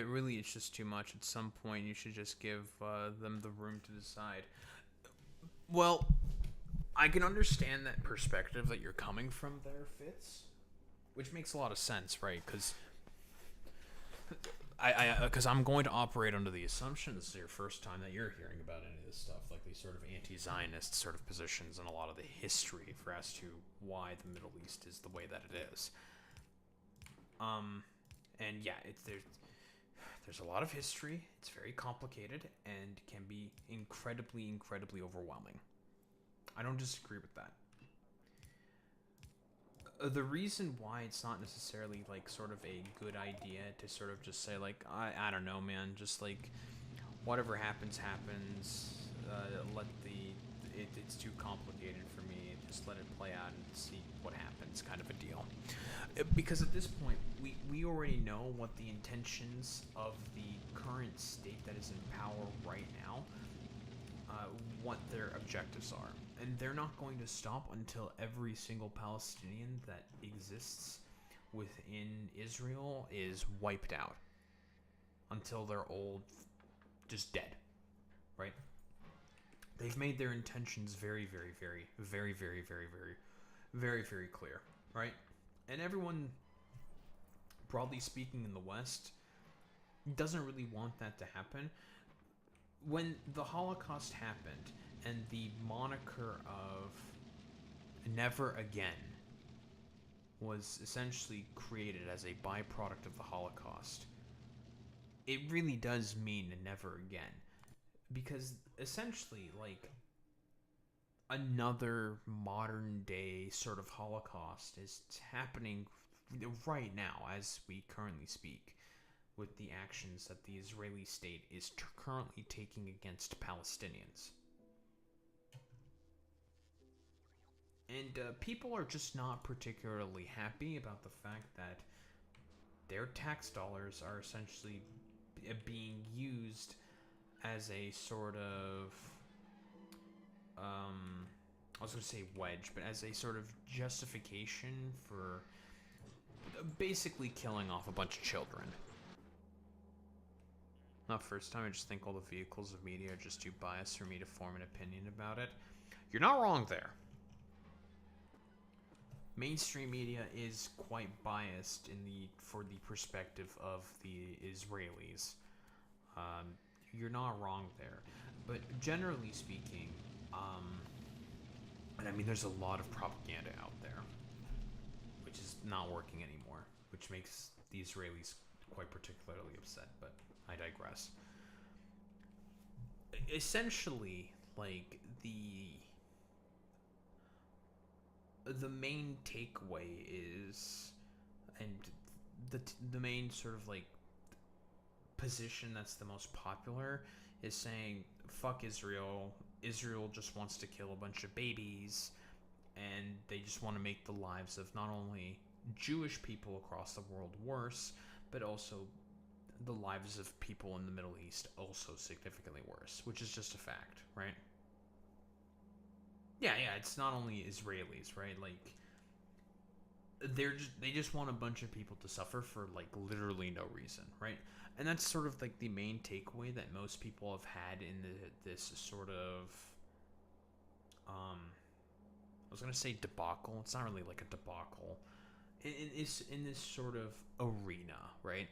really it's just too much. At some point you should just give them the room to decide. Well, I can understand that perspective that you're coming from there, Fitz, which makes a lot of sense, right? Because I'm going to operate under the assumption this is your first time that you're hearing about any of this stuff, like these sort of anti-Zionist sort of positions and a lot of the history for as to why the Middle East is the way that it is. And yeah, there's a lot of history. It's very complicated and can be incredibly, incredibly overwhelming. I don't disagree with that. The reason why it's not necessarily like sort of a good idea to sort of just say like I don't know, man, just like whatever happens happens. It's too complicated for me. Just let it play out and see what happens, kind of a deal. Because at this point, we already know what the intentions of the current state that is in power right now, what their objectives are. And they're not going to stop until every single Palestinian that exists within Israel is wiped out. Until they're all just dead. Right? They've made their intentions very, very, very, very, very, very, very, very, very clear. Right? And everyone, broadly speaking, in the West, doesn't really want that to happen. When the Holocaust happened, and the moniker of Never Again was essentially created as a byproduct of the Holocaust, it really does mean never again. Because essentially, like, another modern day sort of Holocaust is happening right now as we currently speak, with the actions that the Israeli state is currently taking against Palestinians. And people are just not particularly happy about the fact that their tax dollars are essentially being used as a sort of, I was going to say wedge, but as a sort of justification for basically killing off a bunch of children. Not first time, I just think all the vehicles of media are just too biased for me to form an opinion about it. You're not wrong there. Mainstream media is quite biased for the perspective of the Israelis. You're not wrong there. But generally speaking, and I mean there's a lot of propaganda out there, which is not working anymore, which makes the Israelis quite particularly upset, but I digress. Essentially, like, the main takeaway is, and the main sort of like position that's the most popular is saying fuck Israel. Israel just wants to kill a bunch of babies, and they just want to make the lives of not only Jewish people across the world worse, but also the lives of people in the Middle East also significantly worse, which is just a fact, right? Yeah, it's not only Israelis, right? Like, they just want a bunch of people to suffer for, like, literally no reason, right? And that's sort of, like, the main takeaway that most people have had in this sort of, I was going to say debacle. It's not really like a debacle. In this sort of arena, right?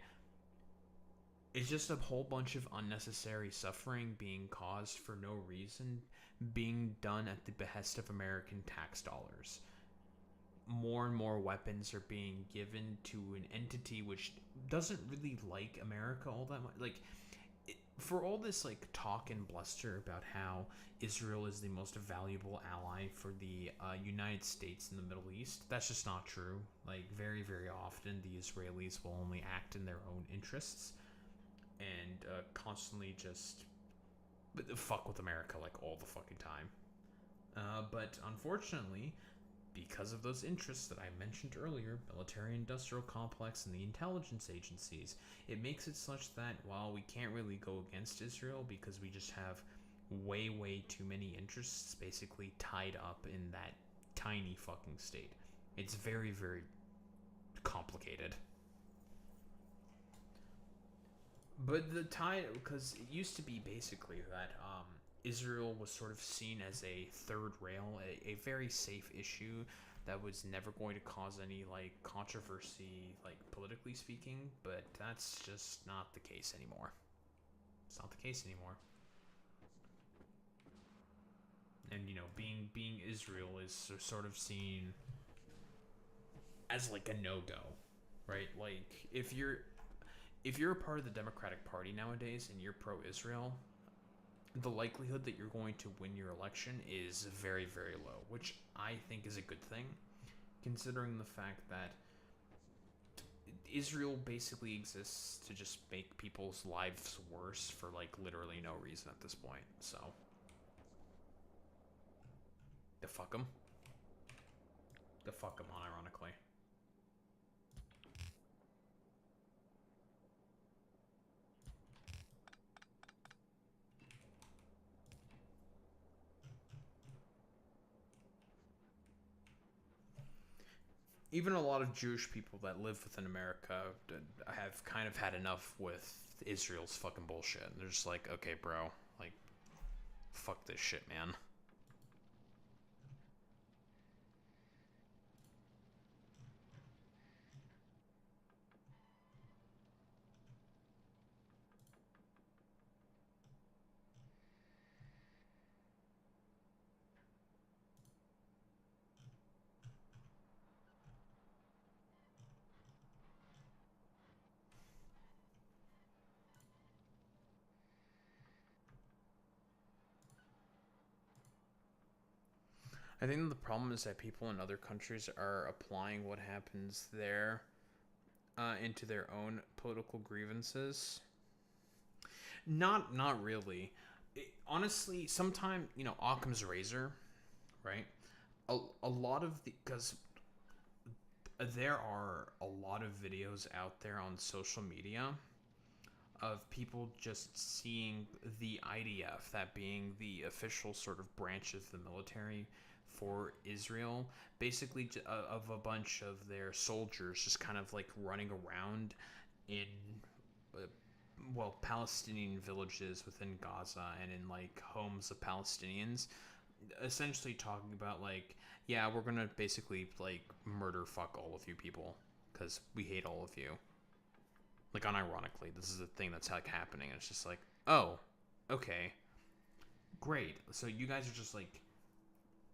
It's just a whole bunch of unnecessary suffering being caused for no reason, being done at the behest of American tax dollars. More and more weapons are being given to an entity which doesn't really like America all that much. Like, for all this like talk and bluster about how Israel is the most valuable ally for the United States in the Middle East, that's just not true. Like, very, very often the Israelis will only act in their own interests and constantly just fuck with America like all the fucking time. But unfortunately, because of those interests that I mentioned earlier, military-industrial complex and the intelligence agencies, it makes it such that while we can't really go against Israel because we just have way, way too many interests basically tied up in that tiny fucking state. It's very, very complicated. But the tie, because it used to be basically that Israel was sort of seen as a third rail, a very safe issue that was never going to cause any like controversy, like politically speaking. But that's just not the case anymore. It's not the case anymore. And you know, being Israel is sort of seen as like a no-go, right? Like if you're a part of the Democratic Party nowadays and you're pro-Israel, the likelihood that you're going to win your election is very, very low, which I think is a good thing. considering the fact that Israel basically exists to just make people's lives worse for like literally no reason at this point. So, the fuck them. The fuck them, unironically. Even a lot of Jewish people that live within America have kind of had enough with Israel's fucking bullshit. They're just like, okay, bro, like, fuck this shit, man. I think the problem is that people in other countries are applying what happens there into their own political grievances. Not really. Honestly, sometime, Occam's razor, right? A lot of because there are a lot of videos out there on social media of people just seeing the IDF, that being the official sort of branch of the military for Israel, basically of a bunch of their soldiers just kind of like running around in Palestinian villages within Gaza and in like homes of Palestinians, essentially talking about like, yeah, we're gonna basically like murder fuck all of you people because we hate all of you. Like, unironically, this is a thing that's like happening. And it's just like, oh, okay, great. So you guys are just like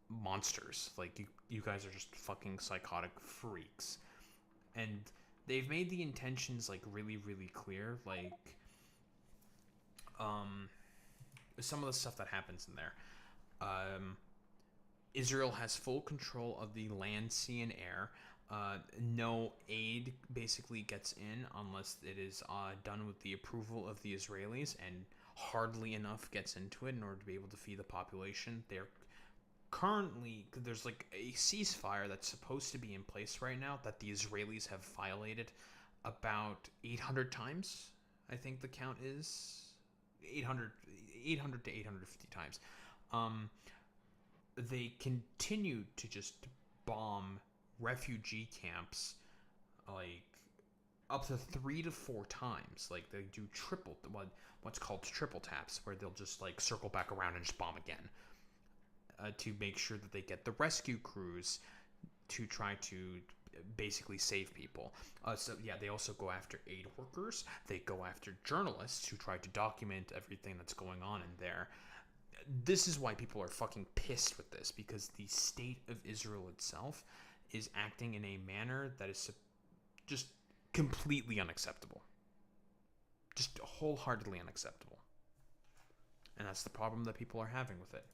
monsters. Like you guys are just fucking psychotic freaks. And they've made the intentions like really, really clear. Like, some of the stuff that happens in there. Israel has full control of the land, sea, and air. No aid basically gets in unless it is done with the approval of the Israelis, and hardly enough gets into it in order to be able to feed the population. They're currently, there's like a ceasefire that's supposed to be in place right now that the Israelis have violated about 800 times. I think the count is 800 to 850 times. They continue to just bomb refugee camps like up to 3 to 4 times. Like, they do what's called triple taps, where they'll just like circle back around and just bomb again, to make sure that they get the rescue crews to try to basically save people. So yeah, they also go after aid workers. They go after journalists who try to document everything that's going on in there. This is why people are fucking pissed with this, because the state of Israel itself is acting in a manner that is just completely unacceptable. Just wholeheartedly unacceptable. And that's the problem that people are having with it.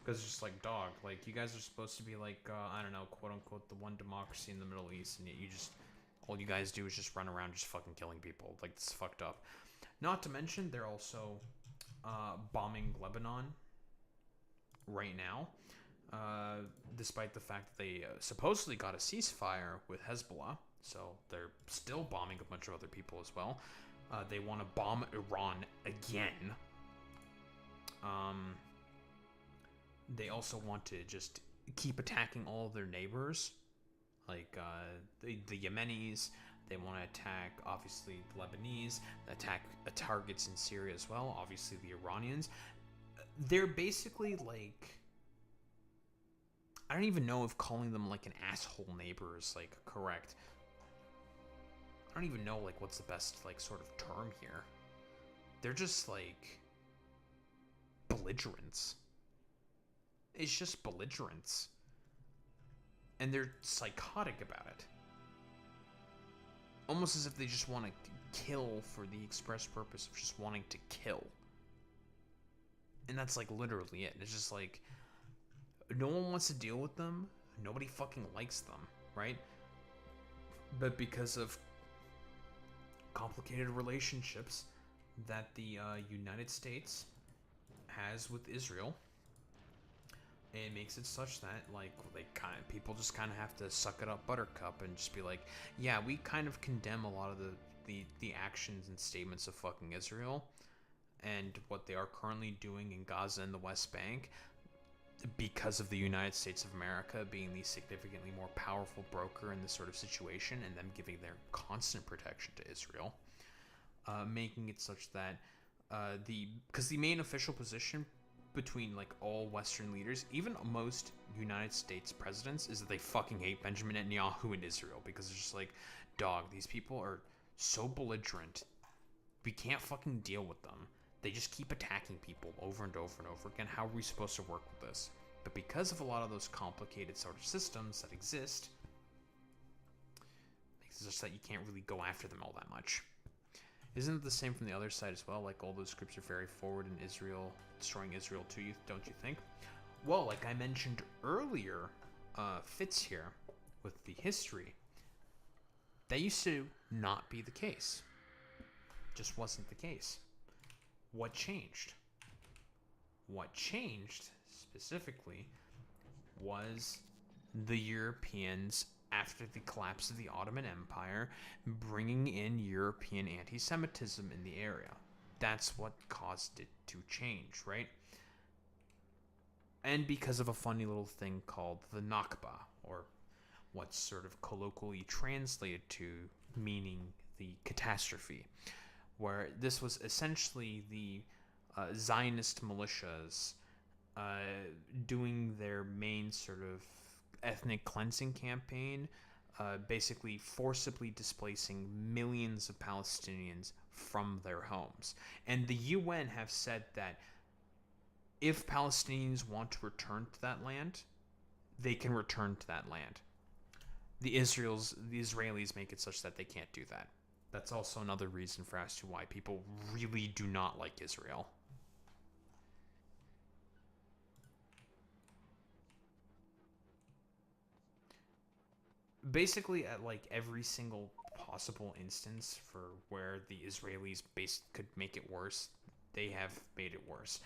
Because it's just like, dog, like, you guys are supposed to be like, I don't know, quote unquote, the one democracy in the Middle East, and yet all you guys do is just run around just fucking killing people. Like, it's fucked up. Not to mention, they're also bombing Lebanon right now, despite the fact that they supposedly got a ceasefire with Hezbollah. So they're still bombing a bunch of other people as well. They want to bomb Iran again. They also want to just keep attacking all of their neighbors, like the Yemenis. They want to attack, obviously, the Lebanese, attack targets in Syria as well, obviously the Iranians. They're basically like, I don't even know if calling them like an asshole neighbor is like correct. I don't even know like what's the best like sort of term here. They're just like belligerents. It's just belligerents. And they're psychotic about it. Almost as if they just want to kill for the express purpose of just wanting to kill. And that's like literally it. It's just like, no one wants to deal with them Nobody fucking likes them, right? But because of complicated relationships that the United States has with Israel, it makes it such that like people just kind of have to suck it up, buttercup, and just be like, yeah, we kind of condemn a lot of the actions and statements of fucking Israel and what they are currently doing in Gaza and the West Bank, because of the United States of America being the significantly more powerful broker in this sort of situation, and them giving their constant protection to Israel, making it such that because the main official position between like all Western leaders, even most United States presidents, is that they fucking hate Benjamin Netanyahu and Israel, because it's just like, dog, these people are so belligerent, we can't fucking deal with them. They just keep attacking people over and over and over again. How are we supposed to work with this? But because of a lot of those complicated sort of systems that exist, makes it just that you can't really go after them all that much. Isn't it the same from the other side as well? Like, all those groups are very forward in Israel, destroying Israel too, don't you think? Well, like I mentioned earlier, fits here with the history. That used to not be the case. Just wasn't the case. What changed? What changed, specifically, was the Europeans, after the collapse of the Ottoman Empire, bringing in European anti-Semitism in the area. That's what caused it to change, right? And because of a funny little thing called the Nakba, or what's sort of colloquially translated to meaning the catastrophe, where this was essentially the Zionist militias doing their main sort of ethnic cleansing campaign, basically forcibly displacing millions of Palestinians from their homes. And the UN have said that if Palestinians want to return to that land, they can return to that land. The Israelis make it such that they can't do that. That's also another reason for as to why people really do not like Israel. Basically, at like every single possible instance for where the Israelis could make it worse, they have made it worse.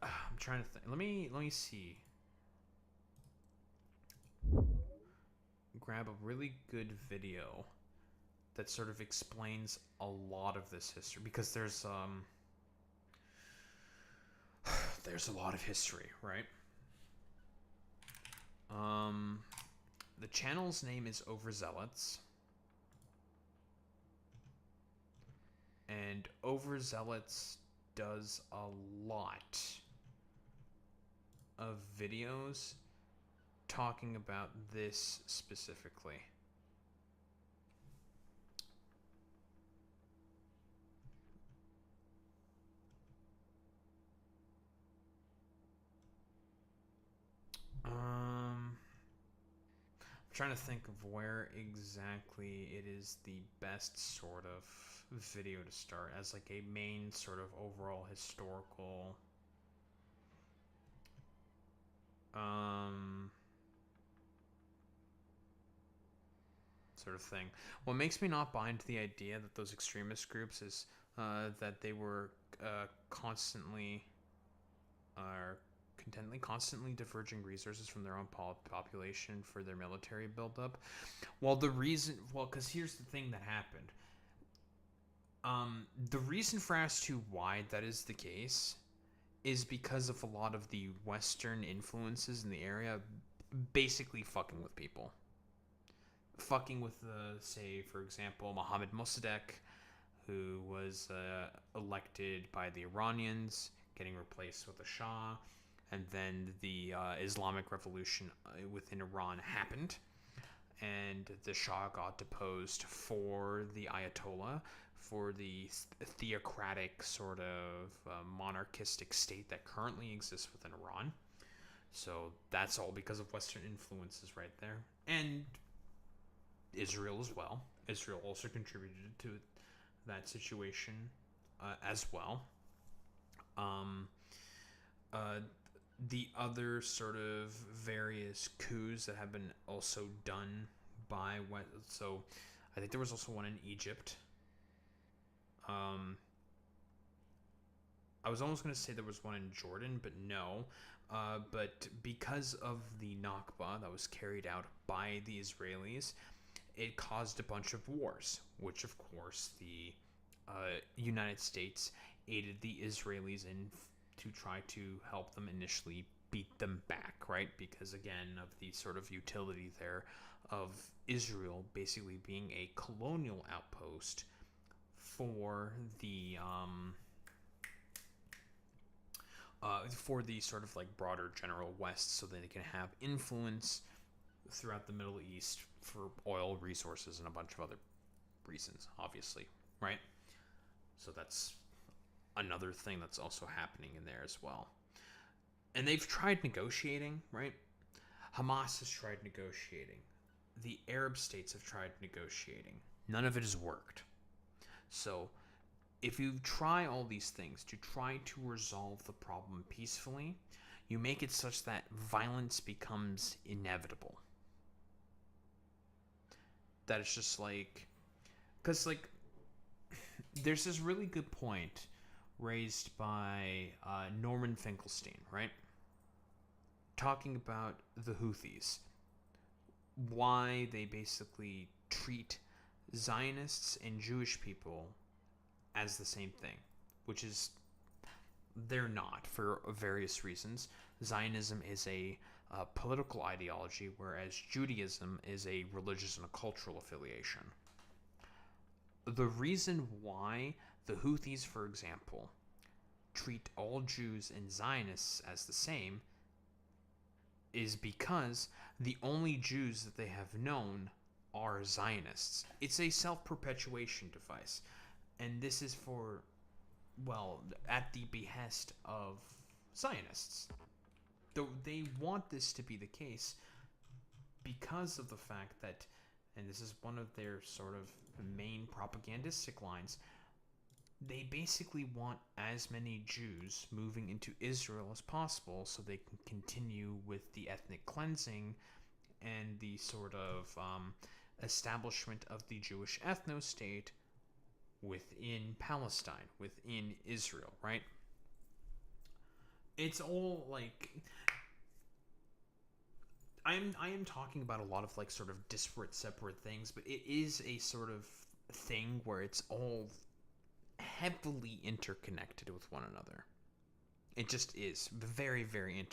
I'm trying to think. Let me see. Grab a really good video that sort of explains a lot of this history, because there's a lot of history, right? The channel's name is Overzealots, and Overzealots does a lot of videos talking about this specifically. I'm trying to think of where exactly it is the best sort of video to start as like a main sort of overall historical sort of thing. What makes me not buy into the idea that those extremist groups is that they were constantly diverging resources from their own population for their military buildup. Because here's the thing that happened. The reason for as to why that is the case is because of a lot of the Western influences in the area basically fucking with people. Fucking with, say, for example, Mohammad Mossadegh, who was elected by the Iranians, getting replaced with a Shah, and then the Islamic Revolution within Iran happened, and the Shah got deposed for the Ayatollah, for the theocratic sort of monarchistic state that currently exists within Iran. So that's all because of Western influences right there. And Israel as well. Israel also contributed to that situation as well. the other sort of various coups that have been also done by what, so I think there was also one in Egypt. I was almost going to say there was one in Jordan, but no. But because of the Nakba that was carried out by the Israelis, it caused a bunch of wars, which of course the United States aided the Israelis in to try to help them initially beat them back, right? Because again, of the sort of utility there of Israel basically being a colonial outpost for the sort of like broader general West, so that they can have influence throughout the Middle East for oil resources and a bunch of other reasons, obviously, right? So that's another thing that's also happening in there as well. And they've tried negotiating, right? Hamas has tried negotiating. The Arab states have tried negotiating. None of it has worked. So if you try all these things to try to resolve the problem peacefully, you make it such that violence becomes inevitable. That it's just like, because like, there's this really good point raised by Norman Finkelstein, right? Talking about the Houthis, why they basically treat Zionists and Jewish people as the same thing, which is they're not, for various reasons. Zionism is a political ideology, whereas Judaism is a religious and a cultural affiliation. The reason why the Houthis, for example, treat all Jews and Zionists as the same is because the only Jews that they have known are Zionists. It's a self-perpetuation device. And this is for, well, at the behest of Zionists. Though they want this to be the case because of the fact that, and this is one of their sort of main propagandistic lines, they basically want as many Jews moving into Israel as possible so they can continue with the ethnic cleansing and the sort of establishment of the Jewish ethno-state within Palestine, within Israel, right? It's all like, I am talking about a lot of like sort of disparate, separate things, but it is a sort of thing where it's all heavily interconnected with one another. It just is very, very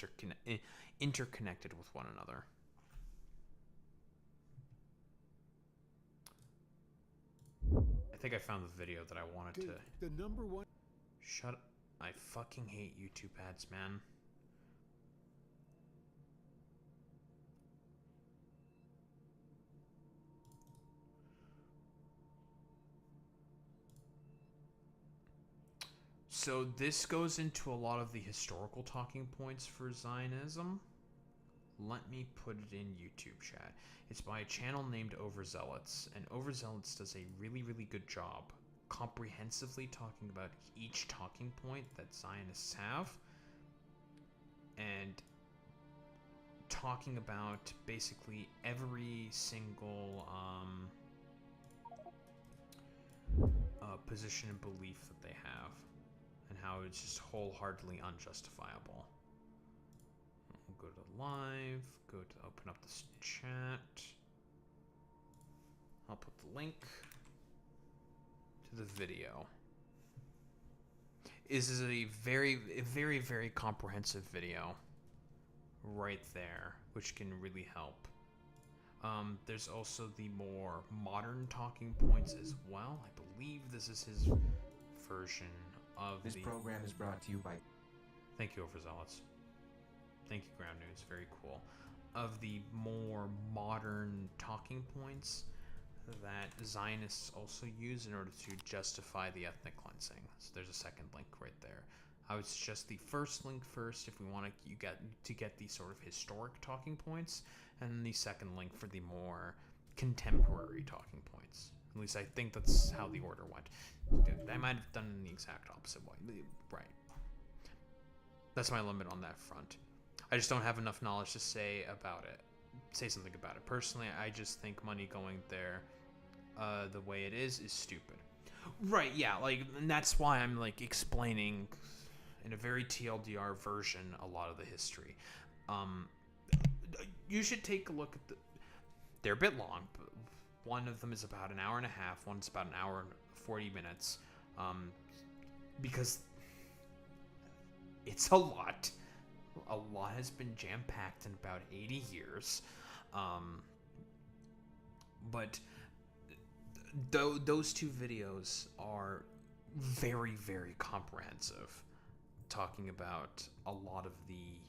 interconnected with one another. I think I found the video that I wanted to. The number one. Shut up. I fucking hate YouTube ads, man. So this goes into a lot of the historical talking points for Zionism. Let me put it in YouTube chat. It's by a channel named Overzealots, and Overzealots does a really, really good job comprehensively talking about each talking point that Zionists have, and talking about basically every single position and belief that they have, and how it's just wholeheartedly unjustifiable. We'll go to live, go to open up this chat. I'll put the link to the video. This is a very, very, very comprehensive video right there, which can really help. There's also the more modern talking points as well. I believe this is his version of This program is brought to you by... Thank you, Overzealots. Thank you, Ground News. Very cool. Of the more modern talking points that Zionists also use in order to justify the ethnic cleansing. So there's a second link right there. I would suggest the first link first if we want to get the sort of historic talking points, and then the second link for the more contemporary talking points. At least I think that's how the order went. I might have done it in the exact opposite way. Right. That's my limit on that front. I just don't have enough knowledge to say something about it. Personally, I just think money going there, the way it is stupid. Right? Yeah. Like, and that's why I'm like explaining in a very TLDR version a lot of the history. You should take a look at they're a bit long, but one of them is about an hour and a half. One's about an hour and 40 minutes. Because it's a lot. A lot has been jam-packed in about 80 years. But those two videos are very, very comprehensive, talking about a lot of the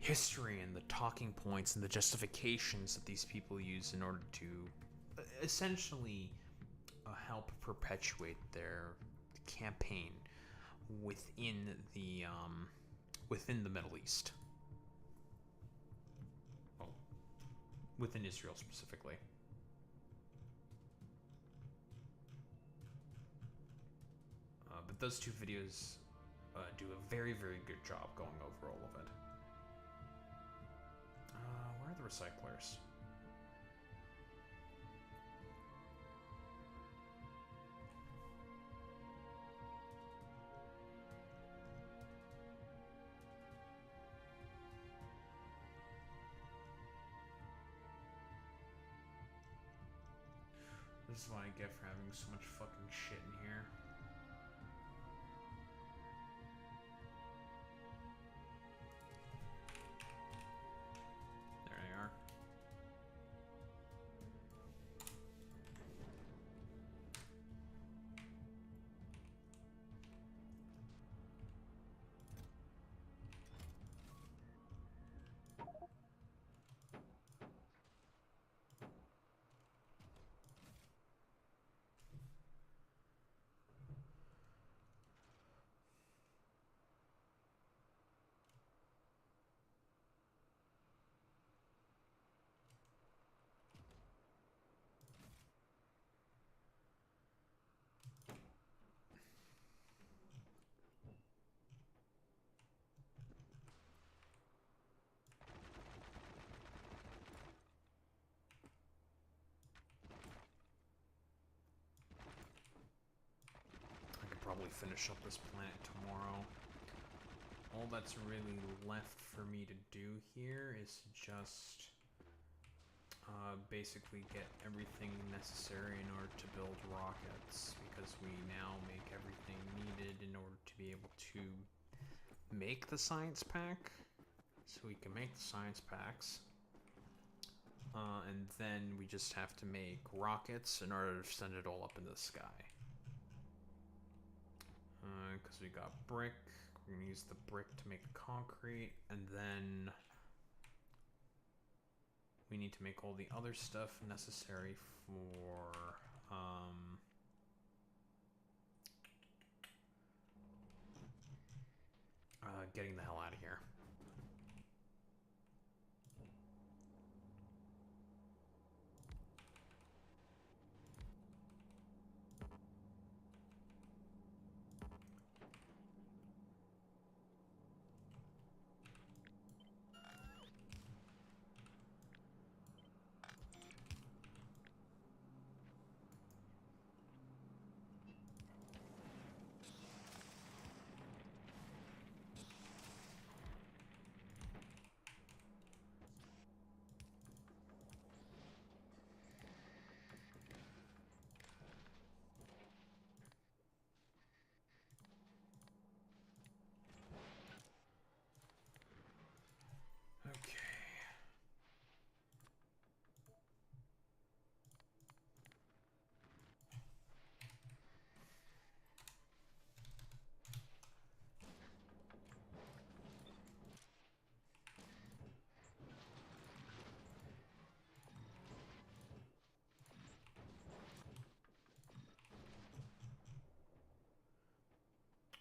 history and the talking points and the justifications that these people use in order to essentially help perpetuate their campaign within the Middle East. Well, within Israel specifically. But those two videos do a very, very good job going over all of it. Where are the recyclers? This is what I get for having so much fucking shit in here. There they are. Probably finish up this planet tomorrow. All that's really left for me to do here is just basically get everything necessary in order to build rockets, because we now make everything needed in order to be able to make the science pack. So we can make the science packs. And then we just have to make rockets in order to send it all up into the sky. Because we got brick, we're going to use the brick to make concrete, and then we need to make all the other stuff necessary for getting the hell out of here.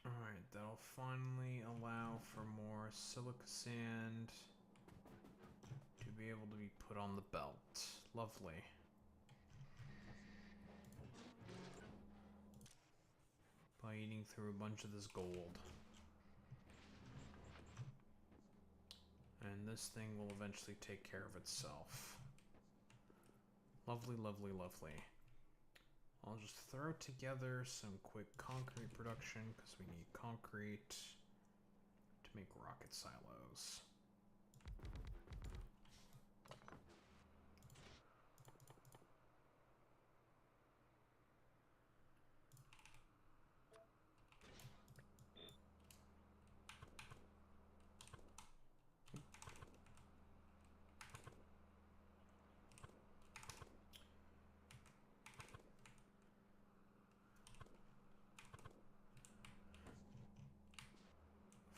Alright, that'll finally allow for more silica sand to be able to be put on the belt. Lovely. By eating through a bunch of this gold. And this thing will eventually take care of itself. Lovely, lovely, lovely. I'll just throw together some quick concrete production because we need concrete to make rocket silos.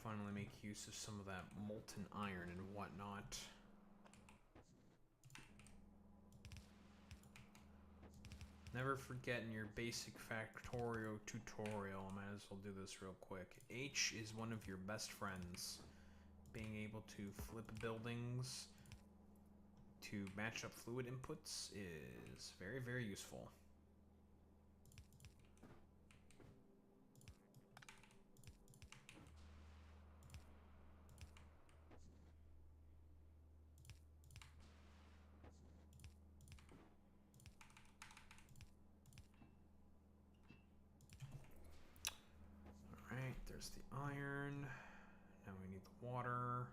Finally make use of some of that molten iron and whatnot. Never forget in your basic Factorio tutorial, I might as well do this real quick. H is one of your best friends. Being able to flip buildings to match up fluid inputs is very, very useful. Alright, there's the iron. Now we need the water.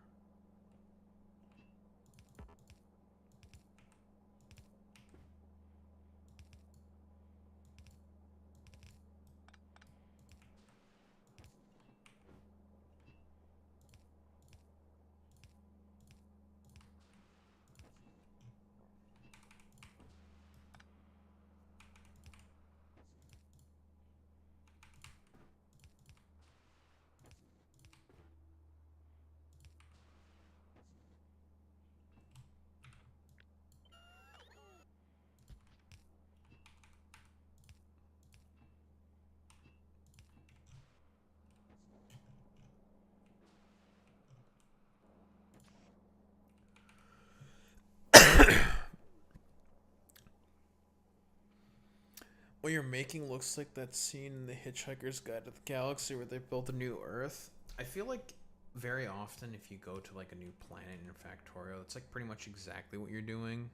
What you're making looks like that scene in The Hitchhiker's Guide to the Galaxy where they built a new Earth. I feel like very often if you go to like a new planet in Factorio, it's like pretty much exactly what you're doing.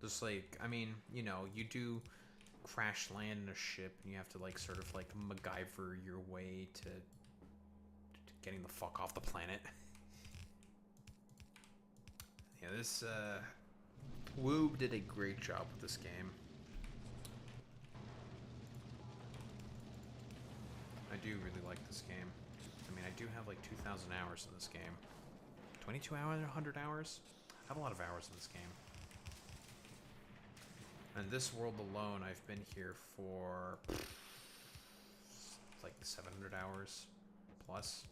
Just like, I mean, you know, you do crash land in a ship and you have to like sort of like MacGyver your way to getting the fuck off the planet. Yeah, this Woob did a great job with this game. I do really like this game. I mean, I do have like 2,000 hours in this game. 22 hours, 100 hours? I have a lot of hours in this game. And this world alone, I've been here for like 700 hours plus.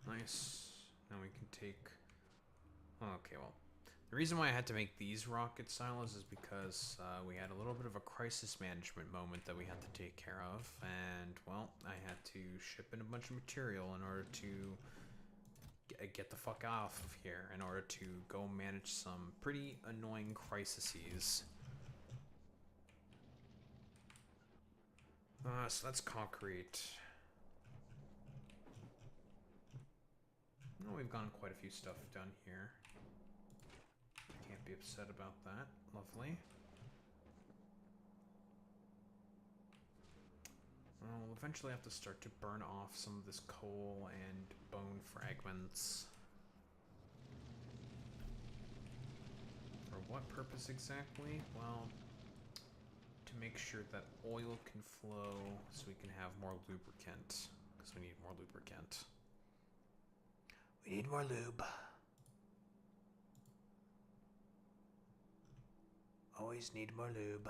Nice. Now we can take... Okay, well, the reason why I had to make these rocket silos is because we had a little bit of a crisis management moment that we had to take care of, and, well, I had to ship in a bunch of material in order to get the fuck off of here, in order to go manage some pretty annoying crises. So that's concrete. Oh, we've gotten quite a few stuff done here. Can't be upset about that. Lovely. We'll eventually have to start to burn off some of this coal and bone fragments. For what purpose exactly? Well, to make sure that oil can flow so we can have more lubricant. Because we need more lubricant. We need more lube. Always need more lube.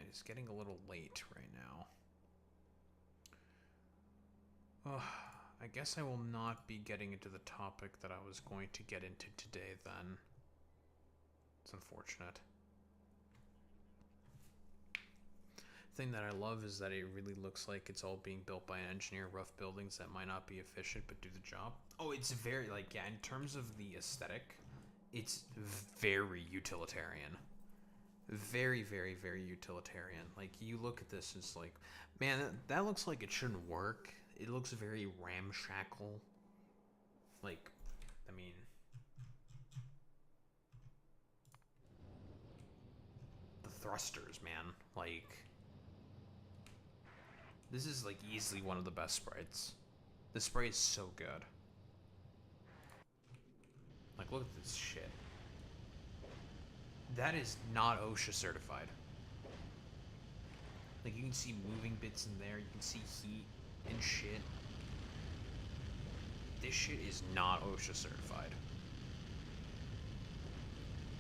It's getting a little late right now. Oh, I guess I will not be getting into the topic that I was going to get into today then. It's unfortunate. thing that I love is that it really looks like it's all being built by an engineer. Rough buildings that might not be efficient but do the job. Oh, it's very like, yeah, in terms of the aesthetic, it's very utilitarian. Very, very, very utilitarian. Like, you look at this, it's like, man, that looks like it shouldn't work. It looks very ramshackle. Like, I mean, the thrusters, man. Like, this is like easily one of the best sprites. The sprite is so good. Like, look at this shit. That is not OSHA certified. Like, you can see moving bits in there. You can see heat and shit. This shit is not OSHA certified.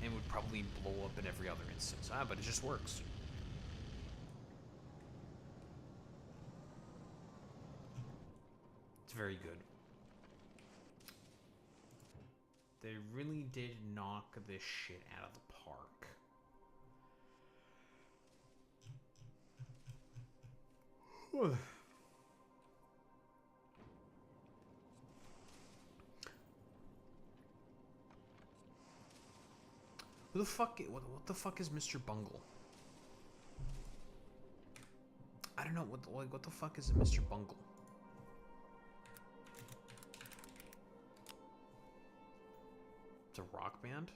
And would probably blow up in every other instance. But it just works. It's very good. They really did knock this shit out of the park. Who the fuck? What the fuck is Mr. Bungle? I don't know. What the fuck is a Mr. Bungle? It's a rock band?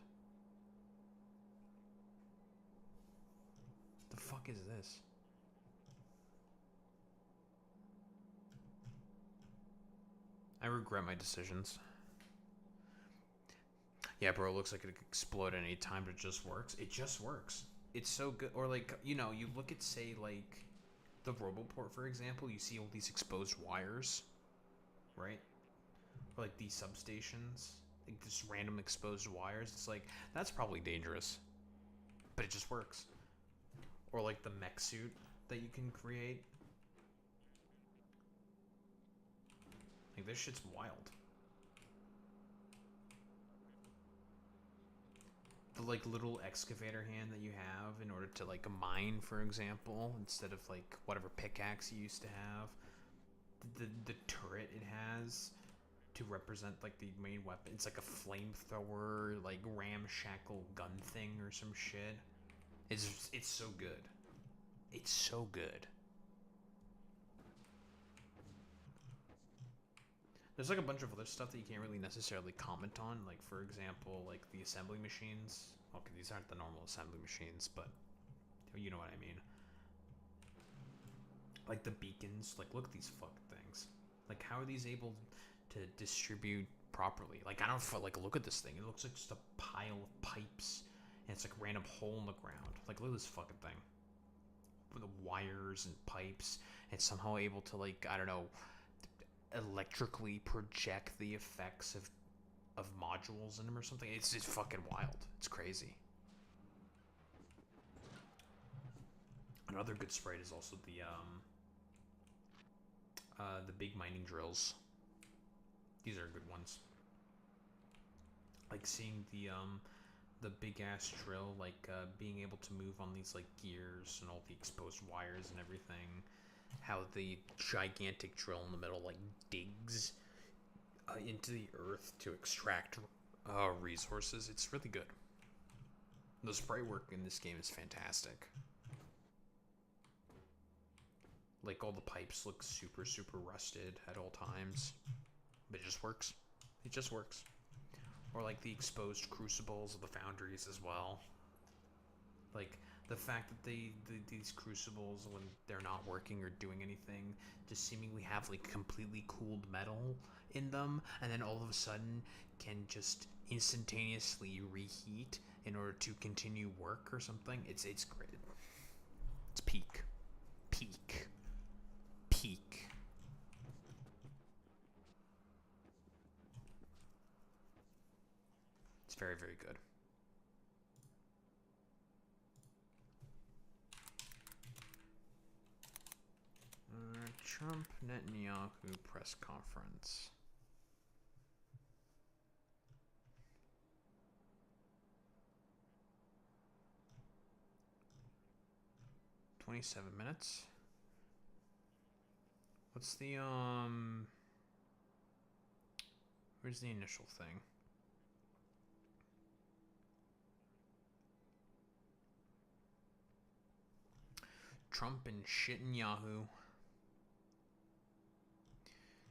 The fuck is this? I regret my decisions. Yeah, bro, it looks like it could explode at any time, but it just works. It just works. It's so good. Or, like, you know, you look at, say, like, the Roboport, for example, you see all these exposed wires, right? Or, like, these substations, like, just random exposed wires. It's like, that's probably dangerous, but it just works. Or, like, the mech suit that you can create. Like, this shit's wild. The, like, little excavator hand that you have in order to, like, mine, for example, instead of, like, whatever pickaxe you used to have. The turret it has to represent, like, the main weapon. It's like a flamethrower, like, ramshackle gun thing or some shit. It's so good. It's so good. There's like a bunch of other stuff that you can't really necessarily comment on. Like, for example, like the assembly machines. Okay, these aren't the normal assembly machines, but you know what I mean. Like the beacons. Like, look at these fucking things. Like, how are these able to distribute properly? Like, I don't feel like, look at this thing. It looks like just a pile of pipes, and it's like a random hole in the ground. Like, look at this fucking thing. With the wires and pipes, and somehow able to, like, I don't know, electrically project the effects of modules in them or something. It's fucking wild. It's crazy. Another good sprite is also the big mining drills. These are good ones. Like seeing the big ass drill, like being able to move on these like gears and all the exposed wires and everything. How the gigantic drill in the middle like digs into the earth to extract resources. It's really good. The sprite work in this game is fantastic. Like, all the pipes look super, super rusted at all times, but it just works. It just works. Or like the exposed crucibles of the foundries as well. Like, the fact that these crucibles, when they're not working or doing anything, just seemingly have like completely cooled metal in them, and then all of a sudden can just instantaneously reheat in order to continue work or something. It's great. It's peak. It's very, very good. Trump Netanyahu press conference. 27 minutes. What's the, where's the initial thing? Trump and Netanyahu.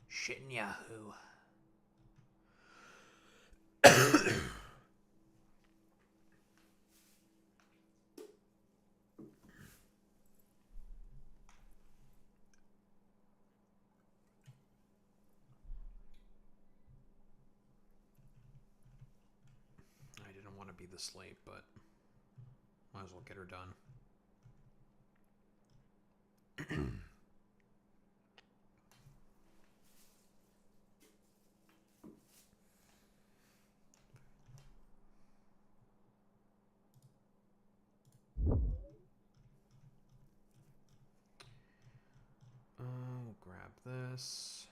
Netanyahu. I didn't want to be this late, but might as well get her done. We'll grab this.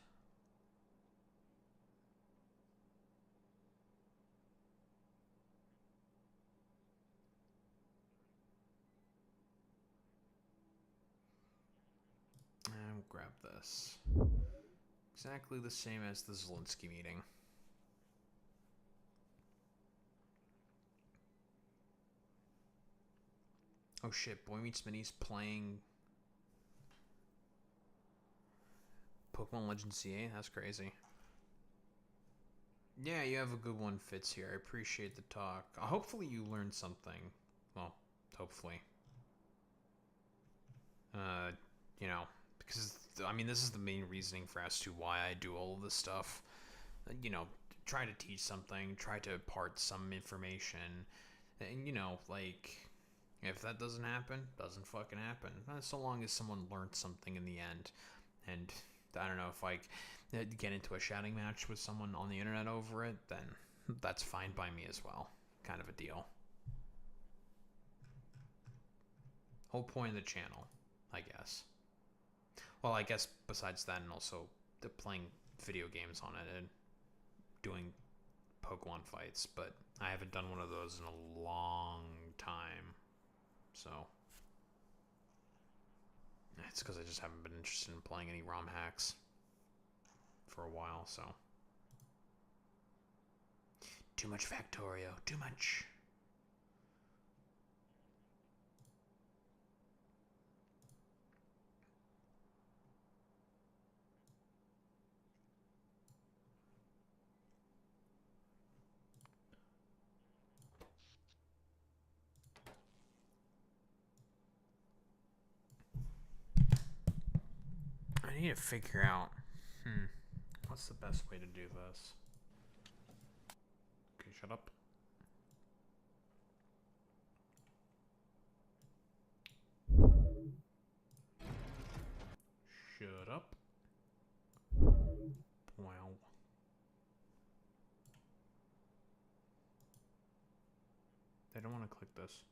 And we'll grab this. Exactly the same as the Zelensky meeting. Oh shit, Boy Meets Minnie's playing Pokemon Legends CA? That's crazy. Yeah, you have a good one, Fitz, here. I appreciate the talk. Hopefully you learned something. Well, hopefully. You know, because, I mean, this is the main reasoning for as to why I do all of this stuff. You know, try to teach something, try to impart some information, and, you know, like, if that doesn't happen, doesn't fucking happen. So long as someone learned something in the end. And I don't know, if I get into a shouting match with someone on the internet over it, then that's fine by me as well. Kind of a deal. Whole point of the channel, I guess. Well, I guess besides that, and also playing video games on it and doing Pokemon fights, but I haven't done one of those in a long time. So it's because I just haven't been interested in playing any ROM hacks for a while, so. Too much Factorio, too much. I need to figure out, what's the best way to do this? Okay, shut up. Shut up. Wow. I don't want to click this.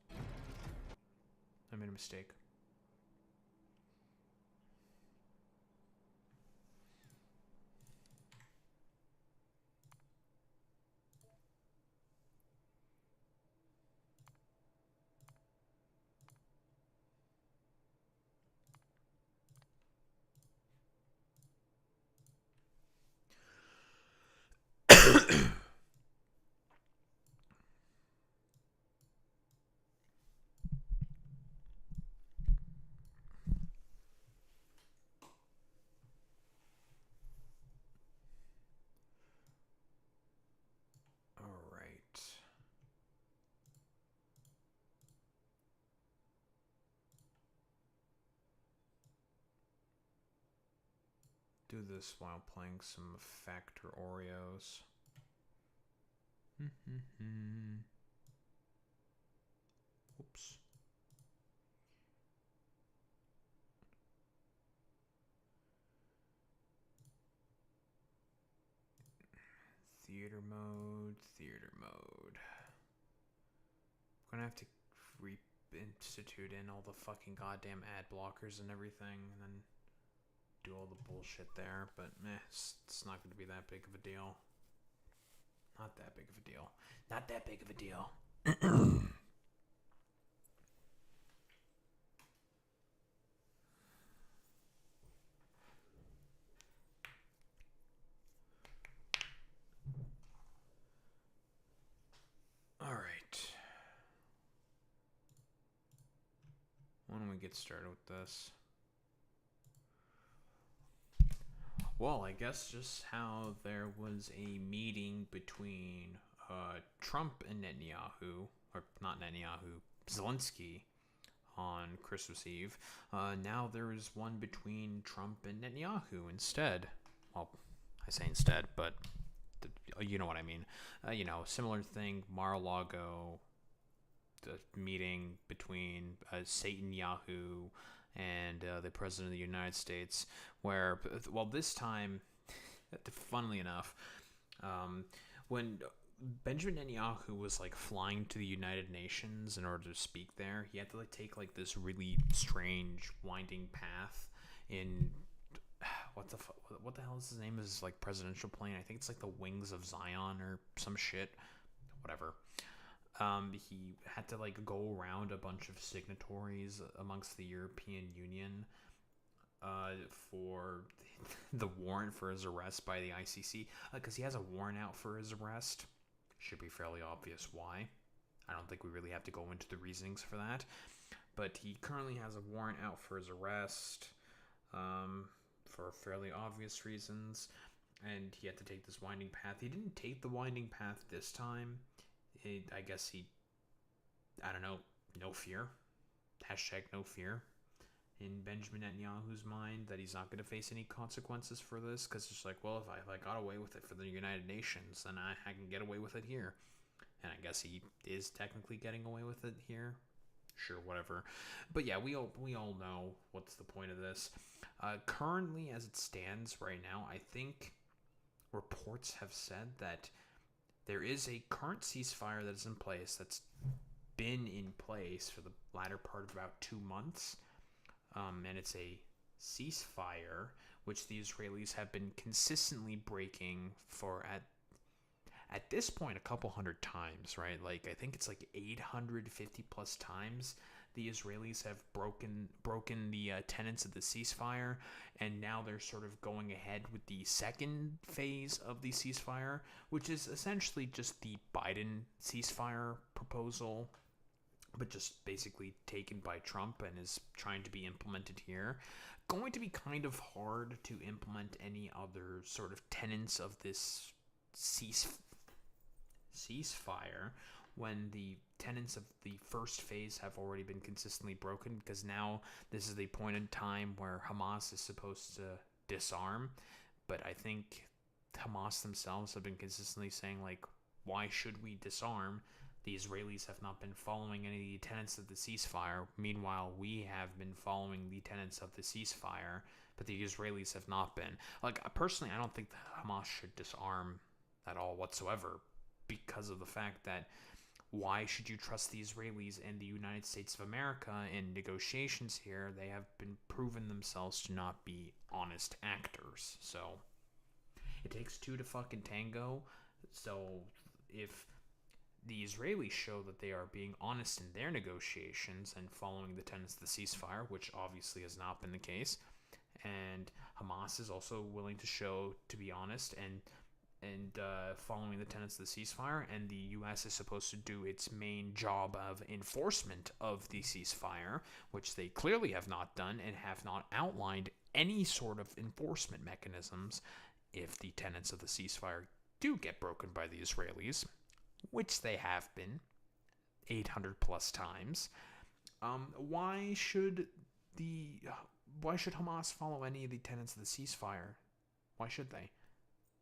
I made a mistake. Do this while playing some Factor Oreos. Oops. Theater mode, theater mode. I'm gonna have to reinstitute in all the fucking goddamn ad blockers and everything, and then do all the bullshit there, but it's not going to be that big of a deal. Not that big of a deal. Not that big of a deal. we get started with this? Well, I guess just how there was a meeting between Trump and Netanyahu, or not Netanyahu, Zelensky, on Christmas Eve. Now there is one between Trump and Netanyahu instead. Well, I say instead, but you know what I mean. Similar thing, Mar-a-Lago, the meeting between Satan Yahoo and the President of the United States, where, well, this time, funnily enough, when Benjamin Netanyahu was like flying to the United Nations in order to speak there, he had to like take like this really strange winding path in what the hell is his name? Is like presidential plane? I think it's like the Wings of Zion or some shit, whatever. He had to like go around a bunch of signatories amongst the European Union for the warrant for his arrest by the ICC, because he has a warrant out for his arrest. Should be fairly obvious why. I don't think we really have to go into the reasonings for that, but he currently has a warrant out for his arrest for fairly obvious reasons, and he had to take this winding path. He didn't take the winding path this time. I guess I don't know, no fear. Hashtag no fear in Benjamin Netanyahu's mind that he's not going to face any consequences for this, because it's like, well, if I got away with it for the United Nations, then I can get away with it here. And I guess he is technically getting away with it here. Sure, whatever. But yeah, we all know what's the point of this. Currently, as it stands right now, I think reports have said that there is a current ceasefire that is in place, that's been in place for the latter part of about 2 months. And it's a ceasefire which the Israelis have been consistently breaking for at this point a couple hundred times, right? Like I think it's like 850 plus times the Israelis have broken the tenets of the ceasefire, and now they're sort of going ahead with the second phase of the ceasefire, which is essentially just the Biden ceasefire proposal, but just basically taken by Trump and is trying to be implemented here. Going to be kind of hard to implement any other sort of tenets of this ceasefire when the tenets of the first phase have already been consistently broken, because now this is the point in time where Hamas is supposed to disarm. But I think Hamas themselves have been consistently saying, like, why should we disarm? The Israelis have not been following any of the tenets of the ceasefire. Meanwhile, we have been following the tenets of the ceasefire, but the Israelis have not been. Like, personally, I don't think that Hamas should disarm at all whatsoever, because of the fact that why should you trust the Israelis and the United States of America in negotiations here? They have been proven themselves to not be honest actors. So it takes two to fucking tango. So if the Israelis show that they are being honest in their negotiations and following the tenets of the ceasefire, which obviously has not been the case, and Hamas is also willing to show to be honest and following the tenets of the ceasefire, and the U.S. is supposed to do its main job of enforcement of the ceasefire, which they clearly have not done and have not outlined any sort of enforcement mechanisms if the tenets of the ceasefire do get broken by the Israelis, which they have been 800 plus times. Why should Hamas follow any of the tenets of the ceasefire? Why should they?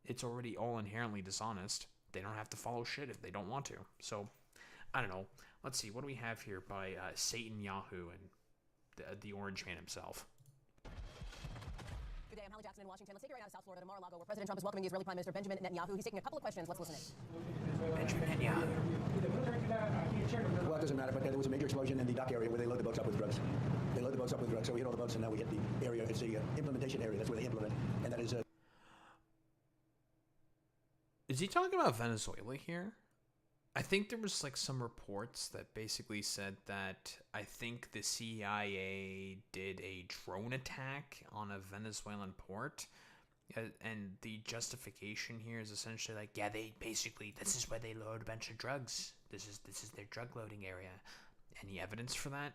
It's already all inherently dishonest. They don't have to follow shit if they don't want to. So, I don't know. Let's see. What do we have here by Satan Yahoo and the Orange Man himself? Good day, I'm Hallie Jackson in Washington. Let's take you right out of South Florida to Mar-a-Lago, where President Trump is welcoming the Israeli Prime Minister Benjamin Netanyahu. He's taking a couple of questions. Let's listen in. Benjamin Netanyahu. Well, it doesn't matter, but there was a major explosion in the dock area where they load the boats up with drugs. They load the boats up with drugs, so we hit all the boats, and now we hit the area. It's the implementation area. That's where they implement, and that is... Is he talking about Venezuela here? I think there was like some reports that basically said that I think the CIA did a drone attack on a Venezuelan port, and the justification here is essentially like, yeah, they basically, this is where they load a bunch of drugs. This is their drug loading area. Any evidence for that?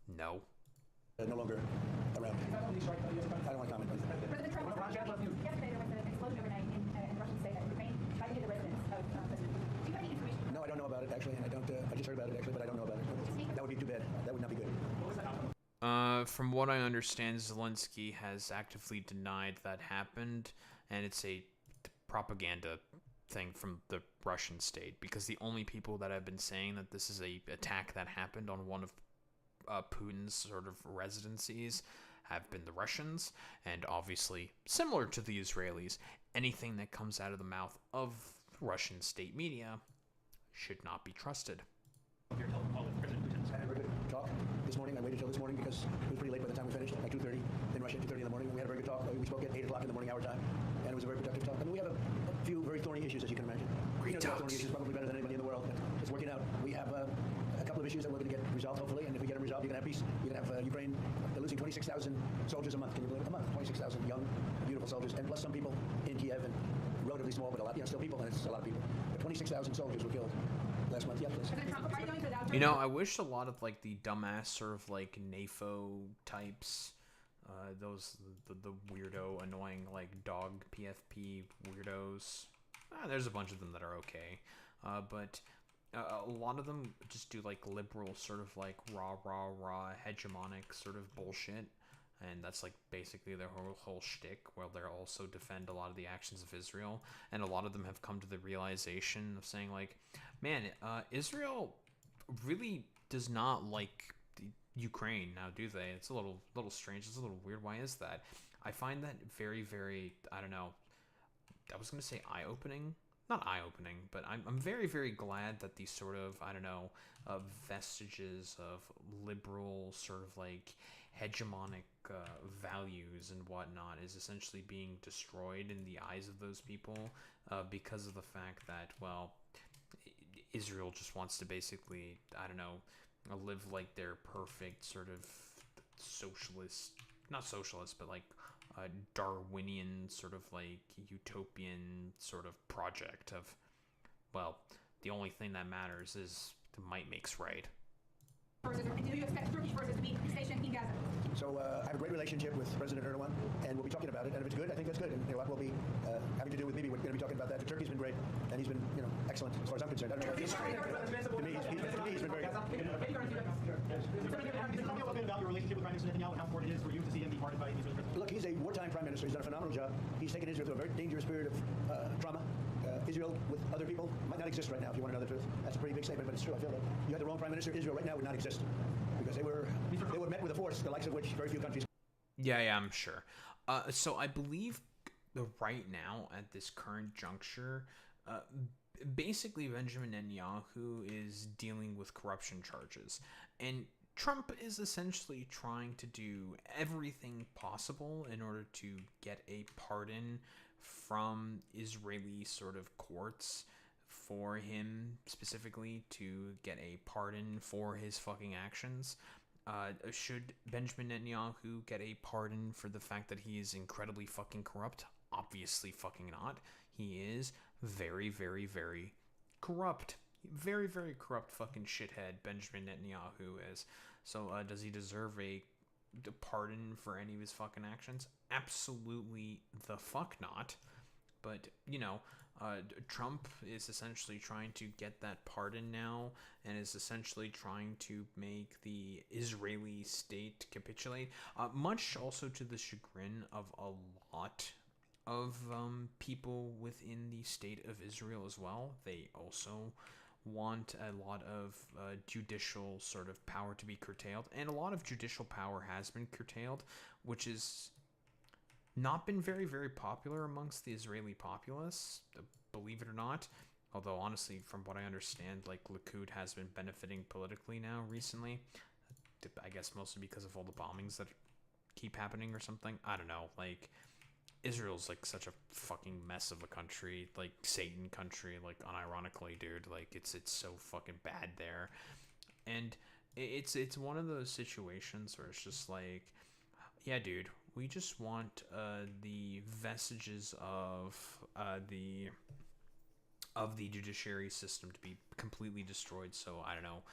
No. No longer around. I don't want to comment. President Trump, yesterday there was an explosion overnight in the Russian state of Ukraine, striking at the residence of President Putin. Do you have any information? No, I don't know about it actually, and I don't. I just heard about it actually, but I don't know about it. That would be too bad. That would not be good. From what I understand, Zelensky has actively denied that happened, and it's a propaganda thing from the Russian state, because the only people that have been saying that this is a attack that happened on one of Putin's sort of residencies have been the Russians, and obviously, similar to the Israelis, anything that comes out of the mouth of Russian state media should not be trusted. I had a very good talk this morning. I waited till this morning because it was pretty late by the time we finished, like 2:30 in Russia, 2:30 in the morning. And we had a very good talk. We spoke at 8 o'clock in the morning our time, and it was a very productive talk. I mean, we have a few very thorny issues, as you can imagine. Thorny issues probably better than anybody in the world. But it's working out. We have a couple of issues that we're going to get resolved, hopefully, and if we get them resolved, you're going to have peace. You're going to have Ukraine losing 26,000 soldiers a month. Can you believe it? A month, 26,000 young, beautiful soldiers, and plus some people in Kiev, and relatively small, but a lot, still people, and it's a lot of people. But 26,000 soldiers were killed last month. Yeah, please. You know, I wish a lot of like the dumbass sort of like NAFO types, those the weirdo, annoying like dog PFP weirdos. There's a bunch of them that are okay, but a lot of them just do like liberal sort of like rah hegemonic sort of bullshit. And that's like basically their whole shtick, where they also defend a lot of the actions of Israel. And a lot of them have come to the realization of saying like, man, Israel really does not like Ukraine now, do they? It's a little strange. It's a little weird. Why is that? I find that very, very, I don't know. I was going to say eye-opening. Not eye-opening, but I'm very, very glad that these sort of, I don't know, vestiges of liberal sort of like hegemonic values and whatnot is essentially being destroyed in the eyes of those people because of the fact that, well, Israel just wants to basically, I don't know, live like their perfect sort of socialist, not socialist, but like Darwinian sort of like utopian sort of project of, well, the only thing that matters is the might makes right. Do you expect Turkish forces to be stationed in Gaza? So I have a great relationship with President Erdogan, and we'll be talking about it. And if it's good, I think that's good. And a lot will be having to do with Bibi. We're going to be talking about that. Turkey's been great, and he's been, excellent as far as I'm concerned. I don't know what to me, he's been very good. Can you tell me a little bit about your relationship with Prime Minister Netanyahu and how important it is for you to see him be pardoned by the Israeli president? Look, he's a wartime prime minister. He's done a phenomenal job. He's taken Israel through a very dangerous period of trauma. Israel with other people might not exist right now, if you want to know the truth. That's a pretty big statement, but it's true. I feel that you had the wrong prime minister, Israel right now would not exist, because they were met with a force the likes of which very few countries. Yeah, I'm sure. So I believe right now at this current juncture, basically Benjamin Netanyahu is dealing with corruption charges, and Trump is essentially trying to do everything possible in order to get a pardon from Israeli sort of courts for him specifically to get a pardon for his fucking actions. Should Benjamin Netanyahu get a pardon for the fact that he is incredibly fucking corrupt? Obviously fucking not. He is very, very, very corrupt. Very, very corrupt fucking shithead Benjamin Netanyahu is. So does he deserve a pardon for any of his fucking actions? Absolutely the fuck not. But, Trump is essentially trying to get that pardon now, and is essentially trying to make the Israeli state capitulate, much also to the chagrin of a lot of people within the state of Israel as well. They also want a lot of judicial sort of power to be curtailed, and a lot of judicial power has been curtailed, which is not been very, very popular amongst the Israeli populace, believe it or not. Although, honestly, from what I understand, like, Likud has been benefiting politically now recently. I guess mostly because of all the bombings that keep happening or something. I don't know. Like, Israel's, like, such a fucking mess of a country. Like, Satan country. Like, unironically, dude. Like, it's so fucking bad there. And it's one of those situations where it's just like, yeah, dude, we just want the vestiges of the of the judiciary system to be completely destroyed. So I don't know,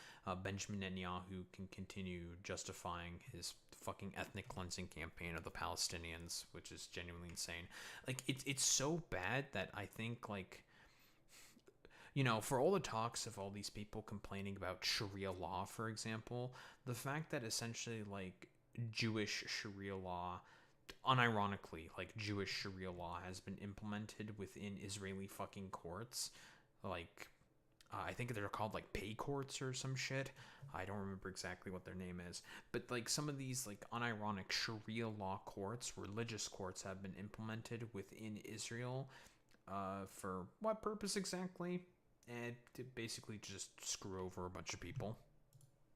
Benjamin Netanyahu can continue justifying his fucking ethnic cleansing campaign of the Palestinians, which is genuinely insane. Like it's so bad that I think, like, you know, for all the talks of all these people complaining about Sharia law, for example, the fact that essentially, like, Jewish Sharia law, unironically, like, Jewish Sharia law has been implemented within Israeli fucking courts, like, I think they're called, like, pay courts or some shit. I don't remember exactly what their name is. But, like, some of these, like, unironic Sharia law courts, religious courts, have been implemented within Israel. For what purpose exactly? And to basically just screw over a bunch of people.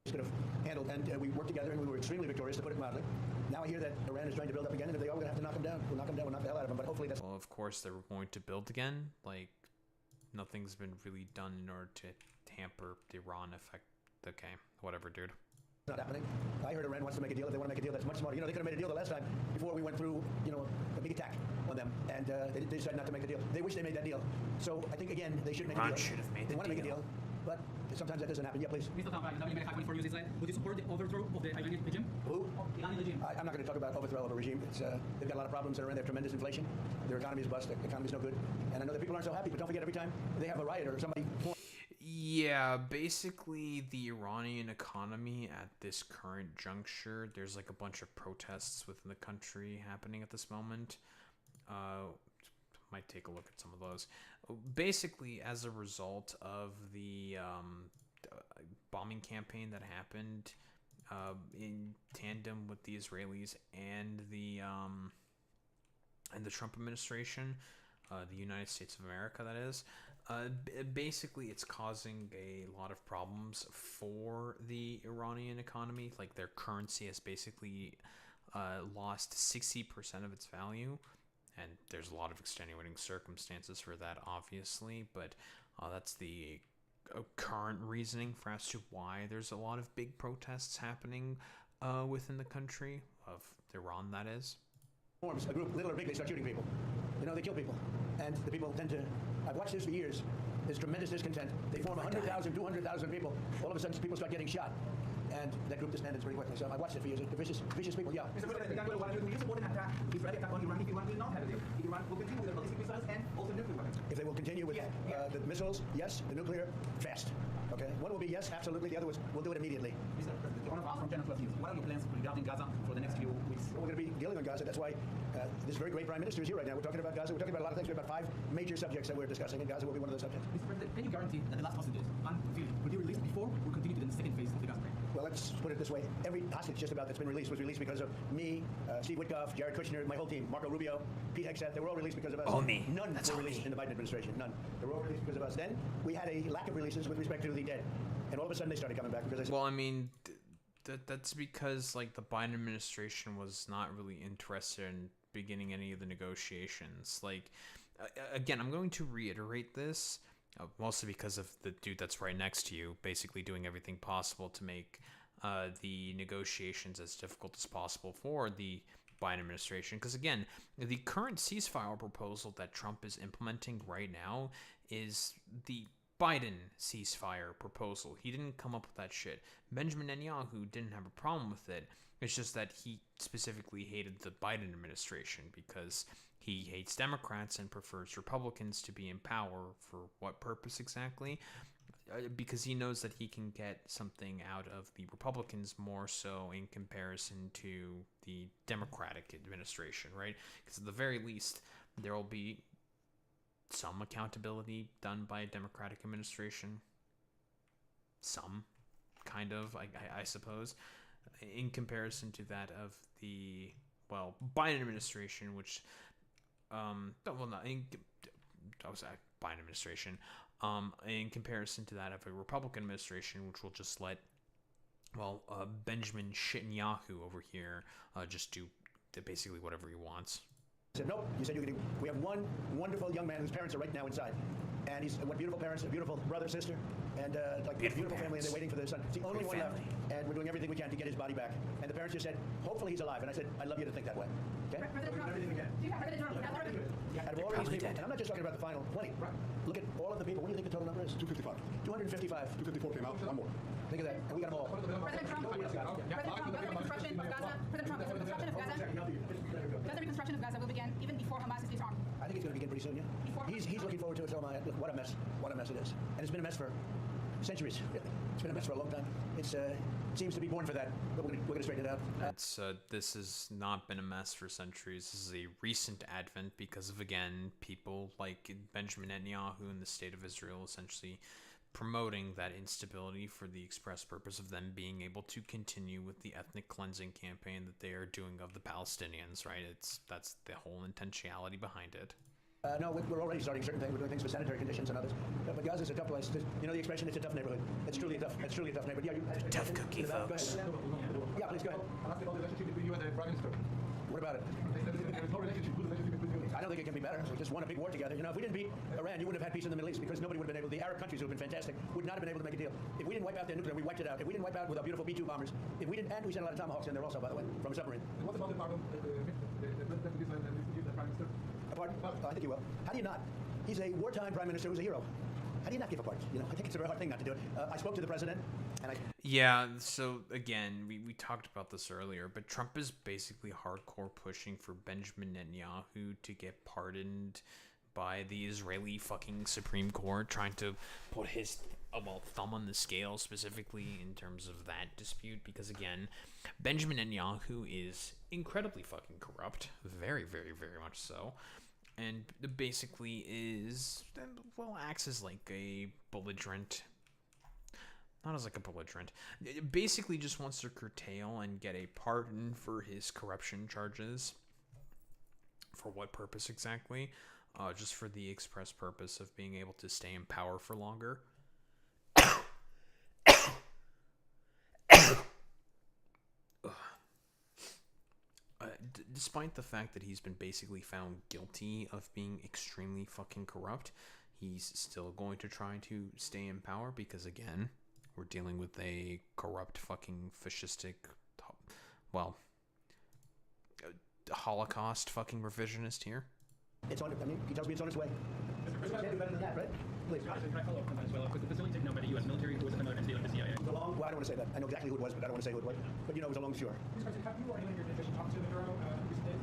Could have handled, and we worked together, and we were extremely victorious, to put it mildly. Now I hear that Iran is trying to build up again, and if they are, we're going to have to knock them down. We'll knock them down, we'll knock the hell out of them, but hopefully that's... Well, of course, they were going to build again. Like, nothing's been really done in order to tamper the Iran effect. Okay, whatever, dude. Not happening. I heard Iran wants to make a deal. If they want to make a deal, that's much smarter. You know, they could have made a deal the last time before we went through, you know, a big attack on them, and they decided not to make the deal. They wish they made that deal. So I think, again, they should make a deal. Iran should have made they the want to make a deal, but sometimes that doesn't happen. Yeah, please. Mr. Trump, Israel 5.4 use Israel. Would you support the overthrow of the Iranian regime? Who? Iranian regime. I'm not going to talk about overthrow of a regime. It's, they've got a lot of problems that are in there. Tremendous inflation. Their economy is bust. Their economy is no good. And I know that people aren't so happy, but don't forget, every time they have a riot or somebody... Yeah, basically the Iranian economy at this current juncture, there's like a bunch of protests within the country happening at this moment. Might take a look at some of those. Basically, as a result of the bombing campaign that happened in tandem with the Israelis and the Trump administration, the United States of America, that is. Basically, it's causing a lot of problems for the Iranian economy. Like, their currency has basically lost 60% of its value, and there's a lot of extenuating circumstances for that, obviously, but that's the current reasoning for as to why there's a lot of big protests happening within the country of Iran, that is. Forms a group, little or big, they start shooting people. You know, they kill people. And the people tend to... I've watched this for years. There's tremendous discontent. They form 100,000, 200,000 people. All of a sudden, people start getting shot. And that group disbands pretty quickly. So I watched it for years. Vicious people, yeah. Mr. President, will you support an attack, Israeli attack on Iran if Iran will not have a deal? If Iran will continue with their ballistic missiles and also nuclear weapons? If they will continue with the missiles, yes. The nuclear, fast. Okay? One will be yes, absolutely. The other was, we'll do it immediately. Mr. President, one of us from Channel 12 News. What are your plans regarding Gaza for the next few weeks? Well, we're going to be dealing on Gaza. That's why this very great Prime Minister is here right now. We're talking about Gaza. We're talking about a lot of things. We have about 5 major subjects that we're discussing, and Gaza will be one of those subjects. Mr. President, can you guarantee that the last hostages, unrevealed, will be released before we continue to the second phase of the Gaza strike? Well, let's put it this way. Every hostage just about that's been released was released because of me, Steve Witkoff, Jared Kushner, my whole team, Marco Rubio, Pete Hegseth. They were all released because of us. All me. None That's were all released me. in the Biden administration. None. They were all released because of us. Then we had a lack of releases with respect to the dead. And all of a sudden they started coming back because they said... Well, I mean, that's because, like, the Biden administration was not really interested in beginning any of the negotiations. Like, again, I'm going to reiterate this, mostly because of the dude that's right next to you, basically doing everything possible to make the negotiations as difficult as possible for the Biden administration. Because, again, the current ceasefire proposal that Trump is implementing right now is the Biden ceasefire proposal. He didn't come up with that shit. Benjamin Netanyahu didn't have a problem with it. It's just that he specifically hated the Biden administration because he hates Democrats and prefers Republicans to be in power. For what purpose exactly? Because he knows that he can get something out of the Republicans more so in comparison to the Democratic administration, right? Because at the very least, there will be some accountability done by a Democratic administration. Some, kind of, I suppose, in comparison to that of the, well, Biden administration, which, Biden administration, in comparison to that of a Republican administration, which will just let, well, Benjamin Netanyahu over here just do basically whatever he wants. I said, nope. You said we have one wonderful young man whose parents are right now inside. And he's what beautiful parents, a beautiful brother, sister, and like beautiful family, and they're waiting for their son. It's the only one left. And we're doing everything we can to get his body back. And the parents just said, hopefully he's alive. And I said, I'd love you to think that way. Okay? President Trump, Out of all of these people, and I'm not just talking about the final 20. Look at all of the people. What do you think the total number is? 255. 255. 254 came out. One more. Think of that. And we got them all. President Trump, does the reconstruction of Gaza, President Trump, does the reconstruction of Gaza will begin even before Hamas is disarmed? I think it's going to begin pretty soon, yeah. He's looking forward to it, so am I. Look, what a mess. What a mess it is. And it's been a mess for centuries, really. It's been a mess for a long time. It seems to be born for that, but we're going to straighten it out. This has not been a mess for centuries. This is a recent advent because of, again, people like Benjamin Netanyahu and the state of Israel essentially promoting that instability for the express purpose of them being able to continue with the ethnic cleansing campaign that they are doing of the Palestinians, right? That's the whole intentionality behind it. No, we're already starting certain things. We're doing things for sanitary conditions and others. But Gaza's a tough place. You know the expression, it's a tough neighborhood. It's truly a tough neighborhood. Yeah, Tough cookie, folks. Yeah, please go ahead. I'm asking about the relationship between you and the Prime Minister. What about it? There's no relationship. Who's the relationship between you? I don't think it can be better. We just won a big war together. You know, if we didn't beat Iran, you wouldn't have had peace in the Middle East because nobody would have been able. The Arab countries who have been fantastic would not have been able to make a deal. If we didn't wipe out their nuclear, we wiped it out. If we didn't wipe out with our beautiful B-2 bombers, if we didn't, and we sent a lot of Tomahawks in there also, by the way, from a submarine. And what about the pardon? The President of Israel and the Prime Minister? Pardon? Oh, I think you will. How do you not? He's a wartime prime minister who's a hero. How do you not give a pardon? You know, I think it's a very hard thing not to do it. I spoke to the president, and Yeah, so again, we talked about this earlier, but Trump is basically hardcore pushing for Benjamin Netanyahu to get pardoned by the Israeli fucking Supreme Court, trying to put his thumb on the scale specifically in terms of that dispute, because again, Benjamin Netanyahu is incredibly fucking corrupt, very, very, very much so. And basically acts as like a belligerent. Not as like a belligerent. Basically just wants to curtail and get a pardon for his corruption charges. For what purpose exactly? Just for the express purpose of being able to stay in power for longer. Despite the fact that he's been basically found guilty of being extremely fucking corrupt, he's still going to try to stay in power because, again, we're dealing with a corrupt fucking fascistic, Holocaust fucking revisionist here. it's on. I mean, he tells me it's on its way. Can't do better than that, right? Please. Can I follow up on that as well? Was the facility taken over by the U.S. military or was it another entity like the CIA? Well, I don't want to say that. I know exactly who it was, but I don't want to say who it was. But you know, it was a long shore. Have you or anyone in your division talked to Maduro recent days?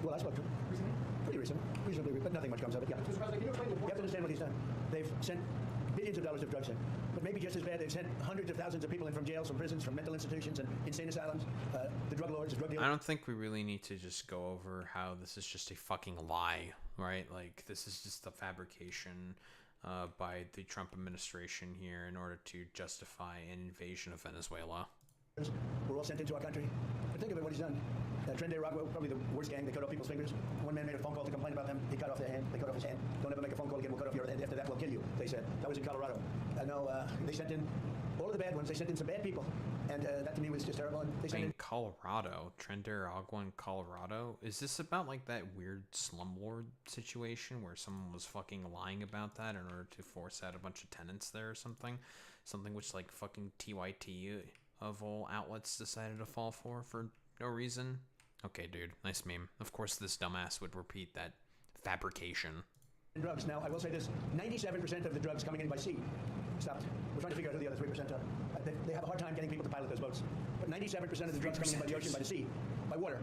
Well, I spoke to him. Recently? Pretty recently. Reasonably, but nothing much comes of it. Yeah. So, can you explain You have to understand what he's done. They've sent billions of dollars of drugs in. But maybe just as bad, they've sent hundreds of thousands of people in from jails, from prisons, from mental institutions and insane asylums. The drug lords, the drug dealers. I don't think we really need to just go over how this is just a fucking lie, right? Like, this is just a fabrication by the Trump administration here in order to justify an invasion of Venezuela. Were all sent into our country. But think of it, what he's done. Trende Rockwell, probably the worst gang. They cut off people's fingers. One man made a phone call to complain about them. He cut off their hand. They cut off his hand. Don't ever make a phone call again. We'll cut off your hand. After that, we'll kill you, they said. That was in Colorado. They sent in all of the bad ones. They sent in some bad people. And that to me was just terrible. And they sent in Colorado, Agua in Colorado. Is this about like that weird slumlord situation where someone was fucking lying about that in order to force out a bunch of tenants there or something? Something which like fucking TYT of all outlets decided to fall for no reason. Okay, dude, nice meme. Of course this dumbass would repeat that fabrication. drugs. Now, I will say this, 97% of the drugs coming in by sea stopped. We're trying to figure out who the other 3% are. They have a hard time getting people to pilot those boats. But 97% of the drugs coming in by the ocean, by the sea, by water,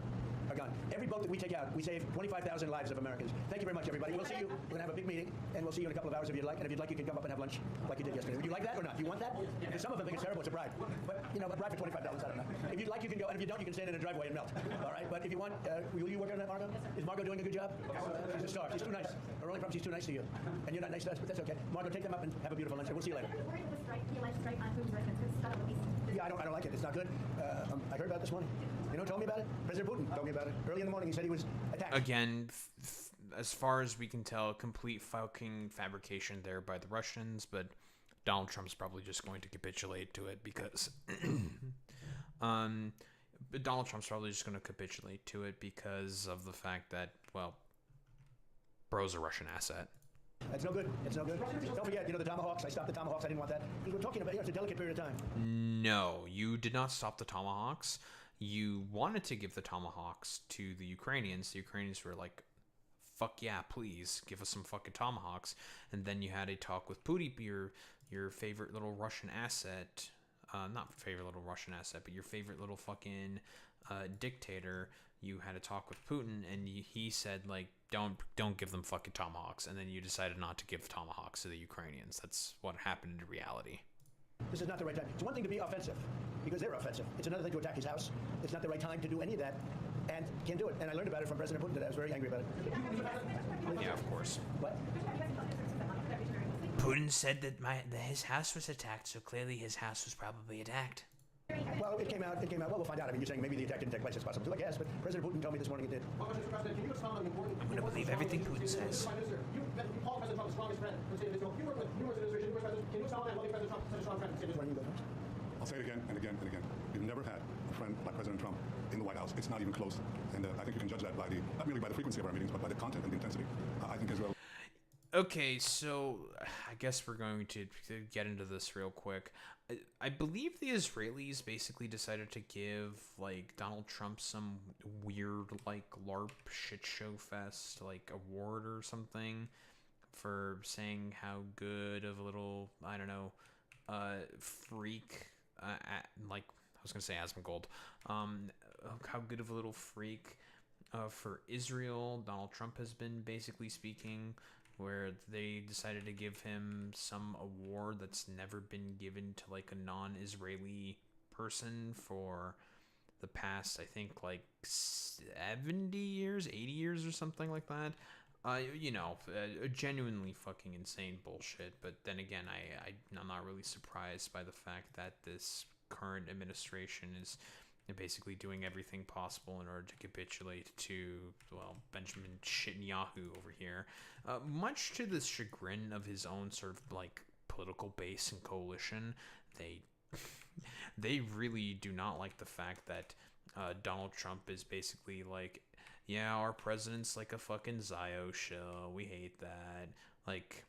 are gone. Every boat that we take out, we save 25,000 lives of Americans. Thank you very much, everybody. We'll see you. We're going to have a big meeting, and we'll see you in a couple of hours if you'd like. And if you'd like, you can come up and have lunch like you did yesterday. Would you like that or not? Do you want that? Because some of them think it's terrible. It's a bribe. But, you know, a bribe for $25, I don't know. If you'd like, you can go. And if you don't, you can stand in a driveway and melt. All right? But if you want, will you work on that, Margot? Is Margot doing a good job? She's a star. She's too nice. Her only problem, she's too nice to you. And you're not nice to us, but that's okay. Margot, take them up and have a beautiful lunch. And we'll see you later. We're able to strike, the alleged strike on food residents. It's not a waste. Yeah, I don't like it. It's not good. I heard about it this morning. You know who told me about it? President Putin told me about it. Early in the morning, he said he was attacked. Again, as far as we can tell, complete fucking fabrication there by the Russians, but Donald Trump's probably just going to capitulate to it because... but Donald Trump's probably just going to capitulate to it because of the fact that, well, bro's a Russian asset. That's no good. It's no good. Don't forget, the Tomahawks. I stopped the Tomahawks. I didn't want that. Because we're talking about, it's a delicate period of time. No, you did not stop the Tomahawks. You wanted to give the Tomahawks to the Ukrainians. The Ukrainians were like, fuck yeah, please give us some fucking tomahawks. And then you had a talk with Putin, your favorite little Russian asset, not favorite little Russian asset, but your favorite little fucking dictator. You had a talk with Putin, and he said, like, don't give them fucking tomahawks, and then you decided not to give tomahawks to the Ukrainians. That's what happened in reality. This is not the right time. It's one thing to be offensive, because they're offensive. It's another thing to attack his house. It's not the right time to do any of that, and can't do it. And I learned about it from President Putin today. I was very angry about it. Yeah, of course. What? Putin said that his house was attacked, so clearly his house was probably attacked. Well, it came out. Well, we'll find out. I mean, you're saying maybe the attack didn't take place. It's possible too, I guess. But President Putin told me this morning it did. I'm going to believe everything Putin says. You call President Trump the strongest friend. You work with numerous administrations. Can you tell me what makes President Trump such a strong friend? I'll say it again and again and again. We've never had a friend like President Trump in the White House. It's not even close. And I think you can judge that by not merely by the frequency of our meetings, but by the content and the intensity. I think Israel. Okay, so I guess we're going to get into this real quick. I believe the Israelis basically decided to give, like, Donald Trump some weird, like, LARP shit show fest, like, award or something for saying how good of a little, I don't know, freak, like, I was going to say Asmongold, how good of a little freak for Israel Donald Trump has been, basically speaking, where they decided to give him some award that's never been given to, like, a non-Israeli person for the past, I think, like, 70 years, 80 years or something like that. You know, genuinely fucking insane bullshit. But then again, I'm not really surprised by the fact that this current administration is basically doing everything possible in order to capitulate to, well, Benjamin Netanyahu over here, much to the chagrin of his own sort of, like, political base and coalition. They really do not like the fact that Donald Trump is basically like, yeah, our president's like a fucking Zio show. We hate that. Like,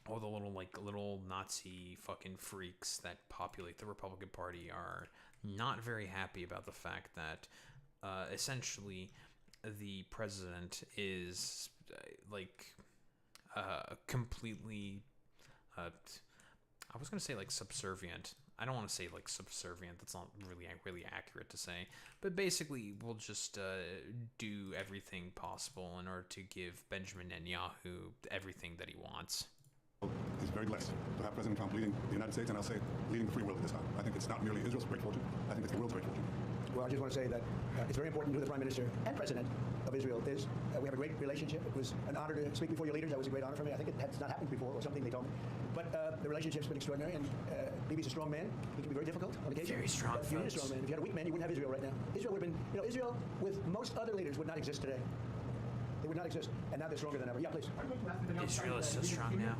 all the little Nazi fucking freaks that populate the Republican Party are not very happy about the fact that essentially the president is completely I was going to say, like, subservient. I don't want to say, like, subservient. That's not really accurate to say. But basically, we'll just do everything possible in order to give Benjamin Netanyahu everything that he wants. Is very blessed to have President Trump leading the United States, and I'll say leading the free world at this time. I think it's not merely Israel's great fortune. I think it's the world's great fortune. Well, I just want to say that it's very important who the Prime Minister and President of Israel is. We have a great relationship. It was an honor to speak before your leaders. That was a great honor for me. I think it has not happened before, or something they told me. But the relationship's been extraordinary, and Bibi's a strong man. He can be very difficult on occasion. Very strong, If you need a strong man. If you had a weak man, you wouldn't have Israel right now. Israel would have been, Israel with most other leaders would not exist today. They would not exist, and now they're stronger than ever. Yeah, please. Israel is so strong now.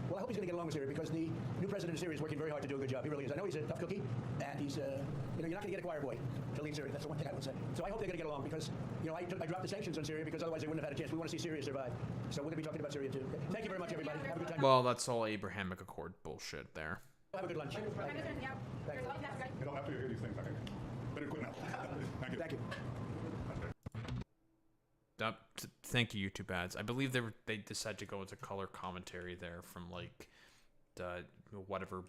Well, I hope he's going to get along with Syria, because the new president of Syria is working very hard to do a good job. He really is. I know he's a tough cookie, and he's, you're not going to get a choir boy to lead Syria. That's the one thing I would say. So I hope they're going to get along, because, I dropped the sanctions on Syria because otherwise they wouldn't have had a chance. We want to see Syria survive. So we're going to be talking about Syria too. Okay? Thank you very much, everybody. Have a good time. Well, that's all Abrahamic Accord bullshit there. Have a good lunch. After you hear these things, I think better quit now. Thank you. Thank you. Thank you, YouTube ads. I believe they decided to go into color commentary there from, like, whatever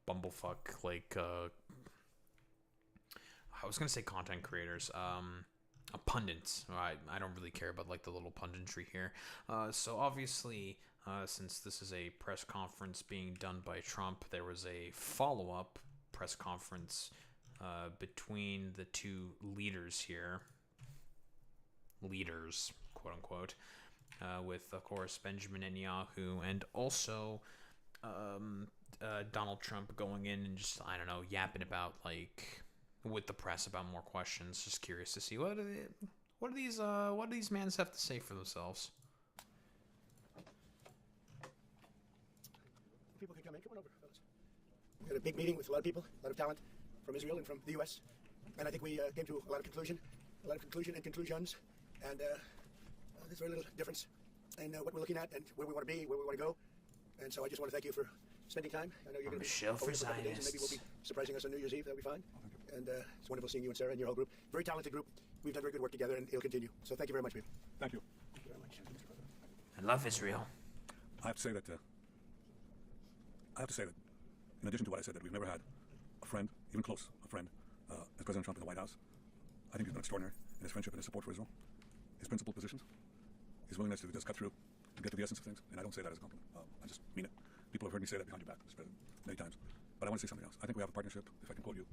bumblefuck, like, I was gonna say content creators, pundits. I don't really care about, like, the little punditry here. So obviously, since this is a press conference being done by Trump, there was a follow-up press conference between the two leaders here. Leaders, quote unquote, with, of course, Benjamin Netanyahu, and also Donald Trump going in and just, I don't know, yapping about, like, with the press about more questions. Just curious to see what do these mans have to say for themselves. People can come in. Come on over, fellas. We had a big meeting with a lot of people, a lot of talent from Israel and from the U.S., and I think we came to a lot of conclusion and conclusions. And there's very little difference in what we're looking at and where we want to be, where we want to go. And so I just want to thank you for spending time. I know you're going to be over for a couple days, and maybe we'll be surprising us on New Year's Eve. That'll be fine. And it's wonderful seeing you and Sarah and your whole group. Very talented group. We've done very good work together, and it'll continue. So thank you very much, baby. Thank you. Thank you very much. love Israel. I have to say that. In addition to what I said, that we've never had a friend, even close, a friend, as President Trump in the White House. I think he's been extraordinary in his friendship and his support for Israel, his principled positions, his willingness to just cut through and get to the essence of things. And I don't say that as a compliment. I just mean it. People have heard me say that behind your back, Mr. President, many times. But I want to say something else. I think we have a partnership, if I can quote you,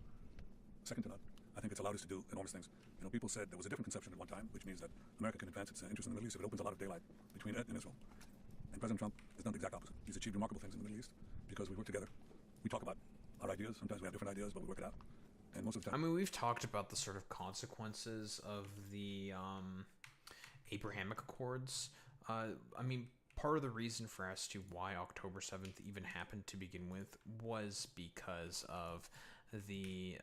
second to none. I think it's allowed us to do enormous things. You know, people said there was a different conception at one time, which means that America can advance its interest in the Middle East if it opens a lot of daylight between it and Israel. And President Trump has done the exact opposite. He's achieved remarkable things in the Middle East because we work together. We talk about our ideas. Sometimes we have different ideas, but we work it out. And most of the time, I mean, we've talked about the sort of consequences of the Abrahamic Accords. I mean, part of the reason for as to why October 7th even happened to begin with was because of the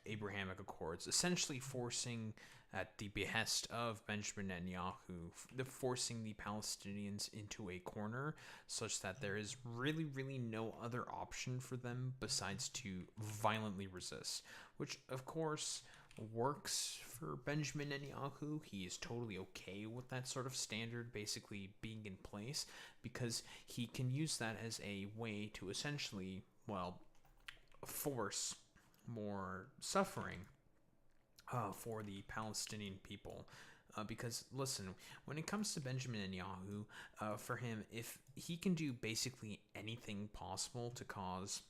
Abrahamic Accords, essentially forcing, at the behest of Benjamin Netanyahu, forcing the Palestinians into a corner such that there is really, really no other option for them besides to violently resist, which, of course, works for Benjamin Netanyahu. He is totally okay with that sort of standard basically being in place because he can use that as a way to essentially, well, force more suffering for the Palestinian people. Because, listen, when it comes to Benjamin Netanyahu, for him, if he can do basically anything possible to cause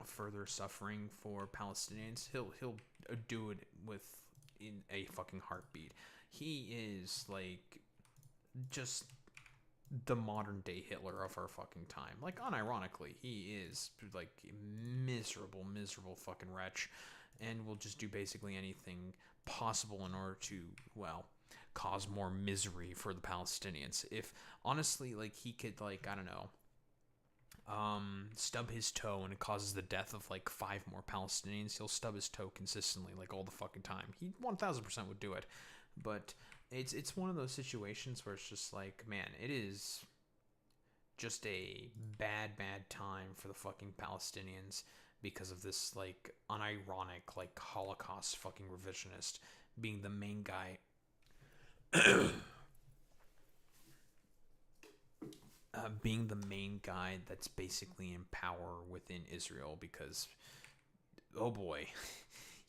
further suffering for Palestinians, he'll do it in a fucking heartbeat. He is, like, just the modern day Hitler of our fucking time. Like, unironically, he is, like, a miserable fucking wretch, and will just do basically anything possible in order to, well, cause more misery for the Palestinians. If, honestly, like, he could, like, I don't know, stub his toe and it causes the death of, like, 5 more Palestinians, he'll stub his toe consistently, like, all the fucking time. He 1000% would do it. But it's one of those situations where it's just like, man, it is just a bad time for the fucking Palestinians because of this, like, unironic, like, Holocaust fucking revisionist being the main guy. Being the main guy that's basically in power within Israel because, oh boy,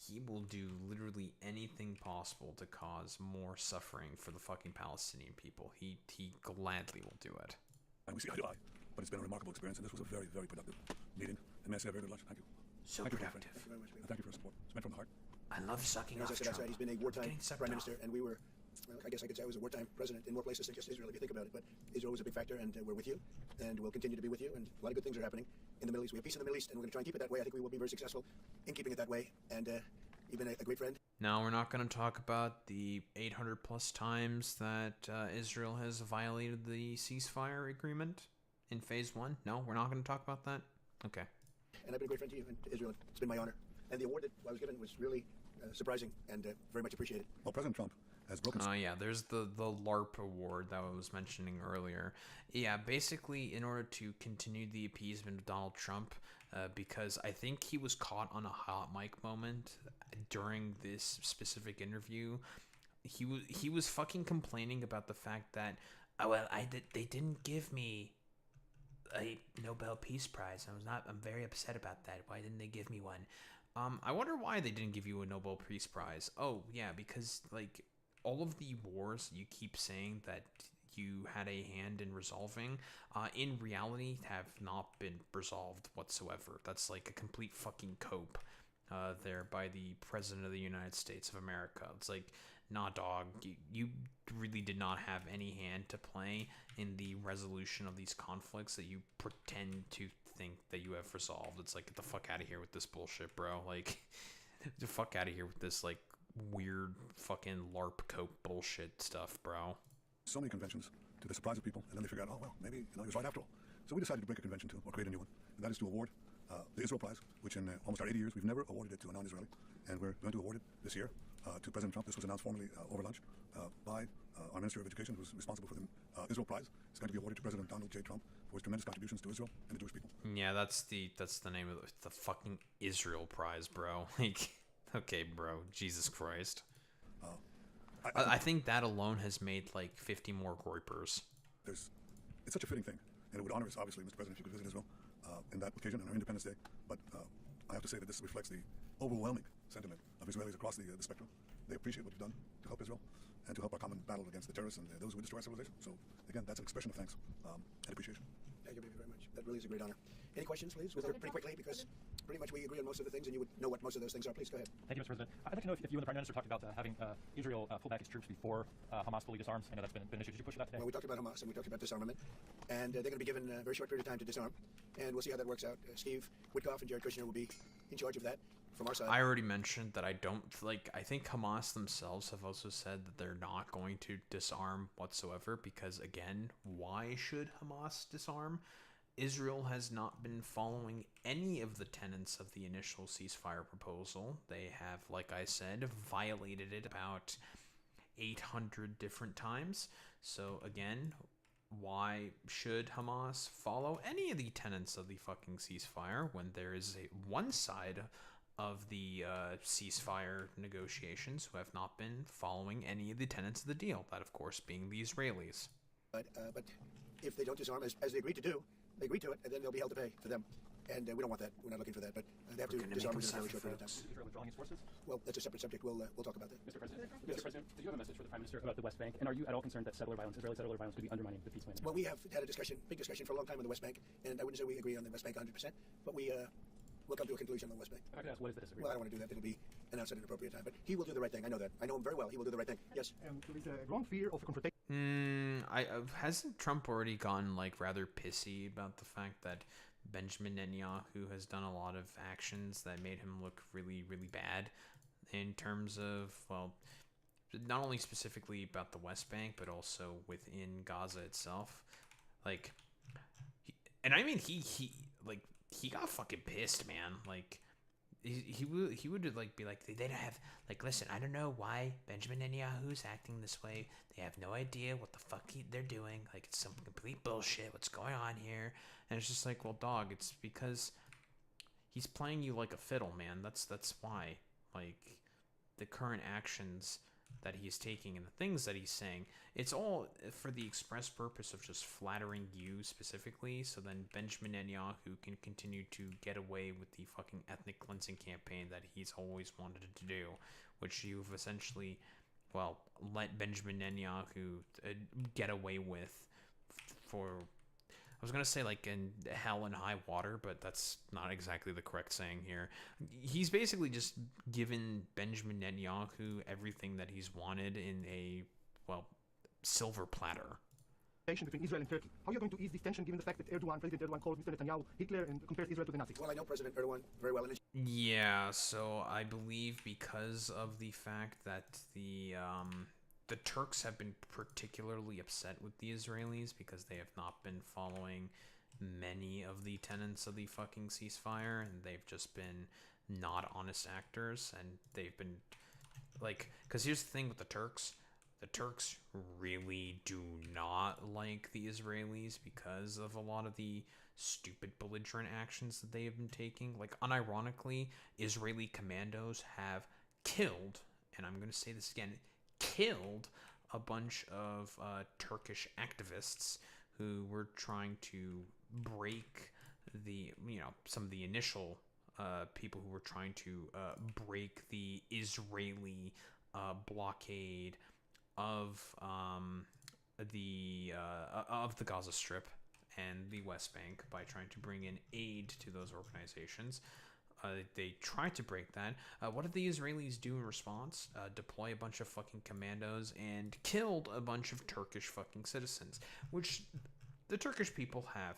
he will do literally anything possible to cause more suffering for the fucking Palestinian people. He gladly will do it. and we see eye to eye. But it's been a remarkable experience, and this was a very, very productive meeting. And may I say a very good lunch. Thank you. So Thank you, productive. Thank you very much. And thank you for your support. It's meant from the heart. I love sucking As off I said Trump. outside, he's been a wartime Getting sucked prime off. minister, and we were, well, I guess I could say I was a wartime president in more places than just Israel, if you think about it. But Israel was a big factor, and we're with you, and we'll continue to be with you. And a lot of good things are happening in the Middle East. We have peace in the Middle East, and we're going to try and keep it that way. I think we will be very successful in keeping it that way. And you've been a great friend. Now, we're not going to talk about the 800 plus times that Israel has violated the ceasefire agreement in phase 1. No, we're not going to talk about that? Okay. And I've been a great friend to you and to Israel. It's been my honor. And the award that I was given was really surprising and very much appreciated. Well, President Trump has broken... Yeah, there's the LARP award that I was mentioning earlier. Yeah, basically, in order to continue the appeasement of Donald Trump, because I think he was caught on a hot mic moment during this specific interview. He was fucking complaining about the fact that, they didn't give me a Nobel Peace Prize. I'm very upset about that. Why didn't they give me one? I wonder why they didn't give you a Nobel Peace Prize. Oh, yeah, because, like, all of the wars you keep saying that you had a hand in resolving, in reality have not been resolved whatsoever. That's, like, a complete fucking cope there by the President of the United States of America. It's like, nah, dog, you really did not have any hand to play in the resolution of these conflicts that you pretend to think that you have resolved. It's like, get the fuck out of here with this bullshit, bro. Like, get the fuck out of here with this, like, weird fucking LARP cope bullshit stuff, bro. So many conventions to the surprise of people, and then they figure out, oh, well, maybe he was right after all. So we decided to break a convention too, or create a new one, and that is to award the Israel Prize, which in almost our 80 years, we've never awarded it to a non-Israeli, and we're going to award it this year to President Trump. This was announced formally over lunch by our Minister of Education, who's responsible for the Israel Prize. It's going to be awarded to President Donald J. Trump for his tremendous contributions to Israel and the Jewish people. Yeah, that's the name of the fucking Israel Prize, bro. Like, okay, bro, Jesus Christ. I think that alone has made like 50 more Groypers. it's such a fitting thing, and it would honor us, obviously, Mr. President, if you could visit Israel in that occasion, on our Independence Day. But I have to say that this reflects the overwhelming sentiment of Israelis across the spectrum. They appreciate what you've done to help Israel and to help our common battle against the terrorists and those who would destroy our civilization. So, again, that's an expression of thanks and appreciation. Thank you very much. That really is a great honor. Any questions, please? Pretty quickly, because pretty much we agree on most of the things, and you would know what most of those things are. Please go ahead. Thank you, Mr. President. I'd like to know if you and the Prime Minister talked about having Israel pull back its troops before Hamas fully disarms. I know that's been an issue. Did you push for that today? Well, we talked about Hamas and we talked about disarmament, and they're going to be given a very short period of time to disarm, and we'll see how that works out. Steve Witkoff and Jared Kushner will be in charge of that from our side. I already mentioned that I think Hamas themselves have also said that they're not going to disarm whatsoever because, again, why should Hamas disarm? Israel has not been following any of the tenets of the initial ceasefire proposal. They have, like I said, violated it about 800 different times. So, again, why should Hamas follow any of the tenets of the fucking ceasefire when there is one side of the ceasefire negotiations who have not been following any of the tenets of the deal? That, of course, being the Israelis. But if they don't disarm, as they agreed to do, they agreed to it, and then they'll be held to pay for them. And we don't want that. We're not looking for that. But they have to disarm within a very short period of time. Israel withdrawing its forces? Well, that's a separate subject. We'll talk about that. Mr. President, did you have a message for the Prime Minister about the West Bank? And are you at all concerned that Israeli settler violence could be undermining the peace plan? Well, we have had a big discussion for a long time on the West Bank, and I wouldn't say we agree on the West Bank 100%, but we'll come to a conclusion on the West Bank. If I could ask, what is the disagreement? Well, I don't want to do that. It'll be announced at an appropriate time. But he will do the right thing. I know that. I know him very well. He will do the right thing. Yes. There is a growing fear of confrontation. Hasn't Trump already gone rather pissy about the fact that Benjamin Netanyahu has done a lot of actions that made him look really, really bad in terms of, well, not only specifically about the West Bank, but also within Gaza itself. He got fucking pissed, man. He would be like, they don't have, listen, I don't know why Benjamin Netanyahu's acting this way. They have no idea what the fuck they're doing. It's some complete bullshit. What's going on here? And it's just well, dog, it's because he's playing you like a fiddle, man. That's why. The current actions that he's taking and the things that he's saying, it's all for the express purpose of just flattering you specifically, so then Benjamin Netanyahu can continue to get away with the fucking ethnic cleansing campaign that he's always wanted to do, which you've essentially, well, let Benjamin Netanyahu get away with for, I was going to say in hell and high water, but that's not exactly the correct saying here. He's basically just given Benjamin Netanyahu everything that he's wanted in a, well, silver platter. Between Israel and Turkey. How are you going to ease this tension given the fact that President Erdogan calls Mr. Netanyahu Hitler and compares Israel to the Nazis? Well, I know President Erdogan very well. Yeah, so I believe because of the fact that the Turks have been particularly upset with the Israelis because they have not been following many of the tenets of the fucking ceasefire, and they've just been not honest actors, and they've been because here's the thing with the Turks really do not like the Israelis because of a lot of the stupid belligerent actions that they have been taking. Unironically, Israeli commandos have killed, and I'm going to say this again, killed a bunch of Turkish activists who were trying to break some of the initial people who were trying to break the Israeli blockade of the Gaza Strip and the West Bank by trying to bring in aid to those organizations. They tried to break that. What did the Israelis do in response? Deploy a bunch of fucking commandos and killed a bunch of Turkish fucking citizens, which the Turkish people have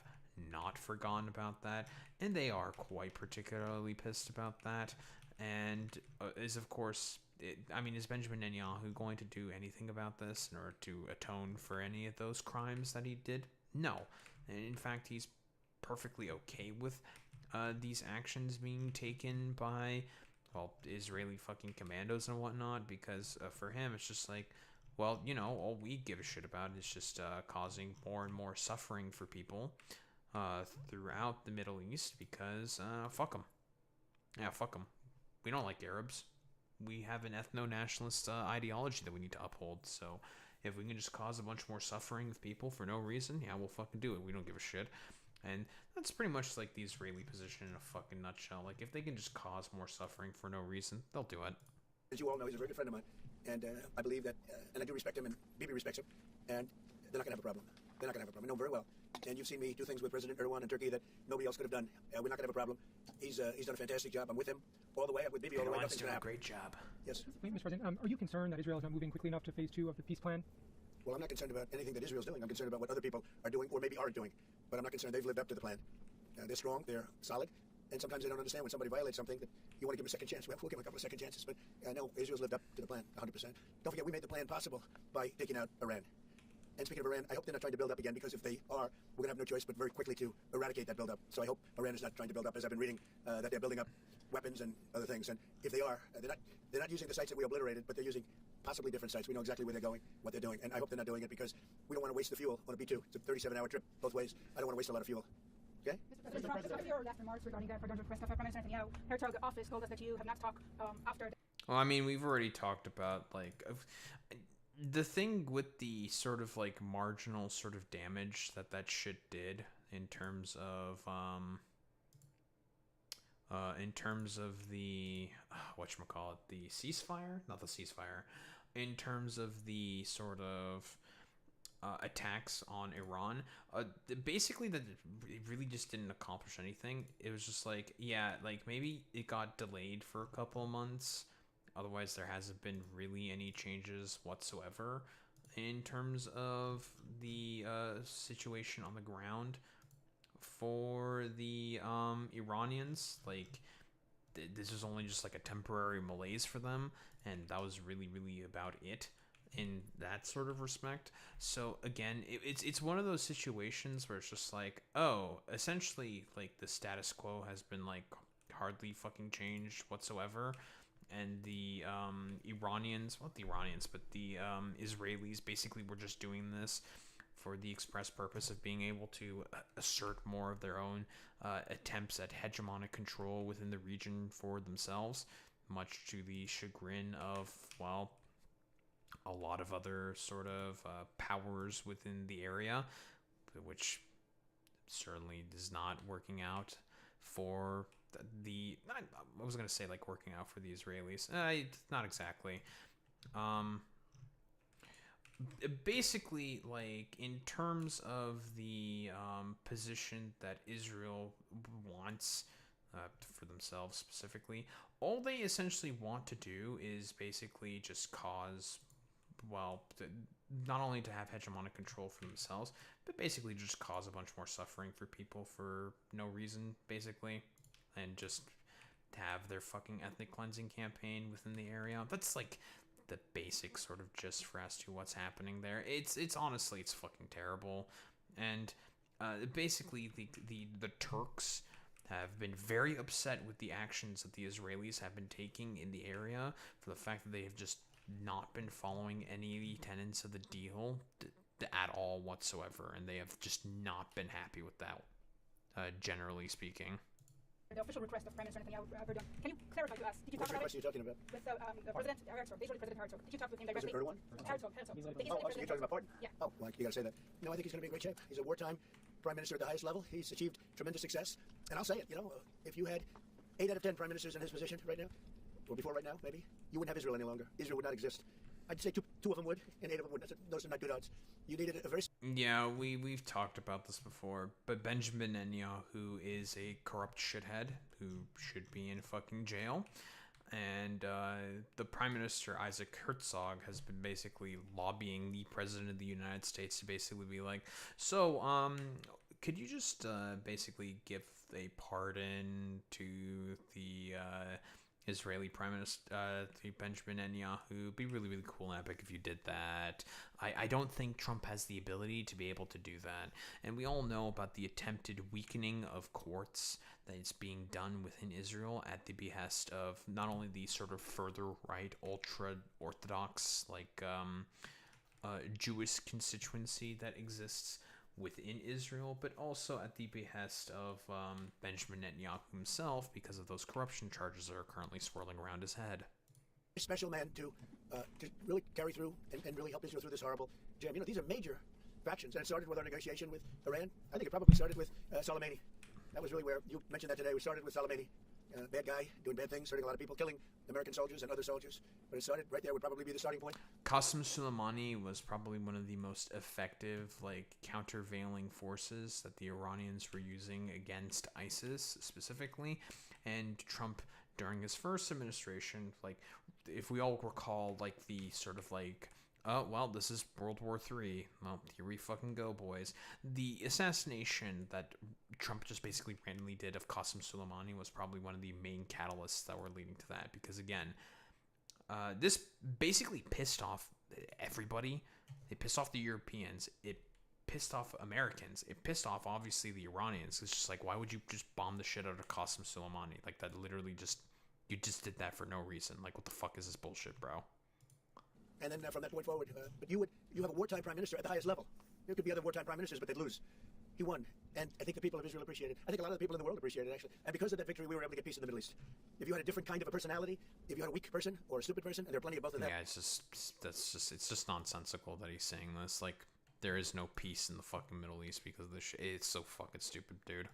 not forgotten about that, and they are quite particularly pissed about that. And is of course, is Benjamin Netanyahu going to do anything about this in order to atone for any of those crimes that he did? No. And in fact, he's perfectly okay with these actions being taken by, well, Israeli fucking commandos and whatnot, because for him it's just well, all we give a shit about is just causing more and more suffering for people throughout the Middle East, because fuck them. Yeah, fuck them. We don't like Arabs. We have an ethno-nationalist ideology that we need to uphold, so If we can just cause a bunch more suffering of people for no reason, yeah, we'll fucking do it. We don't give a shit. And that's pretty much like the Israeli position in a fucking nutshell. Like, if they can just cause more suffering for no reason, they'll do it. As you all know, he's a very good friend of mine, and I believe that, and I do respect him, and Bibi respects him, and they're not going to have a problem. They're not going to have a problem. I know him very well. And you've seen me do things with President Erdogan in Turkey that nobody else could have done. We're not going to have a problem. He's done a fantastic job. I'm with him all the way. I'm with Bibi all the way. Erdogan's Nothing's doing going to a happen. great job. Yes. Mr. President, are you concerned that Israel is not moving quickly enough to phase 2 of the peace plan? Well, I'm not concerned about anything that Israel's doing. I'm concerned about what other people are doing or maybe aren't doing. But I'm not concerned. They've lived up to the plan. They're strong. They're solid. And sometimes they don't understand when somebody violates something that you want to give them a second chance. Well, we'll give them a couple of second chances. But I know Israel's lived up to the plan 100%. Don't forget, we made the plan possible by taking out Iran. And speaking of Iran, I hope they're not trying to build up again, because if they are, we're going to have no choice but very quickly to eradicate that buildup. So I hope Iran is not trying to build up, as I've been reading, that they're building up weapons and other things. And if they are, they're not using the sites that we obliterated, but they're using possibly different sites. We know exactly where they're going, what they're doing. And I hope they're not doing it because we don't want to waste the fuel on a B-2. It's a 37-hour trip both ways. I don't want to waste a lot of fuel. Okay? Mr. Trump, some of your last remarks regarding the request of Prime Minister Netanyahu, Herzog office told us that you have not talked after. Well, I mean, we've already talked about, like, the thing with the sort of, like, marginal sort of damage that shit did in terms of the, whatchamacallit, the ceasefire? Not the ceasefire. In terms of the sort of attacks on Iran, basically that it really just didn't accomplish anything. It was just like, yeah, like maybe it got delayed for a couple of months. Otherwise, there hasn't been really any changes whatsoever in terms of the situation on the ground for the Iranians. Like, this was only just like a temporary malaise for them, and that was really, really about it in that sort of respect. So again, it's one of those situations where it's just like, oh, essentially, like, the status quo has been like hardly fucking changed whatsoever, and the Iranians, not the Iranians, but the Israelis basically were just doing this for the express purpose of being able to assert more of their own attempts at hegemonic control within the region for themselves, much to the chagrin of, well, a lot of other sort of powers within the area, which certainly is not working out for I was going to say, like, working out for the Israelis. Not exactly. Basically, like, in terms of the position that Israel wants for themselves specifically, all they essentially want to do is basically just cause, well, not only to have hegemonic control for themselves, but basically just cause a bunch more suffering for people for no reason, basically, and just have their fucking ethnic cleansing campaign within the area. That's like the basic sort of gist for as to what's happening there. It's honestly, it's fucking terrible. And basically the Turks have been very upset with the actions that the Israelis have been taking in the area, for the fact that they have just not been following any of the tenets of the deal at all whatsoever, and they have just not been happy with that, generally speaking. The official request of Prime Minister Netanyahu, can you clarify to us? Did you talk Which request are you talking about? with the President Herzog, the Israeli President Herzog? Did you talk with him directly? President Erdogan? Herzog. The Oh, Israeli so you're President. talking about pardon? Yeah. Oh, well, you gotta say that. No, I think he's gonna be in great shape. He's a wartime prime minister at the highest level. He's achieved tremendous success. And I'll say it, if you had 8 out of 10 prime ministers in his position right now, or before right now, maybe, you wouldn't have Israel any longer. Israel would not exist. I'd say two of them would, and 8 of them would. Those are not good odds. You needed a very... Yeah, we've talked about this before, but Benjamin Netanyahu is a corrupt shithead who should be in fucking jail. And the Prime Minister, Isaac Herzog, has been basically lobbying the President of the United States to basically be like, so, could you just basically give a pardon to the Israeli Prime Minister, Benjamin Netanyahu? It'd be really, really cool and epic if you did that. I don't think Trump has the ability to be able to do that. And we all know about the attempted weakening of courts that is being done within Israel at the behest of not only the sort of further right, ultra-Orthodox, like, Jewish constituency that exists within Israel, but also at the behest of Benjamin Netanyahu himself, because of those corruption charges that are currently swirling around his head. special man to really carry through and really help Israel through this horrible jam. You know, these are major factions, and it started with our negotiation with Iran. I think it probably started with Soleimani. That was really where you mentioned that today. We started with Soleimani, bad guy, doing bad things, hurting a lot of people, killing American soldiers and other soldiers. But it started right there. Would probably be the starting point. Qasem Soleimani was probably one of the most effective, countervailing forces that the Iranians were using against ISIS specifically. And Trump, during his first administration, if we all recall, the sort of oh, well, this is World War III. Well, here we fucking go, boys. The assassination that Trump just basically randomly did of Qasem Soleimani was probably one of the main catalysts that were leading to that. Because, again, this basically pissed off everybody. It pissed off the Europeans. It pissed off Americans. It pissed off, obviously, the Iranians. It's just why would you just bomb the shit out of Qasem Soleimani? That literally just... You just did that for no reason. What the fuck is this bullshit, bro? And then from that point forward, but you have a wartime prime minister at the highest level. There could be other wartime prime ministers, but they'd lose. He won, and I think the people of Israel appreciate it. I think a lot of the people in the world appreciate it, actually. And because of that victory, we were able to get peace in the Middle East. If you had a different kind of a personality, if you had a weak person or a stupid person, and there are plenty of both of them. Yeah, it's just nonsensical that he's saying this. There is no peace in the fucking Middle East because of this shit. It's so fucking stupid, dude.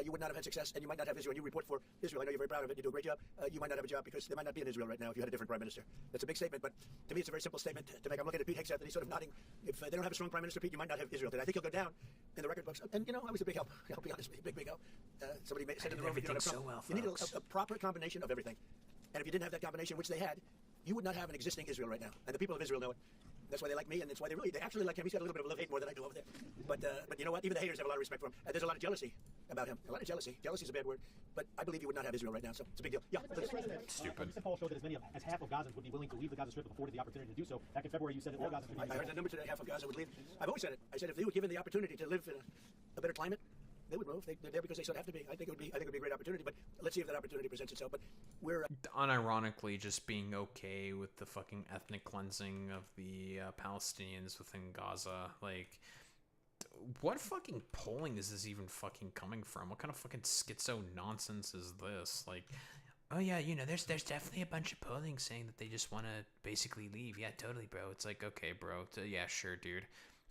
You would not have had success, and you might not have Israel. You report for Israel. I know you're very proud of it. You do a great job. You might not have a job because there might not be in Israel right now if you had a different prime minister. That's a big statement, but to me it's a very simple statement to make. I'm looking at Pete Hegseth, and he's sort of nodding. If they don't have a strong prime minister, Pete, you might not have Israel today. I think he'll go down in the record books. And, I was a big help. I'll be honest with you, big help. Somebody said in the room, you need a proper combination of everything. And if you didn't have that combination, which they had, you would not have an existing Israel right now. And the people of Israel know it. That's why they like me, and that's why they actually like him. He's got a little bit of love-hate more than I do over there. But you know what? Even the haters have a lot of respect for him. And there's a lot of jealousy about him. A lot of jealousy. Jealousy is a bad word. But I believe you would not have Israel right now, so it's a big deal. Yeah, please. Stupid. Recent poll showed that as half of Gazans would be willing to leave the Gaza Strip if afforded the opportunity to do so. Back in February, you said that all Gazans would be... I heard that number today, half of Gaza would leave. I've always said it. I said if they were given the opportunity to live in a better climate, they would move. They're there because they sort of have to be. I think it would be a great opportunity, but let's see if that opportunity presents itself. But we're unironically just being okay with the fucking ethnic cleansing of the Palestinians within Gaza. What fucking polling is this even fucking coming from? What kind of fucking schizo nonsense is this? Oh yeah, there's definitely a bunch of polling saying that they just want to basically leave. Yeah, totally, bro. It's okay, bro. Yeah, sure, dude.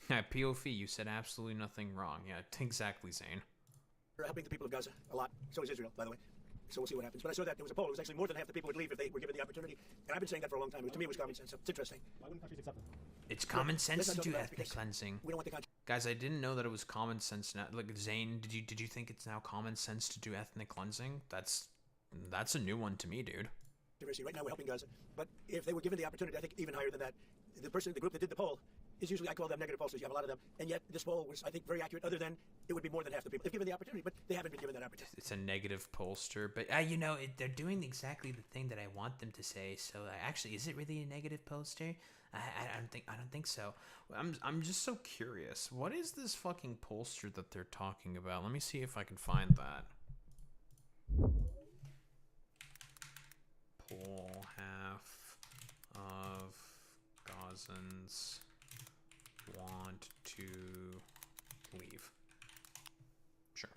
POV, you said absolutely nothing wrong. Yeah, exactly, Zane. We're helping the people of Gaza a lot. So is Israel, by the way. So we'll see what happens. But I saw that there was a poll. It was actually more than half the people would leave if they were given the opportunity. And I've been saying that for a long time. To me, it was common sense. So it's interesting. Why wouldn't countries accept it? It's common sense to do ethnic cleansing. We don't want the country. Guys, I didn't know that it was common sense now. Zane, did you think it's now common sense to do ethnic cleansing? That's a new one to me, dude. Right now we're helping Gaza. But if they were given the opportunity, I think even higher than that, the group that did the poll is usually, I call them negative pollsters. You have a lot of them. And yet this poll was, I think, very accurate, other than it would be more than half the people if given the opportunity, but they haven't been given that opportunity. It's a negative pollster, but they're doing exactly the thing that I want them to say. So actually, is it really a negative pollster? I don't think so. I'm just so curious. What is this fucking pollster that they're talking about? Let me see if I can find that. Poll half of Gazans want to leave. Sure.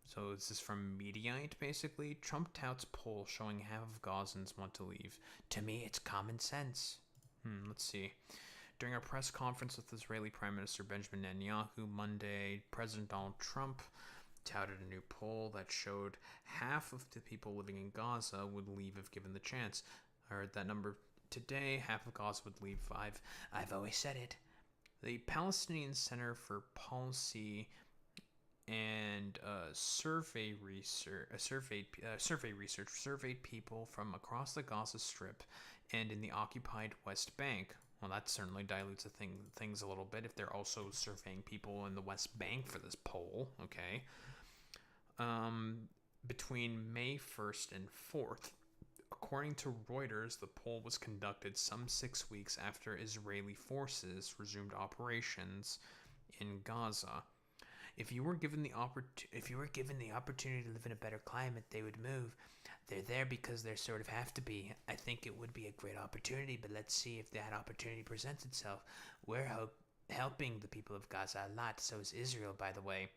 So this is from Mediaite, basically. Trump touts poll showing half of Gazans want to leave. To me, it's common sense. Let's see. During a press conference with Israeli Prime Minister Benjamin Netanyahu Monday, President Donald Trump touted a new poll that showed half of the people living in Gaza would leave if given the chance. I heard that number today. Half of Gaza would leave. I've always said it. The Palestinian Center for Policy and survey research surveyed people from across the Gaza Strip and in the occupied West Bank. Well, that certainly dilutes things a little bit if they're also surveying people in the West Bank for this poll, okay? Between May 1st and 4th, according to Reuters, the poll was conducted some 6 weeks after Israeli forces resumed operations in Gaza. If you were given the opportunity to live in a better climate, they would move. They're there because they sort of have to be. I think it would be a great opportunity, but let's see if that opportunity presents itself. We're helping the people of Gaza a lot. So is Israel, by the way.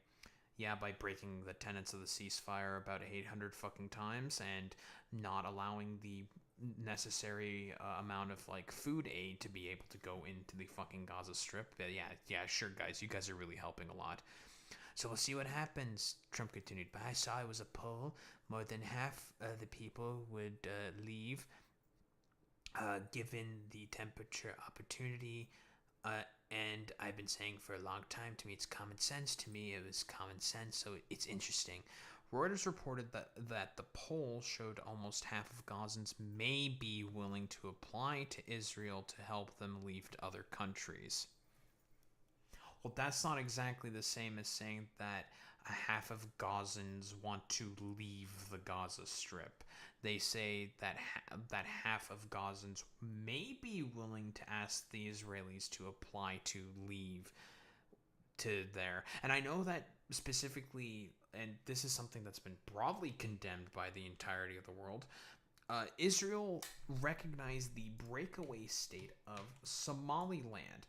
Yeah, by breaking the tenets of the ceasefire about 800 fucking times and not allowing the necessary amount of like food aid to be able to go into the fucking Gaza Strip. Yeah, sure, guys, you guys are really helping a lot. So we'll see what happens, Trump continued. But I saw it was a poll. More than half of the people would leave given the temperature opportunity. And I've been saying for a long time, to me it's common sense. To me it was common sense, so it's interesting. Reuters reported that the poll showed almost half of Gazans may be willing to apply to Israel to help them leave to other countries. Well, that's not exactly the same as saying that a half of Gazans want to leave the Gaza Strip. They say that that half of Gazans may be willing to ask the Israelis to apply to leave to there. And I know that specifically, and this is something that's been broadly condemned by the entirety of the world, Israel recognized the breakaway state of Somaliland.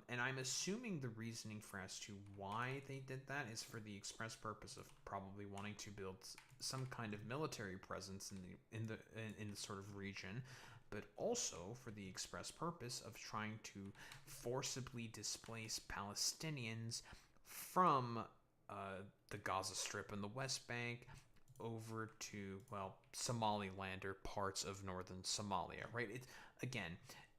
And I'm assuming the reasoning for as to why they did that is for the express purpose of probably wanting to build some kind of military presence in the sort of region, but also for the express purpose of trying to forcibly displace Palestinians from the Gaza Strip and the West Bank over to, well, Somaliland or parts of northern Somalia, right? It's, again,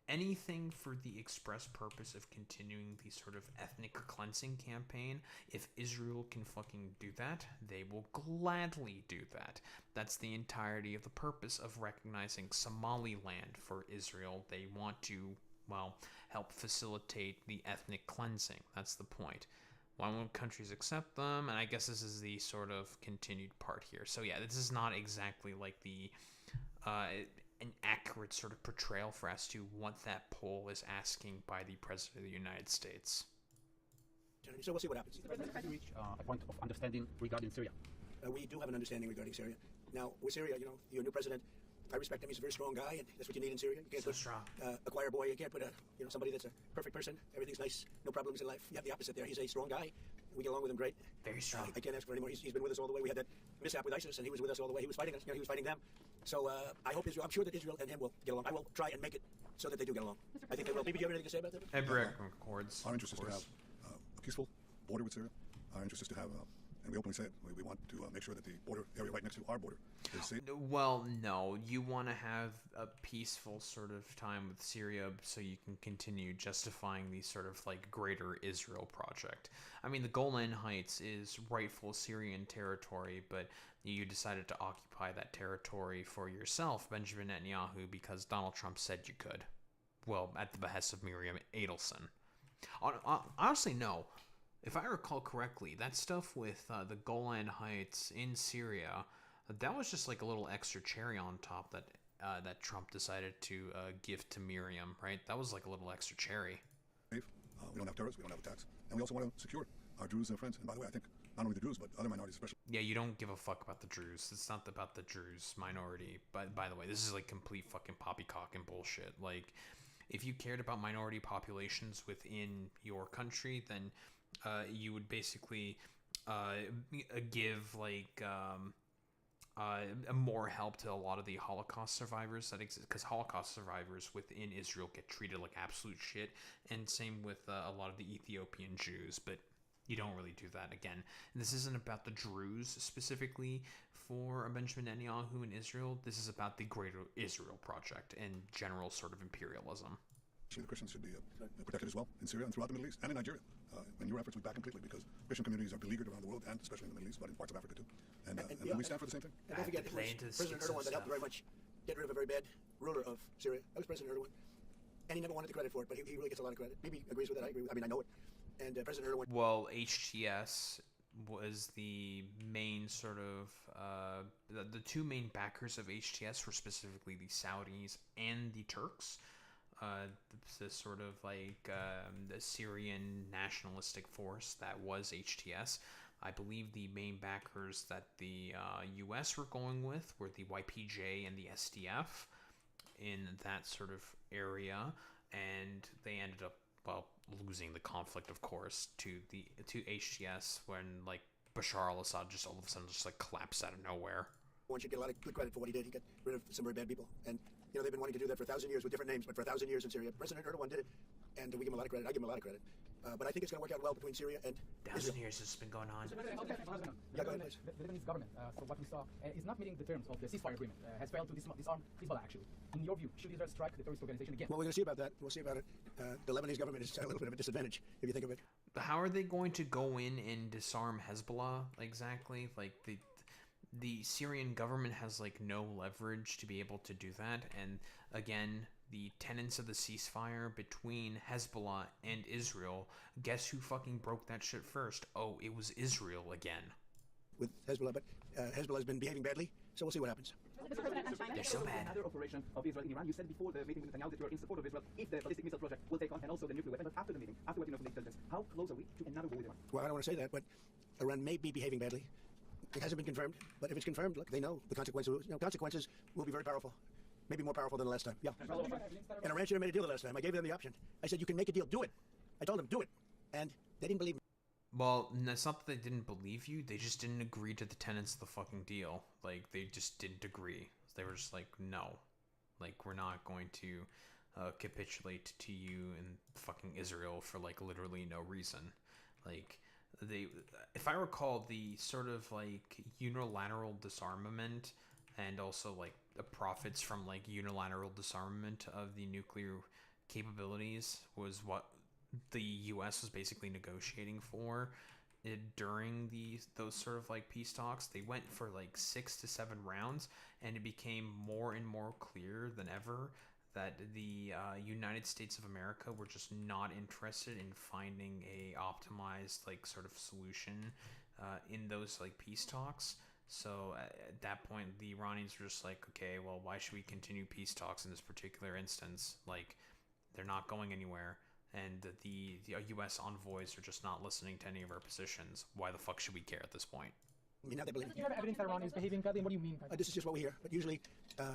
anything for the express purpose of continuing the sort of ethnic cleansing campaign. If Israel can fucking do that, they will gladly do that. That's the entirety of the purpose of recognizing Somaliland for Israel. They want to, well, help facilitate the ethnic cleansing. That's the point. Why won't countries accept them? And I guess this is the sort of continued part here. So yeah, this is not exactly like the an accurate sort of portrayal for as to what that poll is asking by the President of the United States. So we'll see what happens. Reach a point of understanding regarding Syria. We do have an understanding regarding Syria. Now, with Syria, your new president, I respect him. He's a very strong guy, and that's what you need in Syria. You can't put a choir boy. You can't put somebody that's a perfect person. Everything's nice, no problems in life. You have the opposite there. He's a strong guy. We get along with him great. Very strong. I can't ask for any more. He's been with us all the way. We had that mishap with ISIS, and he was with us all the way. He was fighting us. He was fighting them. So I hope Israel. I'm sure that Israel and him will get along. I will try and make it so that they do get along. I think they will. Maybe do you have anything to say about that? Every accords. Our interest is to have a peaceful border with Syria. Our interest is to have, and we openly say it, we want to make sure that the border area right next to our border is safe. Well, no. You want to have a peaceful sort of time with Syria so you can continue justifying the sort of like greater Israel project. I mean, the Golan Heights is rightful Syrian territory, but you decided to occupy that territory for yourself, Benjamin Netanyahu, because Donald Trump said you could. Well, at the behest of Miriam Adelson. Honestly, no. If I recall correctly, that stuff with the Golan Heights in Syria, that was just like a little extra cherry on top that that Trump decided to give to Miriam, right? That was like a little extra cherry. We don't have terrorists, we don't have attacks, and we also want to secure our Druze and friends. And by the way, I think not only the Druze, but other minorities especially. Yeah, you don't give a fuck about the Druze. It's not about the Druze minority. But by the way, this is like complete fucking poppycock and bullshit. Like, if you cared about minority populations within your country, then you would basically give like more help to a lot of the Holocaust survivors that exist, because Holocaust survivors within Israel get treated like absolute shit, and same with a lot of the Ethiopian Jews, but you don't really do that. Again, this isn't about the Druze specifically for Benjamin Netanyahu in Israel. This is about the greater Israel project and general sort of imperialism. The Christians should be protected as well in Syria and throughout the Middle East and in Nigeria. And your efforts we back completely, because Christian communities are beleaguered around the world, and especially in the Middle East, but in parts of Africa too. And we stand for the same thing. And don't forget, it was President Erdogan that helped very much get rid of a very bad ruler of Syria. That was President Erdogan. And he never wanted the credit for it, but he really gets a lot of credit. Bibi agrees with that. I agree with, I mean, I know it. And President Erdogan... Well, HTS was the main sort of... the two main backers of HTS were specifically the Saudis and the Turks. This sort of like the Syrian nationalistic force that was HTS. I believe the main backers that the U.S. were going with were the YPJ and the SDF in that sort of area, and they ended up, well, losing the conflict, of course, to HTS when like Bashar al-Assad just all of a sudden just like collapsed out of nowhere. One should get a lot of good credit for what he did. He got rid of some very bad people. And, they've been wanting to do that for 1,000 years with different names, but for 1,000 years in Syria. President Erdogan did it, and we give him a lot of credit. I give him a lot of credit. But I think it's going to work out well between Syria and 1,000 years this has been going on. Yeah, go ahead, please. The Lebanese government, for what we saw, is not meeting the terms of the ceasefire agreement, has failed to disarm Hezbollah, actually. In your view, should Israel strike the terrorist organization again? Well, we're going to see about that. We'll see about it. The Lebanese government is at a little bit of a disadvantage, if you think of it. How are they going to go in and disarm Hezbollah exactly? Like the Syrian government has like no leverage to be able to do that, and again, the tenets of the ceasefire between Hezbollah and Israel, guess who fucking broke that shit first? Oh, it was Israel again. With Hezbollah, but Hezbollah has been behaving badly, so we'll see what happens. Mr. President, on China. They're so bad. Another operation of Israel in Iran. You said before the meeting with Netanyahu that you are in support of Israel if the ballistic missile project will take on, and also the nuclear weapon. But after the meeting, after what you know from the intelligence, how close are we to another war with Iran? Well, I don't want to say that, but Iran may be behaving badly. It hasn't been confirmed, but if it's confirmed, look, they know the consequences. Consequences will be very powerful. Maybe more powerful than the last time. Yeah. And Iran should have made a deal the last time. I gave them the option. I said, you can make a deal. Do it. I told them, do it. And they didn't believe me. Well, it's not that they didn't believe you. They just didn't agree to the tenets of the fucking deal. Like, they just didn't agree. They were just like, no. Like, we're not going to capitulate to you in fucking Israel for, like, literally no reason. Like, if I recall, the sort of, like, unilateral disarmament and also, like, the profits from, like, unilateral disarmament of the nuclear capabilities was what the U.S. was basically negotiating for during those sort of, like, peace talks. They went for, like, 6 to 7 rounds, and it became more and more clear than ever that the United States of America were just not interested in finding a optimized, like, sort of solution in those, like, peace talks. So at that point, the Iranians were just like, okay, well, why should we continue peace talks in this particular instance? Like, they're not going anywhere, and the U.S. envoys are just not listening to any of our positions. Why the fuck should we care at this point? I mean, now they believe Do you have evidence that Iran is behaving badly? And what do you mean by that? This is just what we hear. But usually, where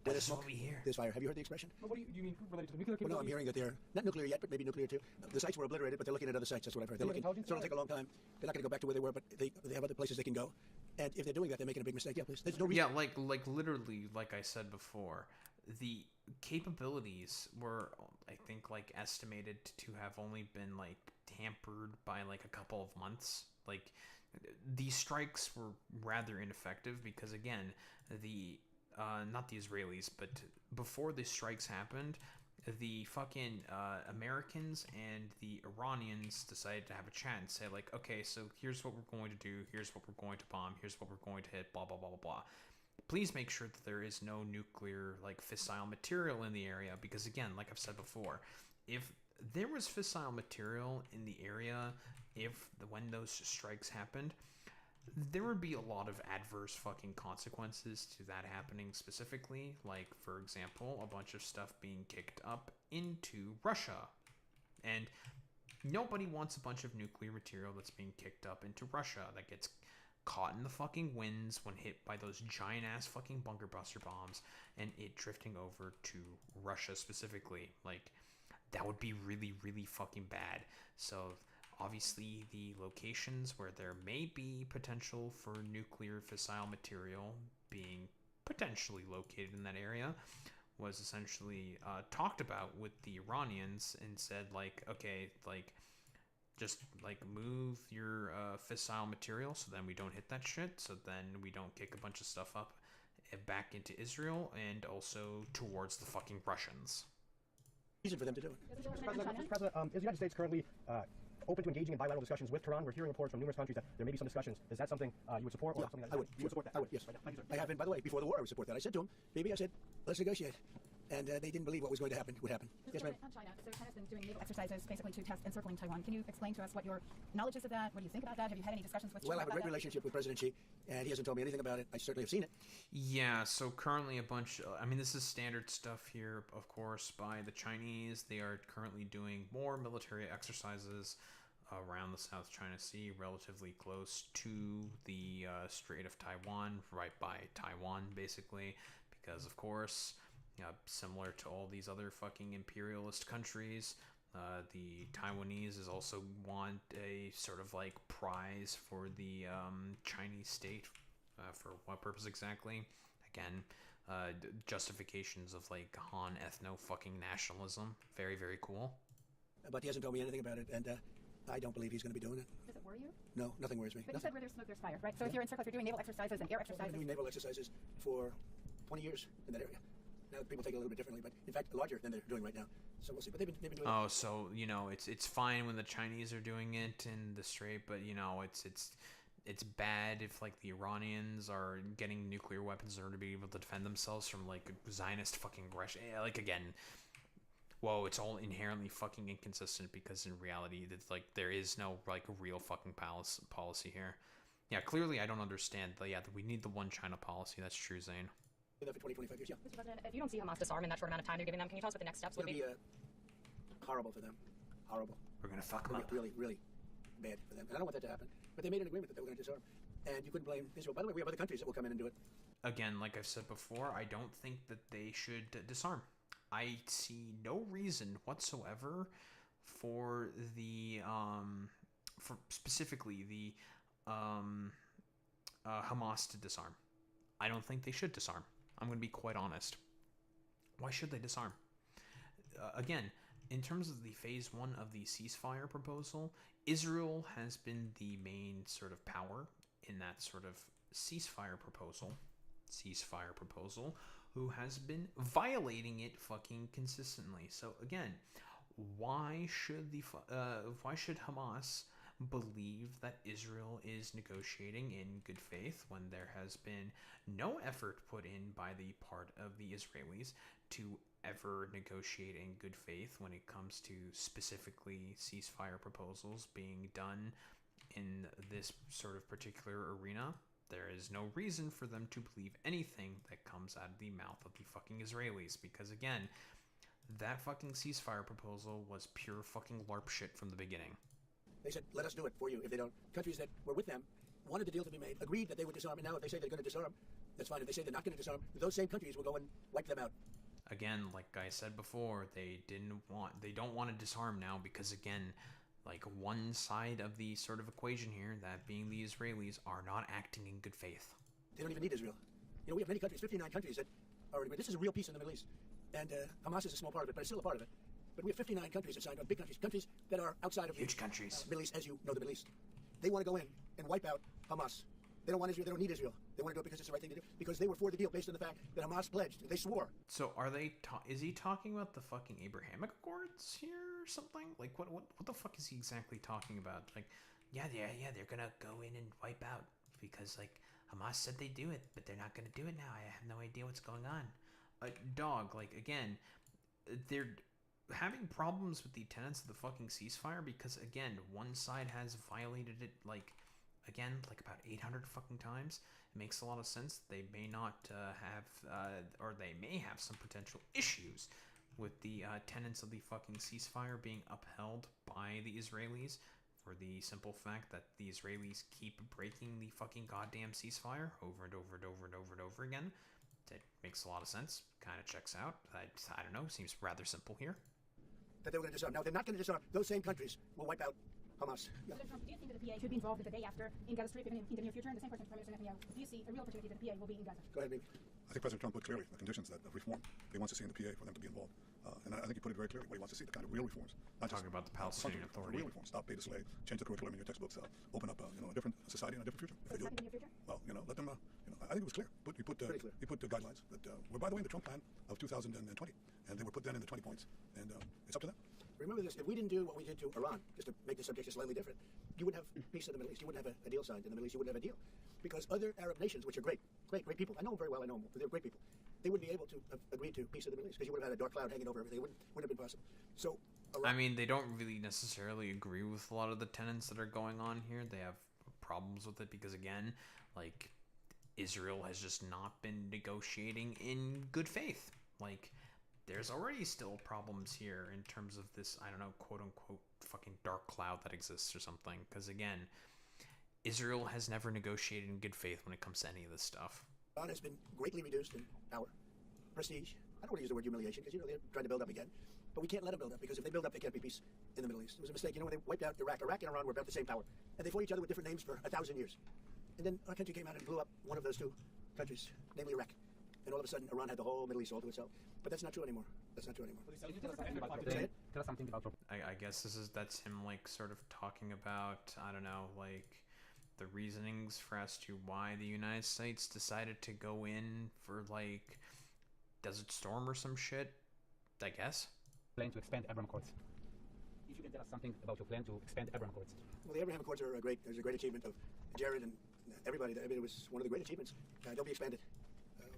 there's smoke, there's fire. Have you heard the expression? Well, what do you mean related to the nuclear Well, no, I'm capabilities? hearing that they're not nuclear yet, but maybe nuclear too. The sites were obliterated, but they're looking at other sites. That's what I've heard. They're looking. So it'll take a long time. They're not going to go back to where they were, but they have other places they can go. And if they're doing that, they're making a big mistake. Yeah, please. There's no reason. Yeah, like literally, like I said before, the capabilities were, I think, like estimated to have only been like tampered by like a couple of months. Like, these strikes were rather ineffective because, again, the not the Israelis, but before the strikes happened, the fucking Americans and the Iranians decided to have a chat and say, like, okay, so here's what we're going to do, here's what we're going to bomb, here's what we're going to hit, blah, blah, blah, blah, blah. Please make sure that there is no nuclear, like, fissile material in the area, because, again, like I've said before, if there was fissile material in the area, when those strikes happened, there would be a lot of adverse fucking consequences to that happening specifically. Like, for example, a bunch of stuff being kicked up into Russia. And nobody wants a bunch of nuclear material that's being kicked up into Russia that gets caught in the fucking winds when hit by those giant ass fucking bunker buster bombs and it drifting over to Russia specifically. Like, that would be really, really fucking bad. So obviously, the locations where there may be potential for nuclear fissile material being potentially located in that area was essentially talked about with the Iranians and said, like, okay, like, just, like, move your fissile material so then we don't hit that shit, so then we don't kick a bunch of stuff up back into Israel and also towards the fucking Russians. Reason for them to do it. Mr. President, is the United States currently open to engaging in bilateral discussions with Tehran? We're hearing reports from numerous countries that there may be some discussions. Is that something you would support? Or Yeah, something that I would. You would support that? I would, yes. Thank you, sir. I have been, by the way, before the war, I would support that. I said to them, baby, I said, let's negotiate. And they didn't believe what was going to happen would happen. Yes, ma'am. On China, so China's been doing naval exercises basically to test encircling Taiwan. Can you explain to us what your knowledge is of that? What do you think about that? Have you had any discussions with Well, I China have a about great that? relationship with President Xi, and he hasn't told me anything about it. I certainly have seen it. Yeah, so currently I mean, this is standard stuff here, of course, by the Chinese. They are currently doing more military exercises around the South China Sea, relatively close to the Strait of Taiwan, right by Taiwan, basically, because, of course, similar to all these other fucking imperialist countries, The Taiwanese is also want a sort of like prize for the Chinese state. For what purpose exactly? Again, justifications of like Han ethno fucking nationalism. Very, very cool. But he hasn't told me anything about it, and I don't believe he's going to be doing it. Does it worry you? No, nothing worries me. But you said where there's smoke, there's fire, right? So if you're in Circa, if you're doing naval exercises and air I've exercises. been doing naval exercises for 20 years in that area. Now people take it a little bit differently, but in fact larger than they're doing right now. So we'll see. But they've been doing. Oh, so you know it's fine when the Chinese are doing it in the Strait, but you know it's bad if like the Iranians are getting nuclear weapons in order to be able to defend themselves from like Zionist fucking aggression. Like again, whoa, it's all inherently fucking inconsistent because in reality, it's like there is no like real fucking policy here. Yeah, clearly I don't understand. But yeah, we need the one China policy. That's true, Zane. That for 20, 25 years, yeah. Mr. President, if you don't see Hamas disarm in that short amount of time they're giving them, can you tell us what the next steps would It'll be? be horrible for them. Horrible. We're gonna fuck them up. Really, really bad for them. And I don't want that to happen. But they made an agreement that they were going to disarm. And you couldn't blame Israel. By the way, we have other countries that will come in and do it. Again, like I've said before, I don't think that they should disarm. I see no reason whatsoever for the for specifically the Hamas to disarm. I don't think they should disarm. I'm going to be quite honest. Why should they disarm? Again, in terms of the phase 1 of the ceasefire proposal, Israel has been the main sort of power in that sort of ceasefire proposal, who has been violating it fucking consistently. So again, why should Hamas believe that Israel is negotiating in good faith when there has been no effort put in by the part of the Israelis to ever negotiate in good faith when it comes to specifically ceasefire proposals being done in this sort of particular arena? There is no reason for them to believe anything that comes out of the mouth of the fucking Israelis, because again, that fucking ceasefire proposal was pure fucking LARP shit from the beginning. They said, let us do it for you if they don't. Countries that were with them wanted the deal to be made, agreed that they would disarm, and now if they say they're going to disarm, that's fine. If they say they're not going to disarm, those same countries will go and wipe them out. Again, like I said before, they don't want to disarm now because again, like one side of the sort of equation here, that being the Israelis, are not acting in good faith. They don't even need Israel. You know, we have many countries, 59 countries that are, this is a real peace in the Middle East. And Hamas is a small part of it, but it's still a part of it. But we have 59 countries that signed on, big countries that are outside of huge countries. Middle East, as you know, the Middle East. They want to go in and wipe out Hamas. They don't want Israel. They don't need Israel. They want to do it because it's the right thing to do. Because they were for the deal based on the fact that Hamas pledged. They swore. So are they? Is he talking about the fucking Abrahamic Accords here or something? Like what the fuck is he exactly talking about? Like, yeah, they're gonna go in and wipe out because like Hamas said they do it, but they're not gonna do it now. I have no idea what's going on. Dog, like again, they're having problems with the tenets of the fucking ceasefire because again, one side has violated it like about 800 fucking times. It makes a lot of sense. They may not or they may have some potential issues with the tenets of the fucking ceasefire being upheld by the Israelis for the simple fact that the Israelis keep breaking the fucking goddamn ceasefire over and over and over and over and over again. That makes a lot of sense. Kind of checks out. I don't know. Seems rather simple here. That they were going to disarm. Now, they're not going to disarm. Those same countries will wipe out Hamas. Yeah. President Trump, do you think that the PA should be involved the day after in Gaza Strip in the near future? And the same question for Prime Minister Netanyahu. Do you see a real opportunity that the PA will be in Gaza? Go ahead, baby. I think President Trump put clearly the conditions of reform he wants to see in the PA for them to be involved. And I think he put it very clearly what he wants to see, the kind of real reforms. Not talking about the Palestinian Authority. Real reforms. Stop pay to slave, change the curriculum in your textbooks, open up a different society and a different future. So it's not in the near future? Well, let them, I think it was clear. He put the guidelines that were, by the way, in the Trump plan of 2020. And they were put then in the 20 points. And it's up to them. Remember this, if we didn't do what we did to Iran, just to make the subject just slightly different, you wouldn't have peace in the Middle East. You wouldn't have a deal signed in the Middle East. You wouldn't have a deal. Because other Arab nations, which are great people, I know them very well, I know them, they're great people, they wouldn't be able to agree to peace in the Middle East because you would have had a dark cloud hanging over everything. It wouldn't have been possible. So, Iran, I mean, they don't really necessarily agree with a lot of the tenets that are going on here. They have problems with it because, again, like, Israel has just not been negotiating in good faith. Like, there's already still problems here in terms of this, I don't know, quote-unquote fucking dark cloud that exists or something. Because, again, Israel has never negotiated in good faith when it comes to any of this stuff. Iran has been greatly reduced in power, prestige. I don't want to use the word humiliation because, they're trying to build up again. But we can't let them build up, because if they build up, they can't be peace in the Middle East. It was a mistake. You know, when they wiped out Iraq and Iran were about the same power. And they fought each other with different names for 1,000 years. And then our country came out and blew up one of those two countries, namely Iraq. And all of a sudden, Iran had the whole Middle East all to itself. But that's not true anymore. That's not true anymore. Tell us something about I guess that's him, like, sort of talking about, I don't know, like, the reasonings for as to why the United States decided to go in for, like, Desert Storm or some shit, I guess. Plan to expand Abraham Accords. If you can tell us something about your plan to expand Abraham Accords. Well, the Abraham Accords are great. There's a great achievement of Jared and everybody. I mean, it was one of the great achievements. They'll be expanded.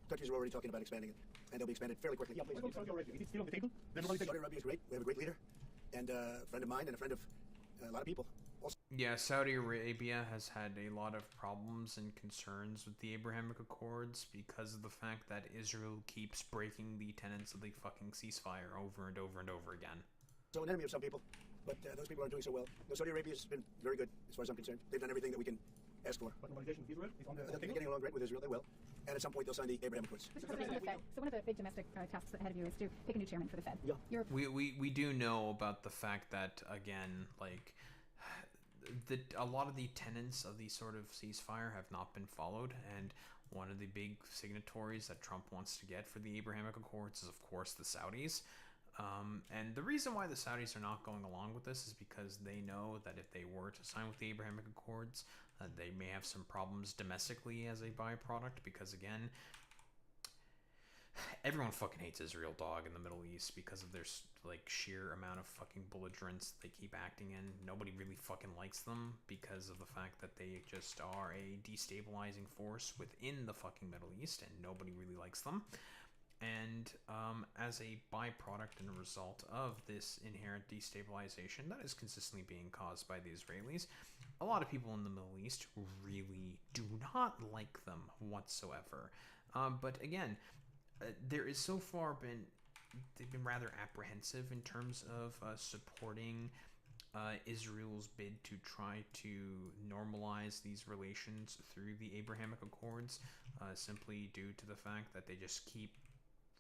Countries are already talking about expanding it, and they'll be expanded fairly quickly. Yeah, please. Saudi Arabia. Is it still on the table? Saudi Arabia is great. We have a great leader, and a friend of mine, and a friend of a lot of people. Also, yeah, Saudi Arabia has had a lot of problems and concerns with the Abrahamic Accords because of the fact that Israel keeps breaking the tenets of the fucking ceasefire over and over and over again. So an enemy of some people, but those people aren't doing so well. No, Saudi Arabia has been very good as far as I'm concerned. They've done everything that we can ask for. But normalization with Israel is on the They're getting along great with Israel. They will. And at some point, they'll sign the Abraham Accords. Mr. President, the Fed. So one of the big domestic tasks ahead of you is to pick a new chairman for the Fed. Yeah. We do know about the fact that, again, like, a lot of the tenets of the sort of ceasefire have not been followed, and one of the big signatories that Trump wants to get for the Abrahamic Accords is, of course, the Saudis. And the reason why the Saudis are not going along with this is because they know that if they were to sign with the Abrahamic Accords, they may have some problems domestically as a byproduct, because, again, everyone fucking hates Israel, dog, in the Middle East because of their, like, sheer amount of fucking belligerence they keep acting in. Nobody really fucking likes them because of the fact that they just are a destabilizing force within the fucking Middle East, and nobody really likes them. And as a byproduct and a result of this inherent destabilization that is consistently being caused by the Israelis, a lot of people in the Middle East really do not like them whatsoever. But again, there is so far they've been rather apprehensive in terms of supporting Israel's bid to try to normalize these relations through the Abrahamic Accords, simply due to the fact that they just keep,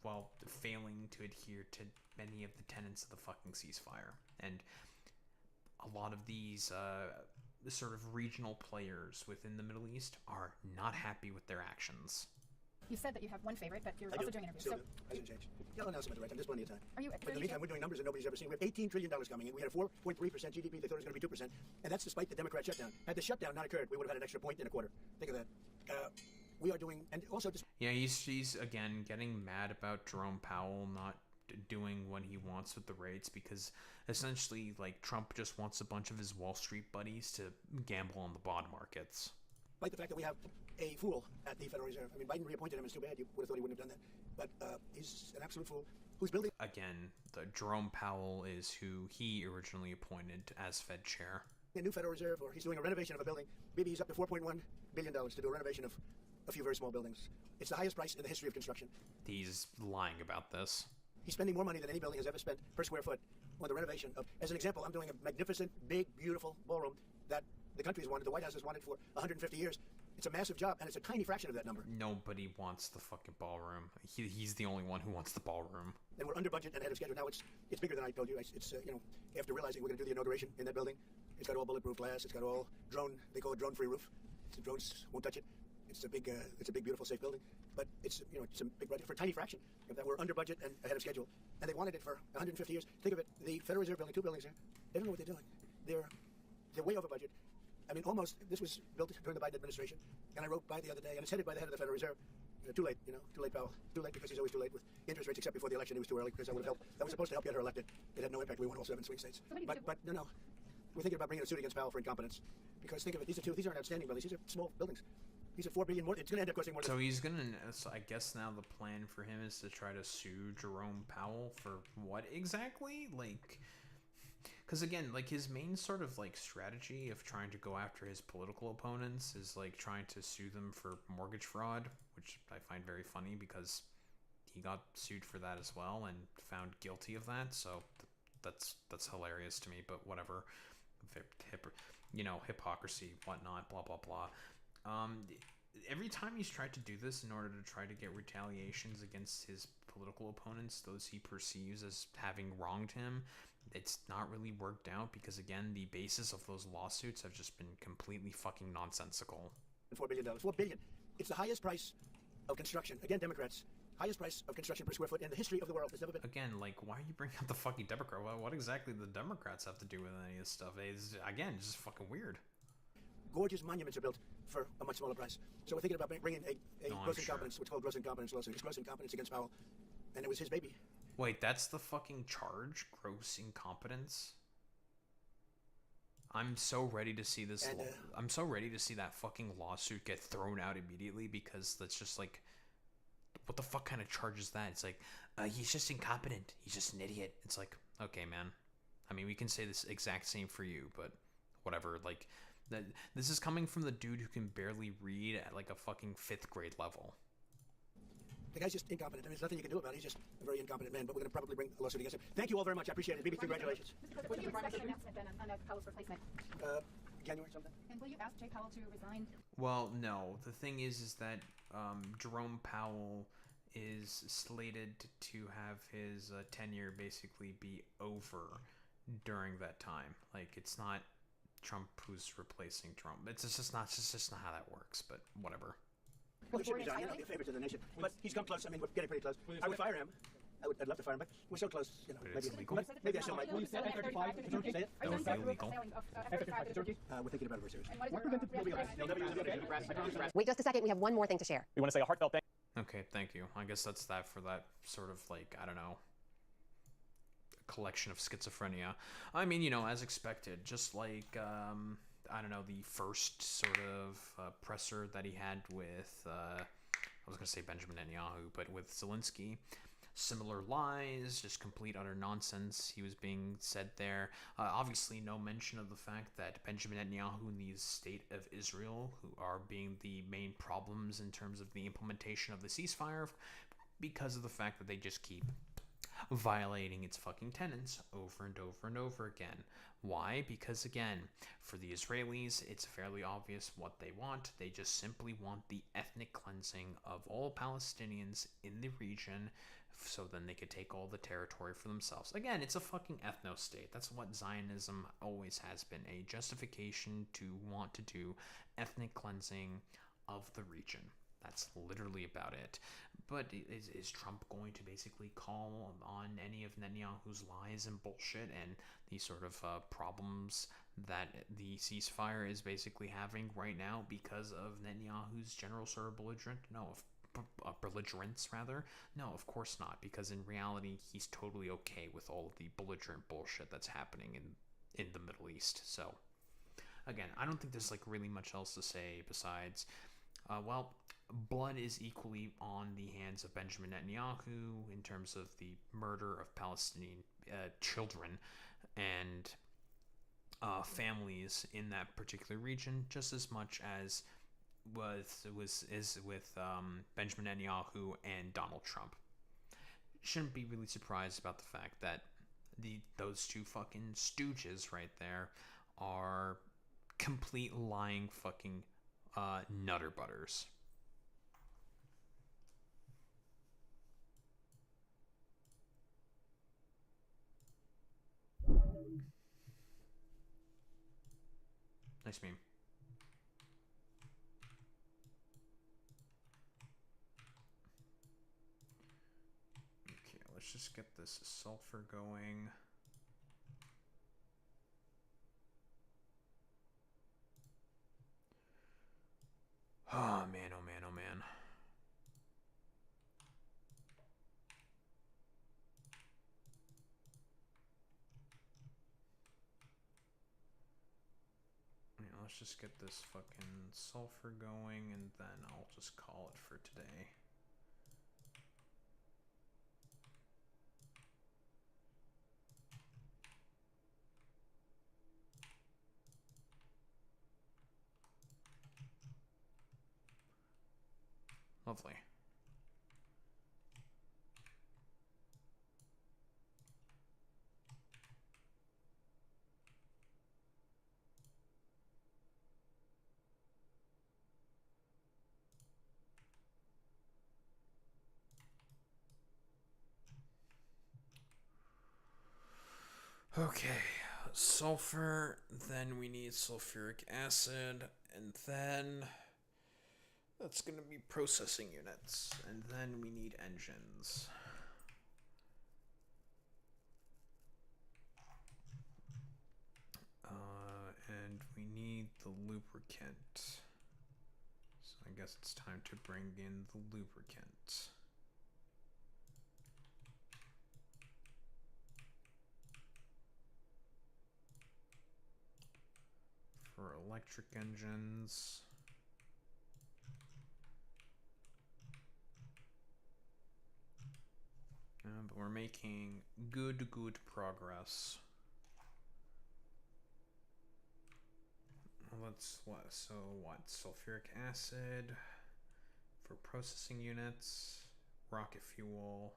well, failing to adhere to many of the tenets of the fucking ceasefire. And a lot of these sort of regional players within the Middle East are not happy with their actions. You said that you have one favorite, but you're also doing interviews. Still do. Hasn't changed. You'll announce them at the right time. There's plenty of time. Are you? But in the meantime, we're doing numbers that nobody's ever seen. We have $18 trillion coming in. We had a 4.3% GDP. They thought it was going to be 2%. And that's despite the Democrat shutdown. Had the shutdown not occurred, we would have had an extra point and a quarter. Think of that. We are doing, and also just... Yeah, he's again getting mad about Jerome Powell not doing what he wants with the rates, because essentially, like, Trump just wants a bunch of his Wall Street buddies to gamble on the bond markets. Like the fact that we have a fool at the Federal Reserve. I mean, Biden reappointed him. It's too bad. You would have thought he wouldn't have done that. But he's an absolute fool who's building... Again, Jerome Powell is who he originally appointed as Fed chair. A new Federal Reserve, or he's doing a renovation of a building. Maybe he's up to $4.1 billion to do a renovation of a few very small buildings. It's the highest price in the history of construction. He's lying about this. He's spending more money than any building has ever spent per square foot on the renovation of... As an example, I'm doing a magnificent, big, beautiful ballroom that the country's wanted, the White House has wanted for 150 years. It's a massive job, and it's a tiny fraction of that number. Nobody wants the fucking ballroom. He's the only one who wants the ballroom. And we're under budget and ahead of schedule. Now it's bigger than I told you. It's after realizing we're going to do the inauguration in that building, it's got all bulletproof glass. It's got all drone. They call it drone-free roof. The drones won't touch it. It's a big, beautiful, safe building. But it's a big budget for a tiny fraction of that. We're under budget and ahead of schedule. And they wanted it for 150 years. Think of it. The Federal Reserve building, 2 buildings here. They don't know what they're doing. They're way over budget. I mean, almost. This was built during the Biden administration, and I wrote by the other day, and it's headed by the head of the Federal Reserve. Too late, too late, Powell. Too late, because he's always too late with interest rates, except before the election. It was too early, because that would have helped. That was supposed to help get her elected. It had no impact. We won all 7 swing states. But no. We're thinking about bringing a suit against Powell for incompetence, because think of it. These aren't outstanding buildings. These are small buildings. These are $4 billion more. It's going to end up costing more. So I guess now the plan for him is to try to sue Jerome Powell for what exactly? Like, because again, like, his main sort of, like, strategy of trying to go after his political opponents is, like, trying to sue them for mortgage fraud, which I find very funny because he got sued for that as well and found guilty of that. So that's hilarious to me. But whatever, hypocrisy, whatnot, blah blah blah. Every time he's tried to do this in order to try to get retaliations against his political opponents, those he perceives as having wronged him, it's not really worked out because, again, the basis of those lawsuits have just been completely fucking nonsensical. $4 billion. $4 billion. It's the highest price of construction. Again, Democrats. Highest price of construction per square foot in the history of the world. There's never been. Again, like, why are you bringing up the fucking Democrat? What exactly do the Democrats have to do with any of this stuff? It's, again, just fucking weird. Gorgeous monuments are built for a much smaller price. So we're thinking about bringing a gross incompetence, what's called gross incompetence lawsuit. It's gross incompetence against Powell, and it was his baby. Wait, that's the fucking charge? Gross incompetence? I'm so ready to see this. I'm so ready to see that fucking lawsuit get thrown out immediately because that's just like, what the fuck kind of charge is that? It's like, he's just incompetent. He's just an idiot. It's like, okay, man. I mean, we can say this exact same for you, but whatever. Like, this is coming from the dude who can barely read at like a fucking 5th grade level. The guy's just incompetent. I mean, there's nothing you can do about it. He's just a very incompetent man, but we're going to probably bring a lawsuit against him. Thank you all very much. I appreciate it. Bibi, congratulations. When do you expect an announcement then on Powell's replacement? January something. And will you ask Jay Powell to resign? Well, no. The thing is that Jerome Powell is slated to have his tenure basically be over during that time. Like, it's not Trump who's replacing Trump. It's just not how that works. But whatever. Well, he should resign. You know, be a favor to the nation. But he's come close. I mean, we're getting pretty close. I would fire him. I'd love to fire him, but we're so close. You know, maybe I still might. Will you sell F-35 to Turkey? That would be illegal. F-35 to Turkey? We're thinking about it very seriously. What prevented the Wait just a second. We have one more thing to share. We want to say a heartfelt thank Okay, thank you. I guess that's that for that sort of like, I don't know, collection of schizophrenia. I mean, you know, as expected, just like, I don't know, the first sort of presser that he had with, I was going to say Benjamin Netanyahu, but with Zelensky. Similar lies, just complete utter nonsense he was being said there. Obviously, no mention of the fact that Benjamin Netanyahu and the state of Israel, who are being the main problems in terms of the implementation of the ceasefire, because of the fact that they just keep violating its fucking tenets over and over and over again. Why? Because again, for the Israelis, it's fairly obvious what they want. They just simply want the ethnic cleansing of all Palestinians in the region, so then they could take all the territory for themselves. Again, it's a fucking ethno-state. That's what Zionism always has been, a justification to want to do ethnic cleansing of the region. That's literally about it. But is Trump going to basically call on any of Netanyahu's lies and bullshit and the sort of problems that the ceasefire is basically having right now because of Netanyahu's general sort of belligerent? No, belligerence rather? No, of course not, because in reality, he's totally okay with all of the belligerent bullshit that's happening in the Middle East. So, again, I don't think there's like really much else to say besides, well, blood is equally on the hands of Benjamin Netanyahu in terms of the murder of Palestinian children and families in that particular region, just as much as is with Benjamin Netanyahu and Donald Trump. Shouldn't be really surprised about the fact that those two fucking stooges right there are complete lying fucking nutter butters. Nice meme. Okay, let's just get this sulfur going. Oh man, oh man, oh man. Yeah, let's just get this fucking sulfur going and then I'll just call it for today. Lovely. Okay, sulfur, then we need sulfuric acid, and then that's going to be processing units, and then we need engines. And we need the lubricant. So I guess it's time to bring in the lubricant. For electric engines. But we're making good progress. Let's what? Sulfuric acid for processing units, rocket fuel,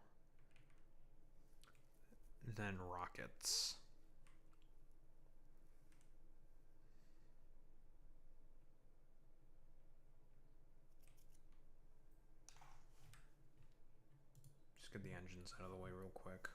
then rockets. Just get the engines out of the way real quick.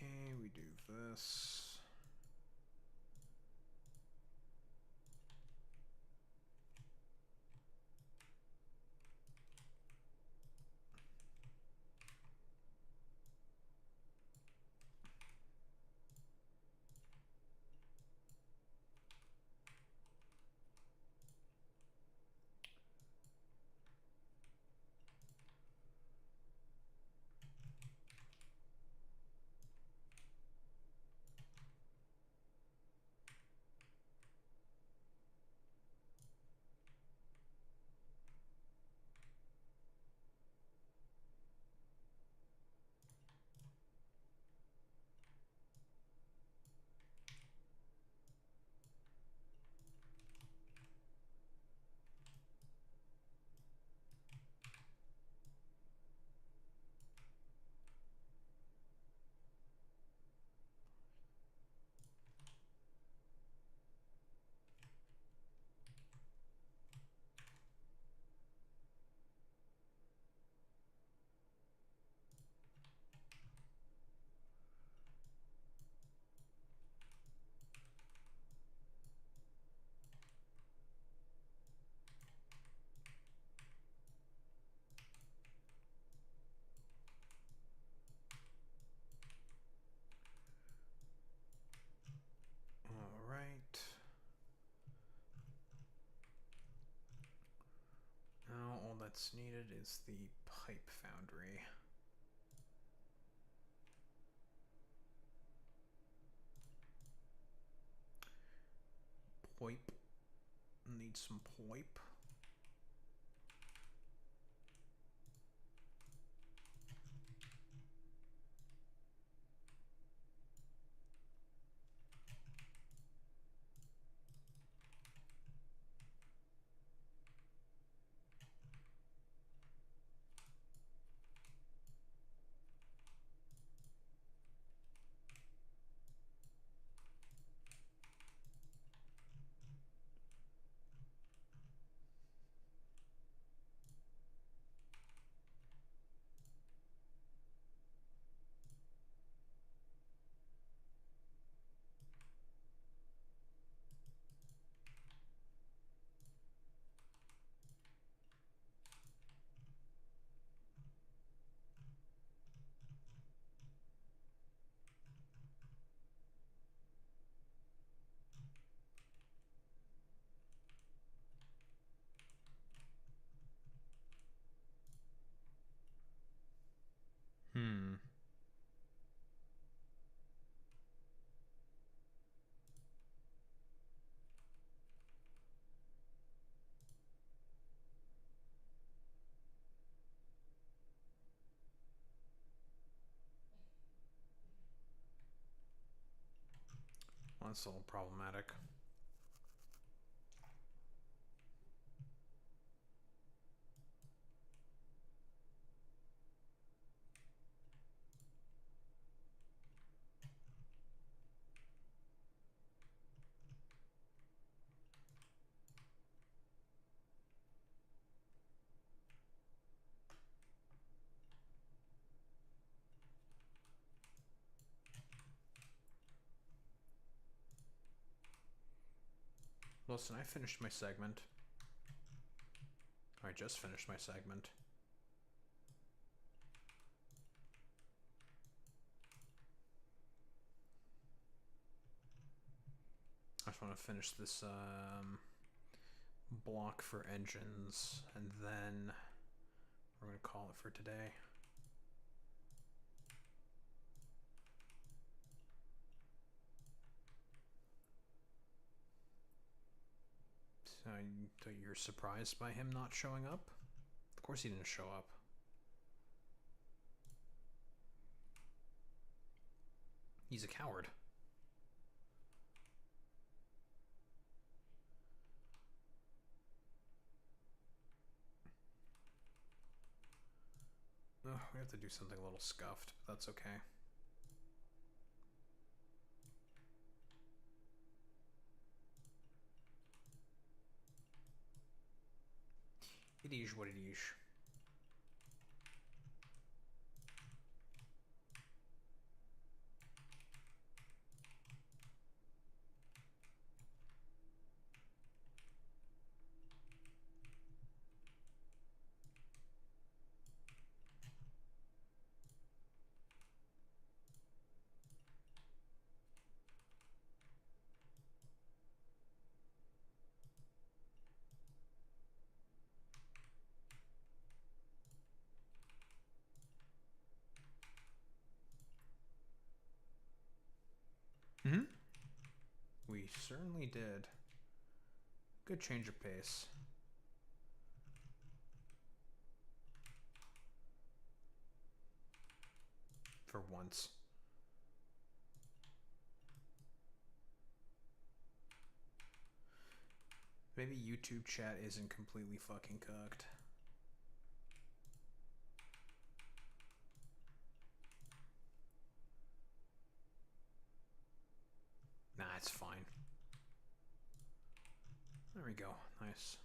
Okay, we do this. All right. Now all that's needed is the pipe foundry. Pipe. Need some pipe. That's a little problematic. Listen, I finished my segment. I just finished my segment. I just want to finish this block for engines, and then we're going to call it for today. So you're surprised by him not showing up? Of course he didn't show up. He's a coward. Oh, we have to do something a little scuffed, but that's okay. It is what it is. Mm-hmm. We certainly did. Good change of pace. For once. Maybe YouTube chat isn't completely fucking cooked. Nah, it's fine. There we go. Nice.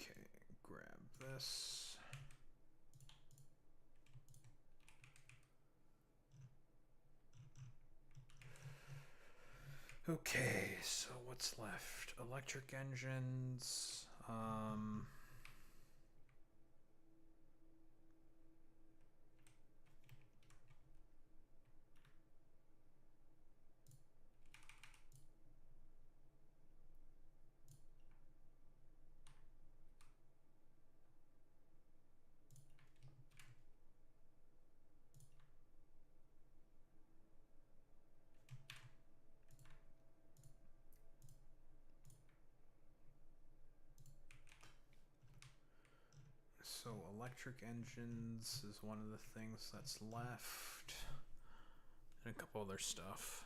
Okay, grab this. Okay, so what's left? Electric engines. So electric engines is one of the things that's left. And a couple other stuff.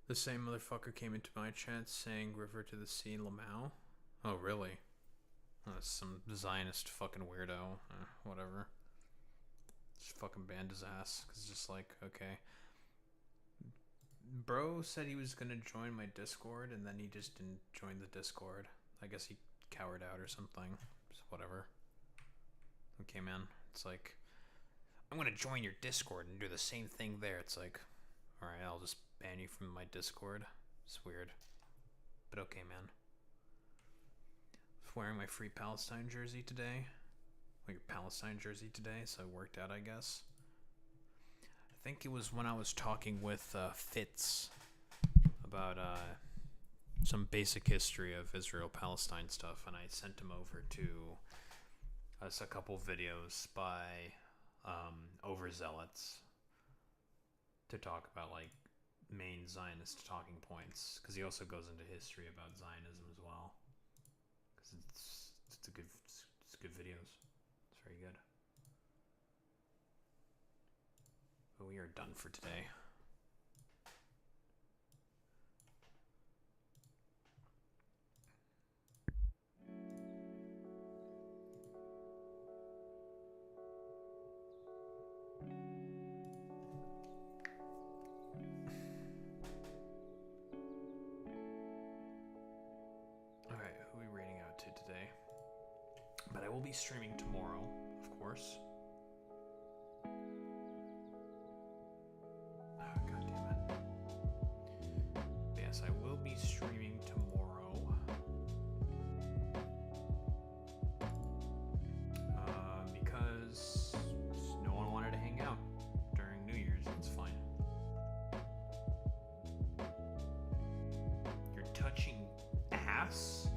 The same motherfucker came into my chat saying river to the sea Lamau. Oh, really? Oh, that's some Zionist fucking weirdo. Whatever. Just fucking banned his ass. Cause it's just like, okay. Bro said he was gonna join my Discord and then he just didn't join the Discord. I guess he cowered out or something. Just whatever. Okay, man. It's like, I'm gonna join your Discord and do the same thing there. It's like, alright, I'll just ban you from my Discord. It's weird. But okay, man. I was wearing my Free Palestine jersey today. Well, your Palestine jersey today, so it worked out, I guess. I think it was when I was talking with Fitz about some basic history of Israel-Palestine stuff, and I sent him over to us a couple videos by overzealots to talk about like main main Zionist talking points, because he also goes into history about Zionism as well. Because it's good videos. It's very good. But we are done for today. But I will be streaming tomorrow, of course. Oh, God damn it. But yes, I will be streaming tomorrow. Because no one wanted to hang out during New Year's. It's fine. You're touching ass?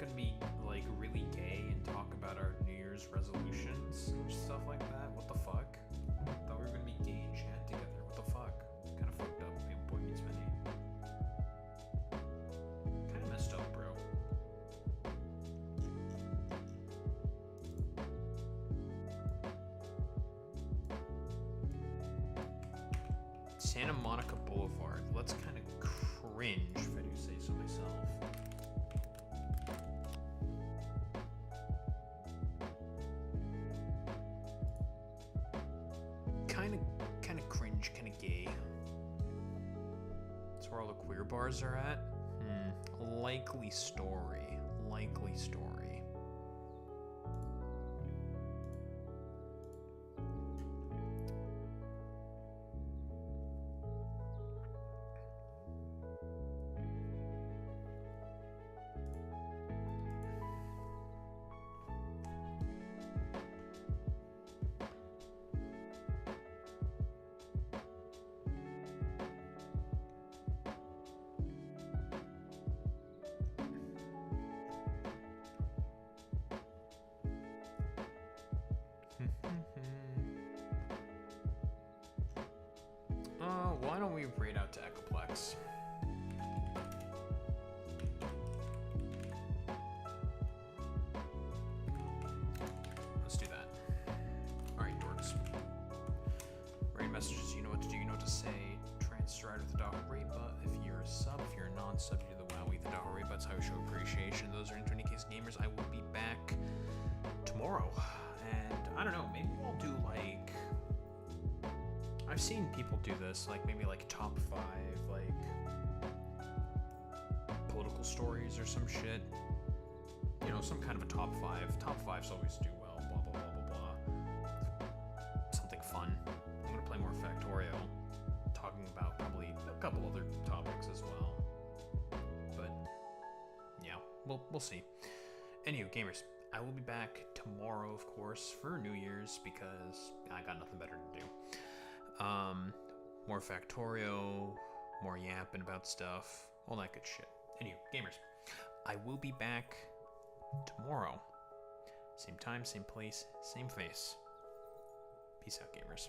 Gonna be like really gay and talk about our New Year's resolutions and stuff like that. What the fuck? I thought we were gonna be gay and chat together. What the fuck? Kind of fucked up. Boy meets Minnie. Kind of messed up, bro. Santa Monica Boulevard. Let's kind of cringe, if I do say so myself. Kind of cringe, kind of gay. That's where all the queer bars are at. Likely story. Likely story. Why don't we raid out to Echoplex? Let's do that. Alright, dorks. Raid messages, you know what to do, you know what to say. Transstride with the Dahoo raid bot. If you're a sub, if you're a non-sub, you do the WoW with the Dahoo raid bot. That's how we show appreciation. Those are Into Any Case Gamers. I will be back tomorrow. And I don't know, maybe we'll do like... I've seen people do this, like maybe like top 5, like political stories or some shit. You know, some kind of a top 5. Top 5s always do well, blah, blah, blah, blah, blah. Something fun. I'm gonna play more Factorio, talking about probably a couple other topics as well. But, yeah, we'll see. Anywho, gamers, I will be back tomorrow, of course, for New Year's, because I got nothing better to do. More Factorio, more yapping about stuff, all that good shit. Anyway, gamers, I will be back tomorrow. Same time, same place, same face. Peace out, gamers.